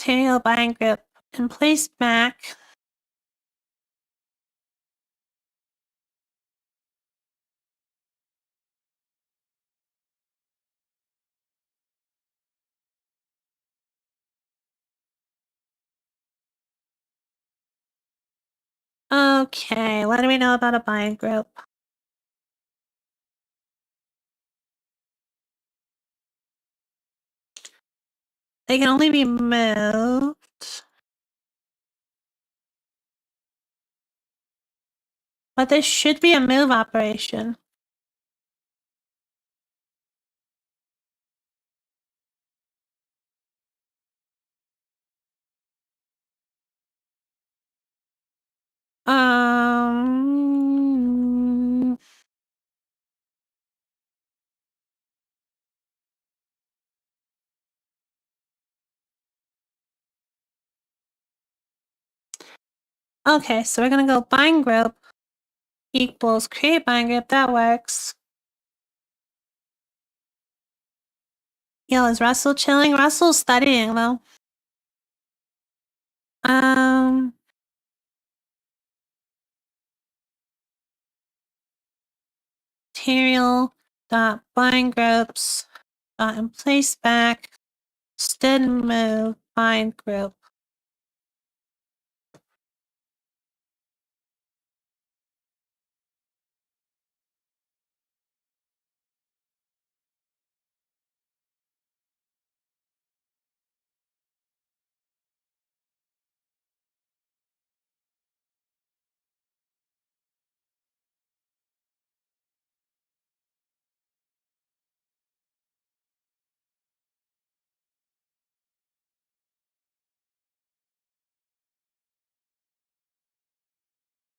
Material buying group and place back. Okay, what do we know about a buying group? They can only be moved. But this should be a move operation. Um. Okay, so we're gonna go buying group equals create buying group. That works. Yo, is Russell chilling? Russell's studying though. Material dot bind groups dot and place back instead move bind group.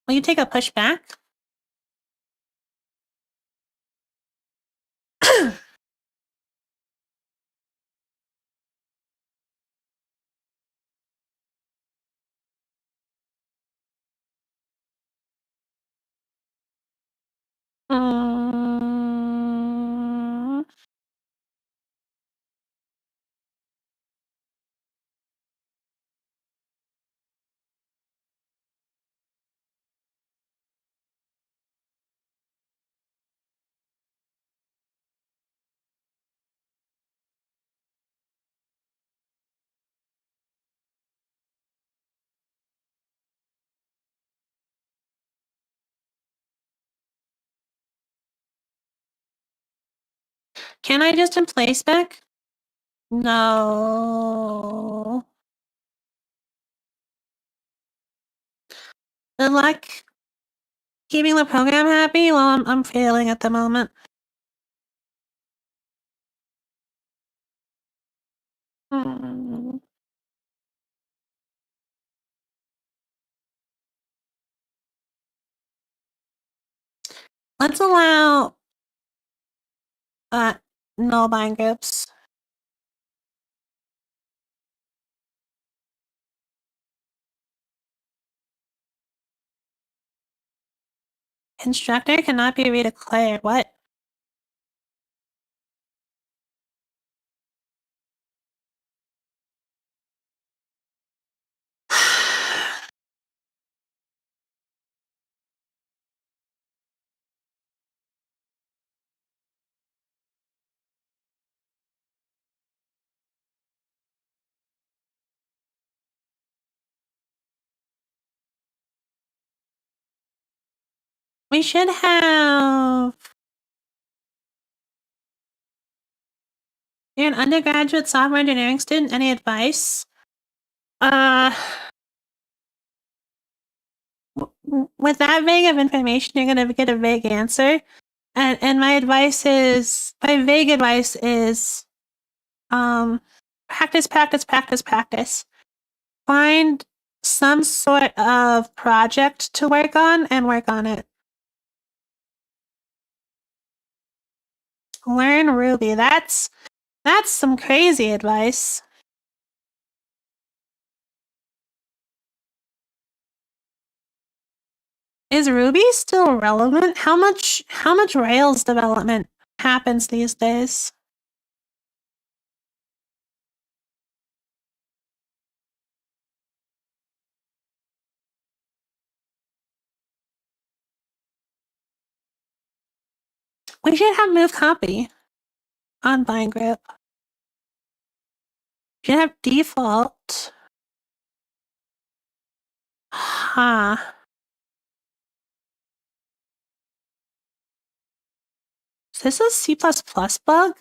Will you take a push back? Mm, can I just emplace back? No. Good luck keeping the program happy while I'm failing at the moment. Hmm. Let's allow null bind groups. Constructor cannot be redeclared. What? We should have. You're an undergraduate software engineering student. Any advice? With that vague of information, you're gonna get a vague answer. And my vague advice is, practice, practice, practice, practice. Find some sort of project to work on and work on it. Learn Ruby. That's some crazy advice. Is Ruby still relevant? How much Rails development happens these days? We should have move copy on bind group. We should have default. Huh. Is this a C++ bug?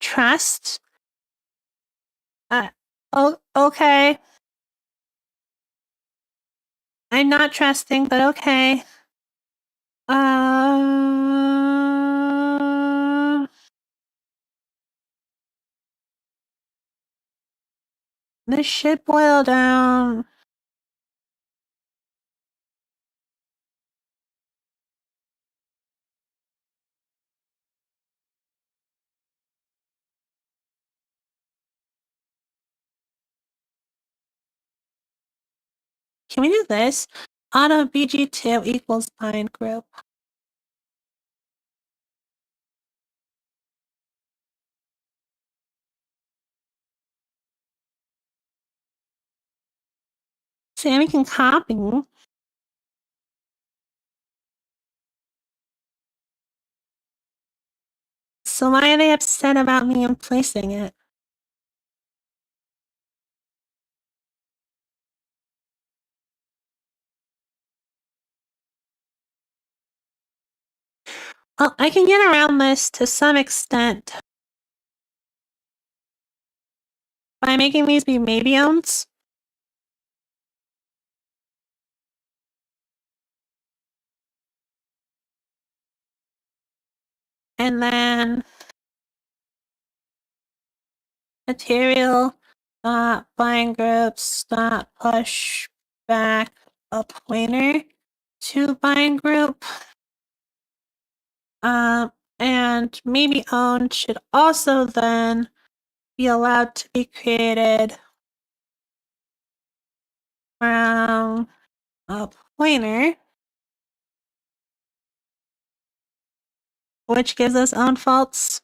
Trust? Oh, okay. I'm not trusting, but okay. This should boil down. Can we do this? Auto BG2 equals bind group. Sammy can copy. So why are they upset about me emplacing it? Well, I can get around this to some extent by making these be maybe-owns. And then material, not bind groups, not push back a pointer to bind group. And maybe owned should also then be allowed to be created from a pointer, which gives us own faults.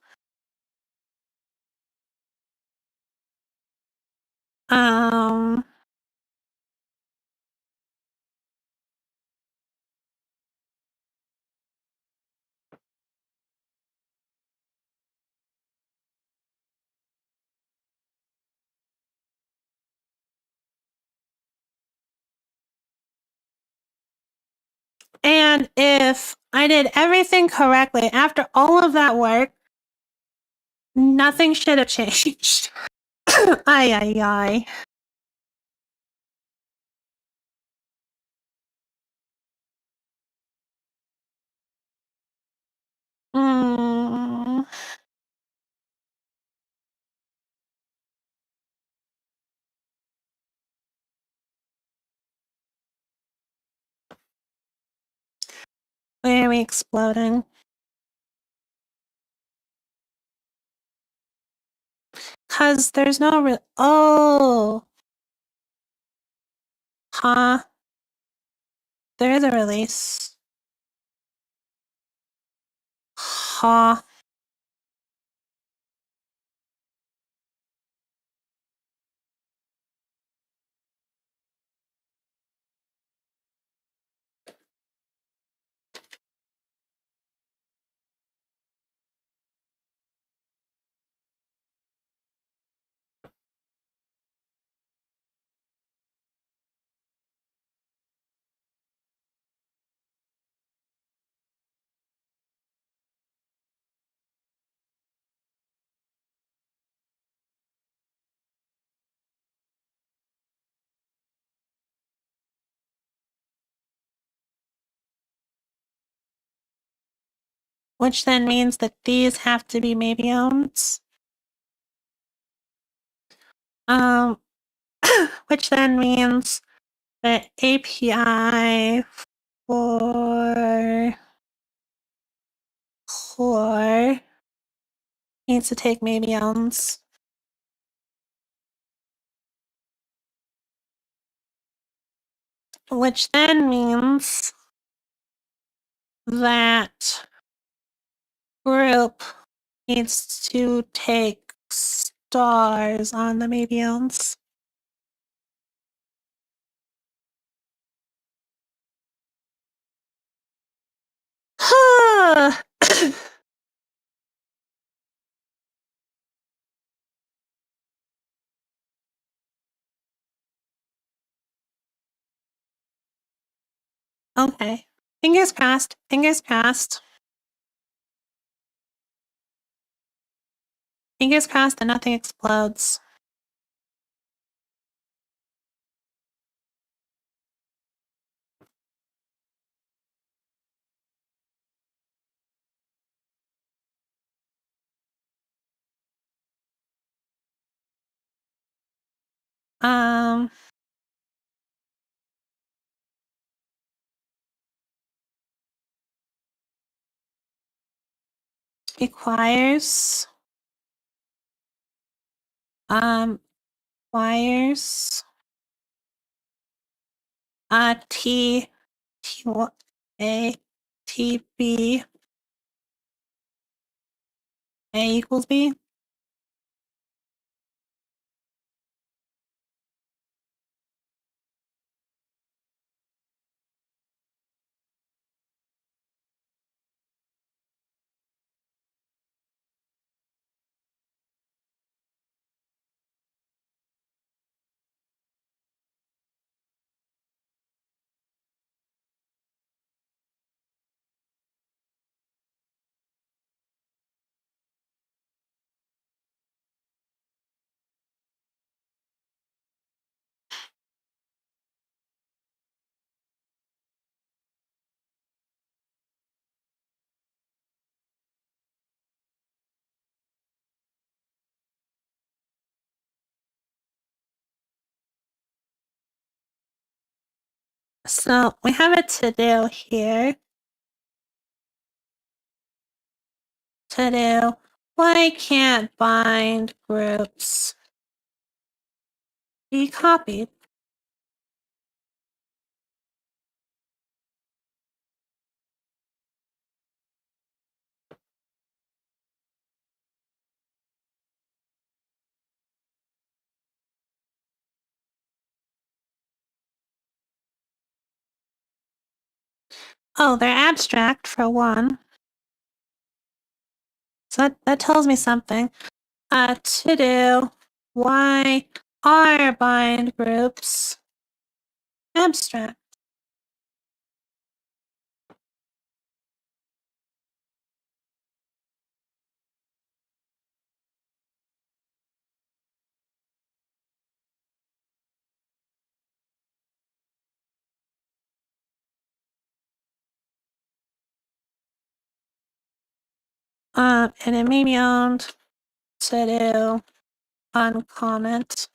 And if I did everything correctly after all of that work, nothing should have changed. Ay, ay, ay. Mm. Why are we exploding? Cause there's no oh. Huh. There is a release. Huh. Which then means that these have to be maybe owns. Which then means that API for core needs to take maybe owns. Which then means that group needs to take stars on the maybe owns. Okay. Fingers crossed. Fingers crossed. Fingers crossed that nothing explodes. Requires requires T A T B A equals B. So we have a to-do here. To-do. Why can't bind groups be copied? Oh, they're abstract for one. So that tells me something. To do. Why are bind groups abstract? And it may be owned to do uncomment.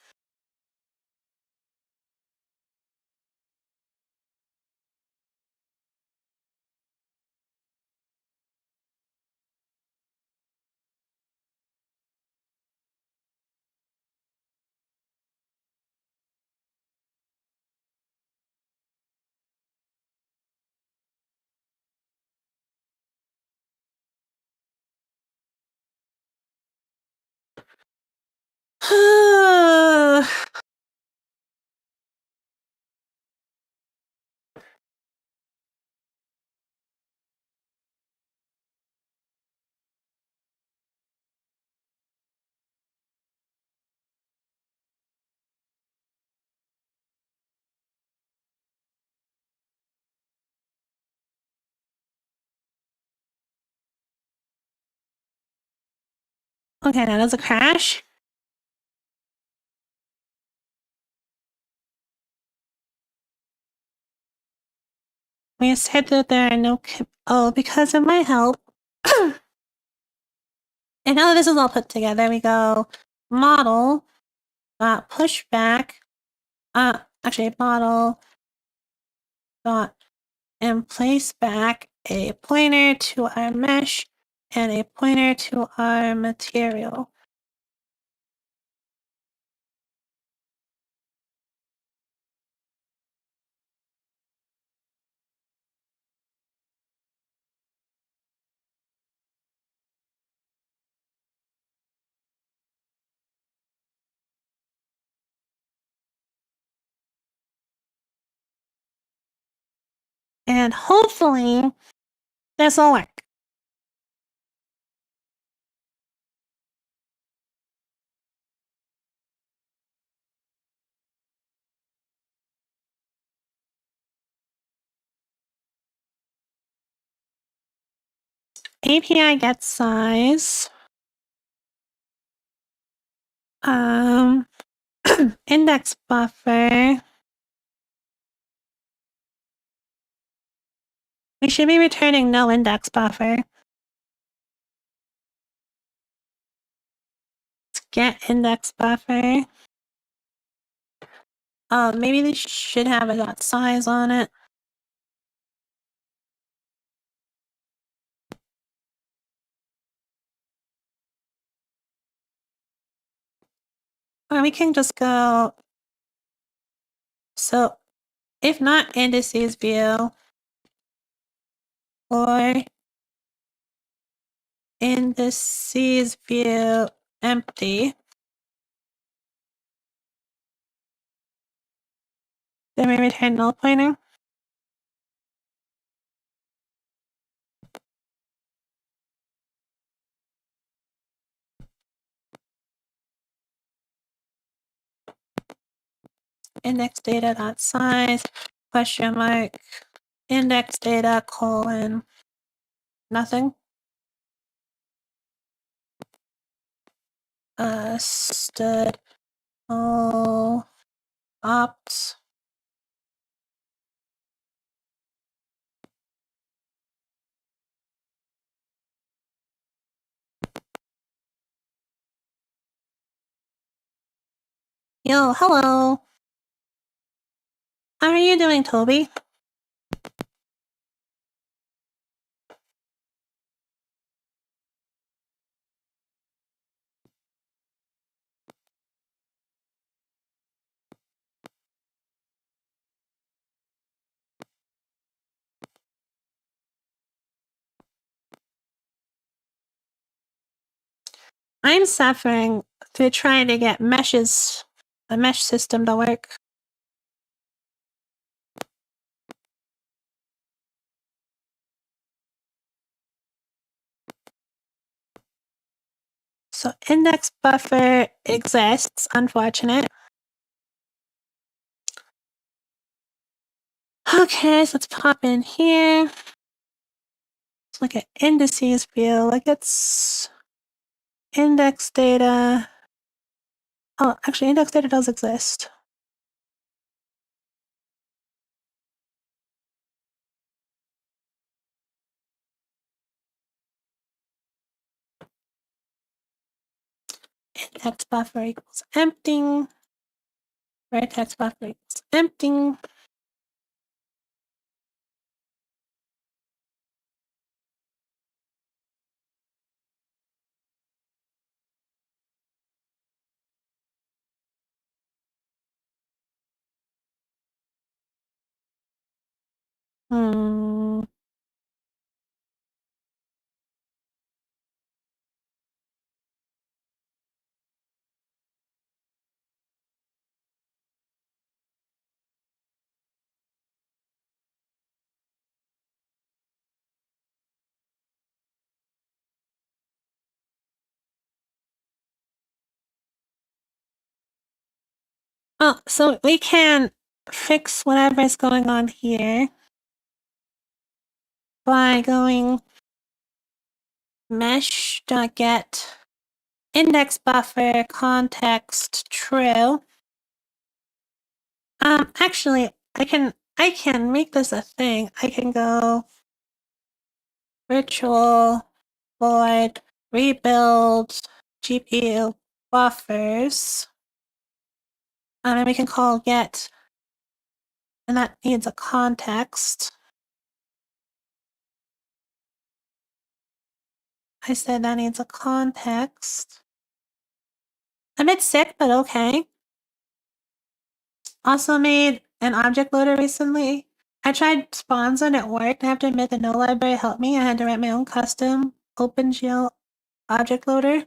Okay, now does it crash? We said that there are no. Oh, because it might help. And now that this is all put together, we go model pushback. Actually, model dot and place back a pointer to our mesh and a pointer to our material. And hopefully this will work. API get size. Index buffer. We should be returning no index buffer. Let's get index buffer. Maybe they should have a dot size on it. Or we can just go. So if not indices view or indices view empty, then we return null pointer. Index data dot size question mark index data colon nothing. Stood opt. Yo, hello. How are you doing, Toby? I'm suffering through trying to get a mesh system to work. So index buffer exists, unfortunate. Okay, so let's pop in here. Let's look at indices view. Like it's index data. Oh, actually, index data does exist. Index buffer equals empty. Vertex buffer equals empty. Hmm. Oh, so we can fix whatever is going on here by going mesh.get index buffer context true. Actually, I can make this a thing. I can go virtual void rebuild GPU buffers. And we can call get, and that needs a context. I said that needs a context. A bit sick, but okay. Also made an object loader recently. I tried spawns and it worked. I have to admit the no library helped me. I had to write my own custom OpenGL object loader.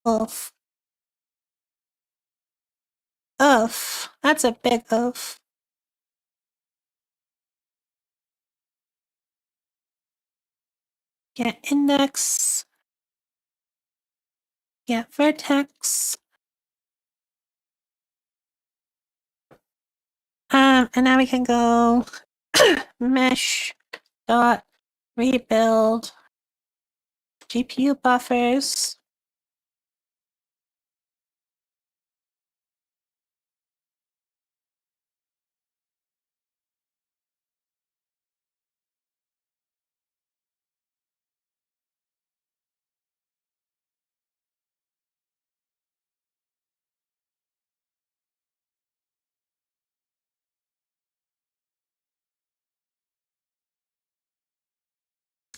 Oof. Oof. That's a big oof. Get index. Get vertex. And now we can go mesh dot rebuild GPU buffers.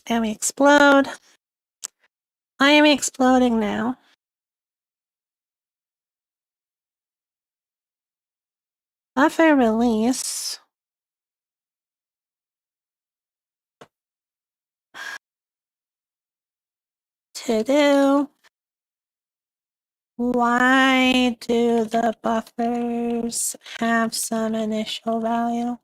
And we explode. I am exploding now. Buffer release. To do. Why do the buffers have some initial value?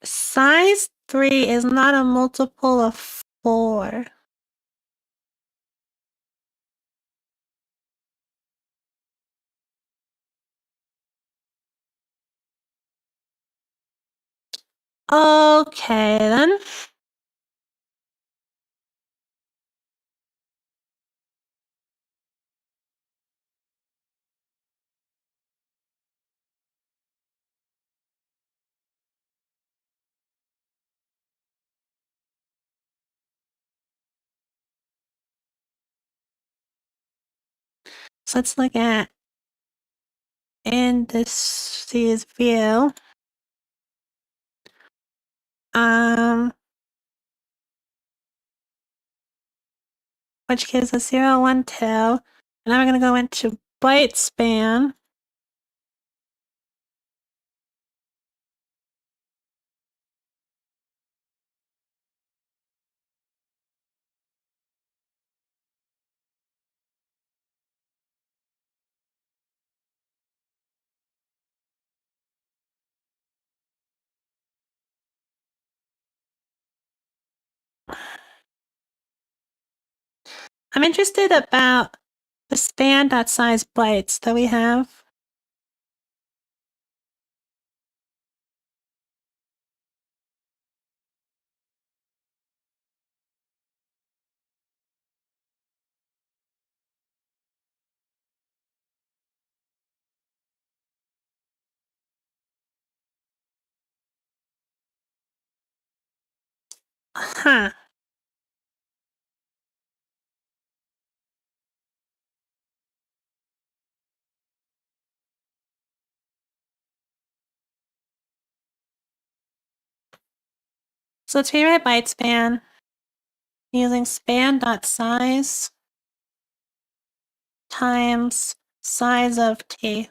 Size 3 is not a multiple of 4. Okay, then. So let's look at indices view. Which gives us 0, 1, 2. And then we're going to go into byte span. I'm interested about the span.size bytes that we have. Huh. So let's rewrite byte span using span.size times size of t.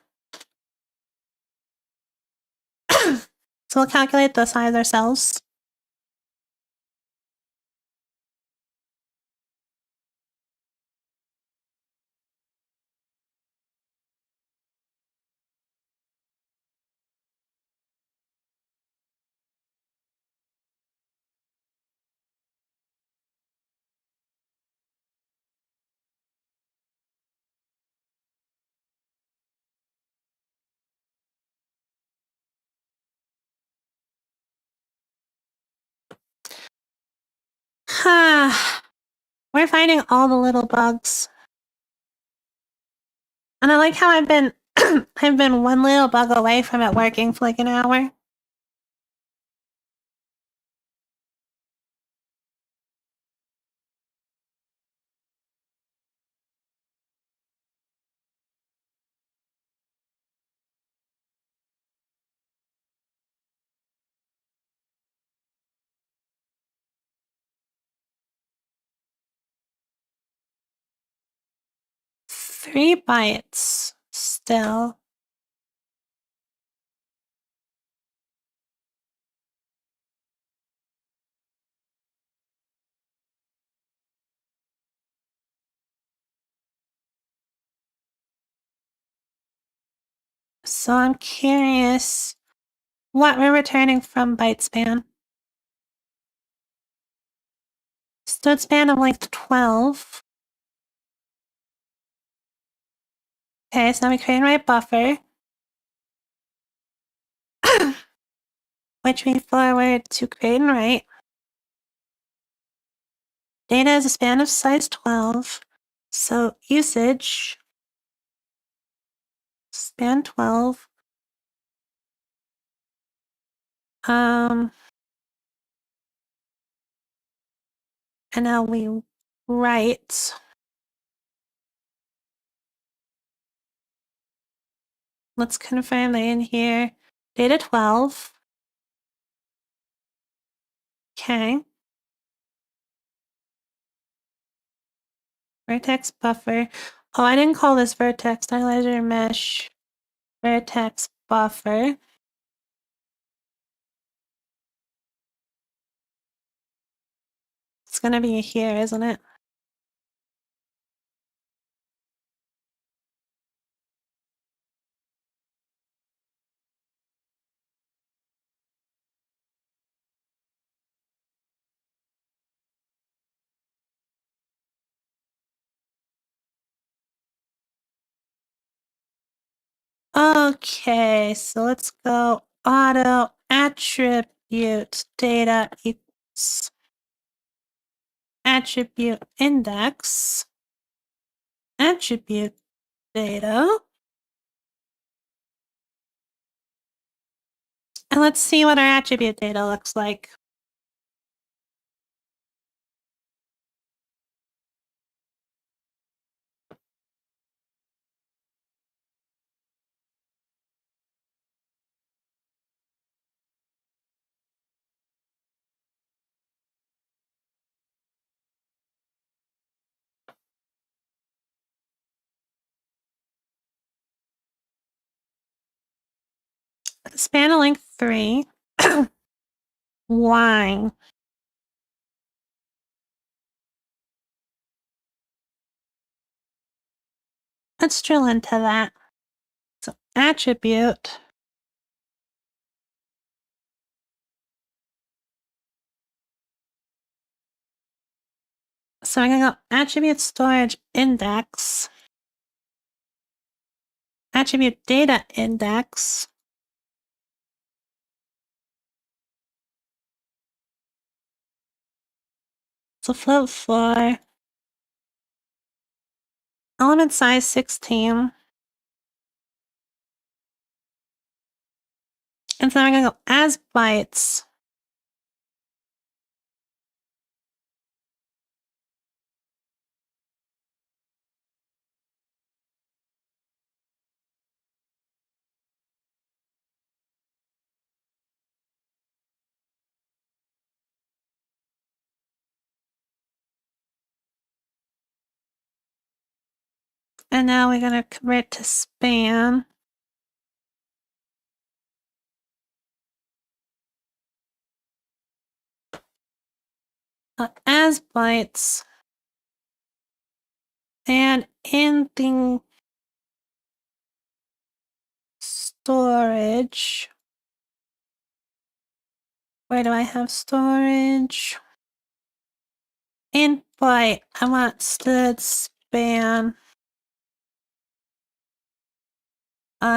So we'll calculate the size ourselves. We're finding all the little bugs. And I like how I've been I've been one little bug away from it working for like an hour. Three bytes still. So I'm curious what we're returning from byte span. Stood span of length 12. Okay, so now we create and write buffer, which we forward to create and write. Data is a span of size 12. So usage, span 12. And now we write. Let's confirm that in here. Data 12. Okay. Vertex buffer. Oh, I didn't call this vertex stylizer mesh. Vertex buffer. It's gonna be here, isn't it? Okay, so let's go auto attribute data equals attribute index attribute data. And let's see what our attribute data looks like. Span of length 3. Why? Let's drill into that. So attribute. So I'm gonna go attribute storage index, attribute data index. So float for element size 16. And so I'm gonna go as bytes. And now we're gonna convert to span. As bytes. And in the storage, where do I have storage? In byte, I want stud span.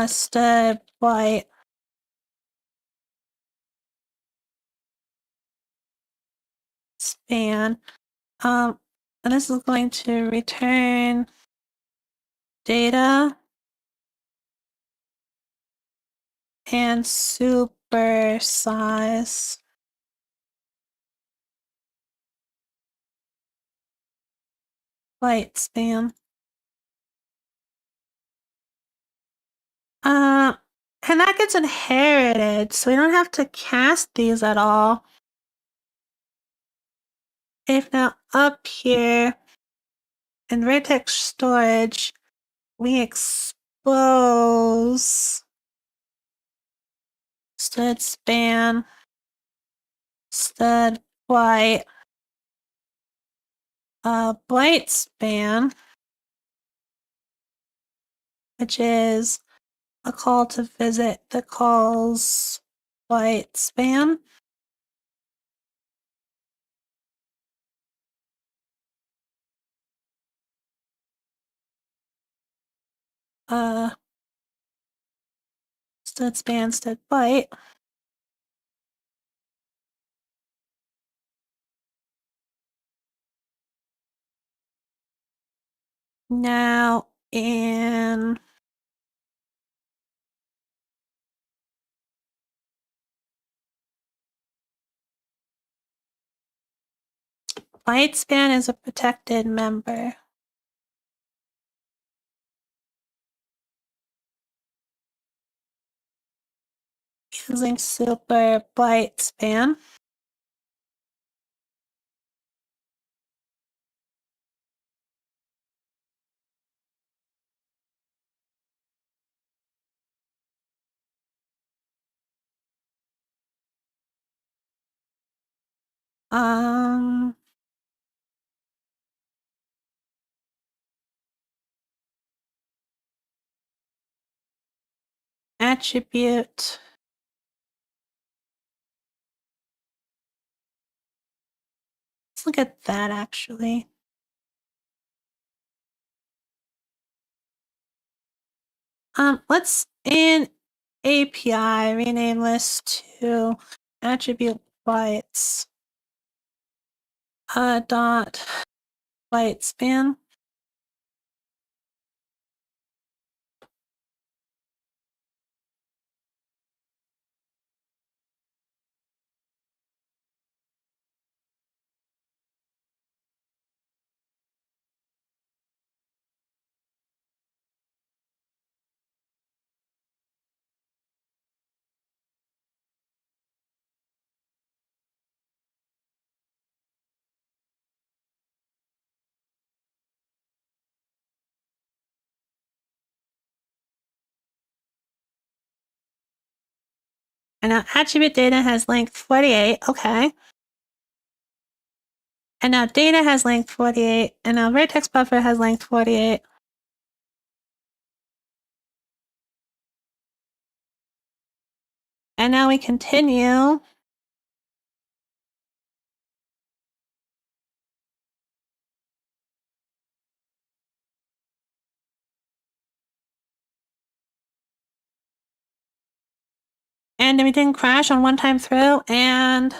Stud byte. Span. And this is going to return data and super size. Byte span. And that gets inherited, so we don't have to cast these at all. If now up here in vertex storage, we expose stud span, stud byte, byte span, which is a call to visit that calls byte span. Stud span, stud byte. Now in byte span is a protected member. Using super byte span. Attribute. Let's look at that actually. Let's in API, rename list to attribute bytes. Dot byte span. And now attribute data has length 48. Okay. And now data has length 48. And now vertex buffer has length 48. And now we continue. And we didn't crash on one time through. And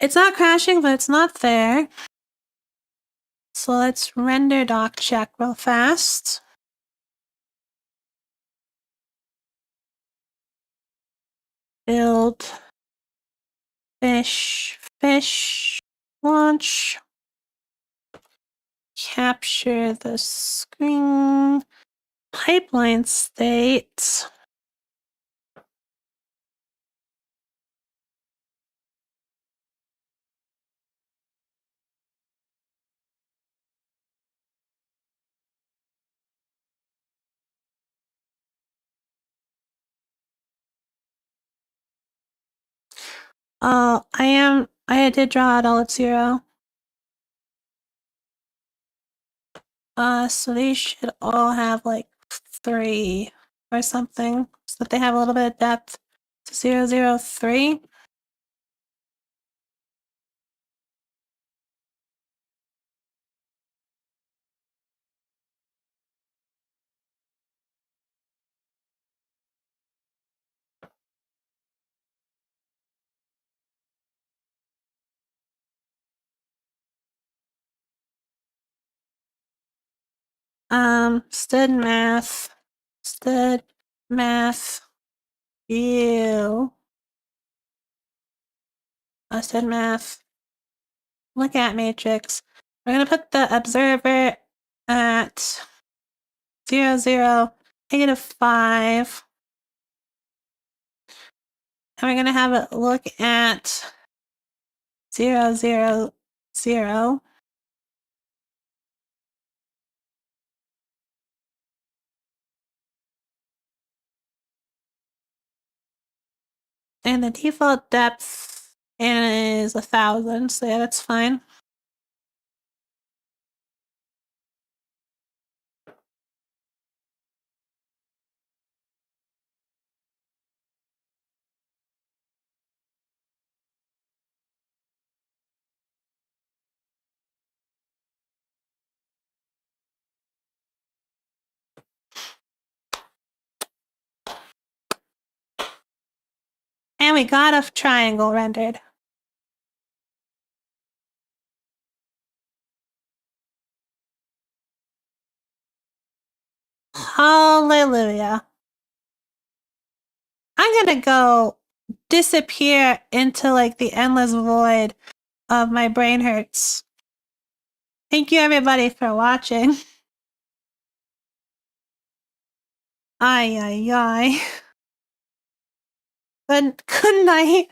it's not crashing, but it's not there. So let's render doc check real fast. Build fish, launch, capture the screen, pipeline state. I did draw it all at 0. So these should all have like 3 or something, so that they have a little bit of depth. 0, 0, 3. Stud math view. Stud math. Look at matrix. We're gonna put the observer at 0, 0, -5. And we're gonna have it look at 0, 0, 0. And the default depth is 1,000, so yeah, that's fine. And we got a triangle rendered. Hallelujah. I'm gonna go disappear into like the endless void of my brain hurts. Thank you everybody for watching. Ay, ay, ay. Good night.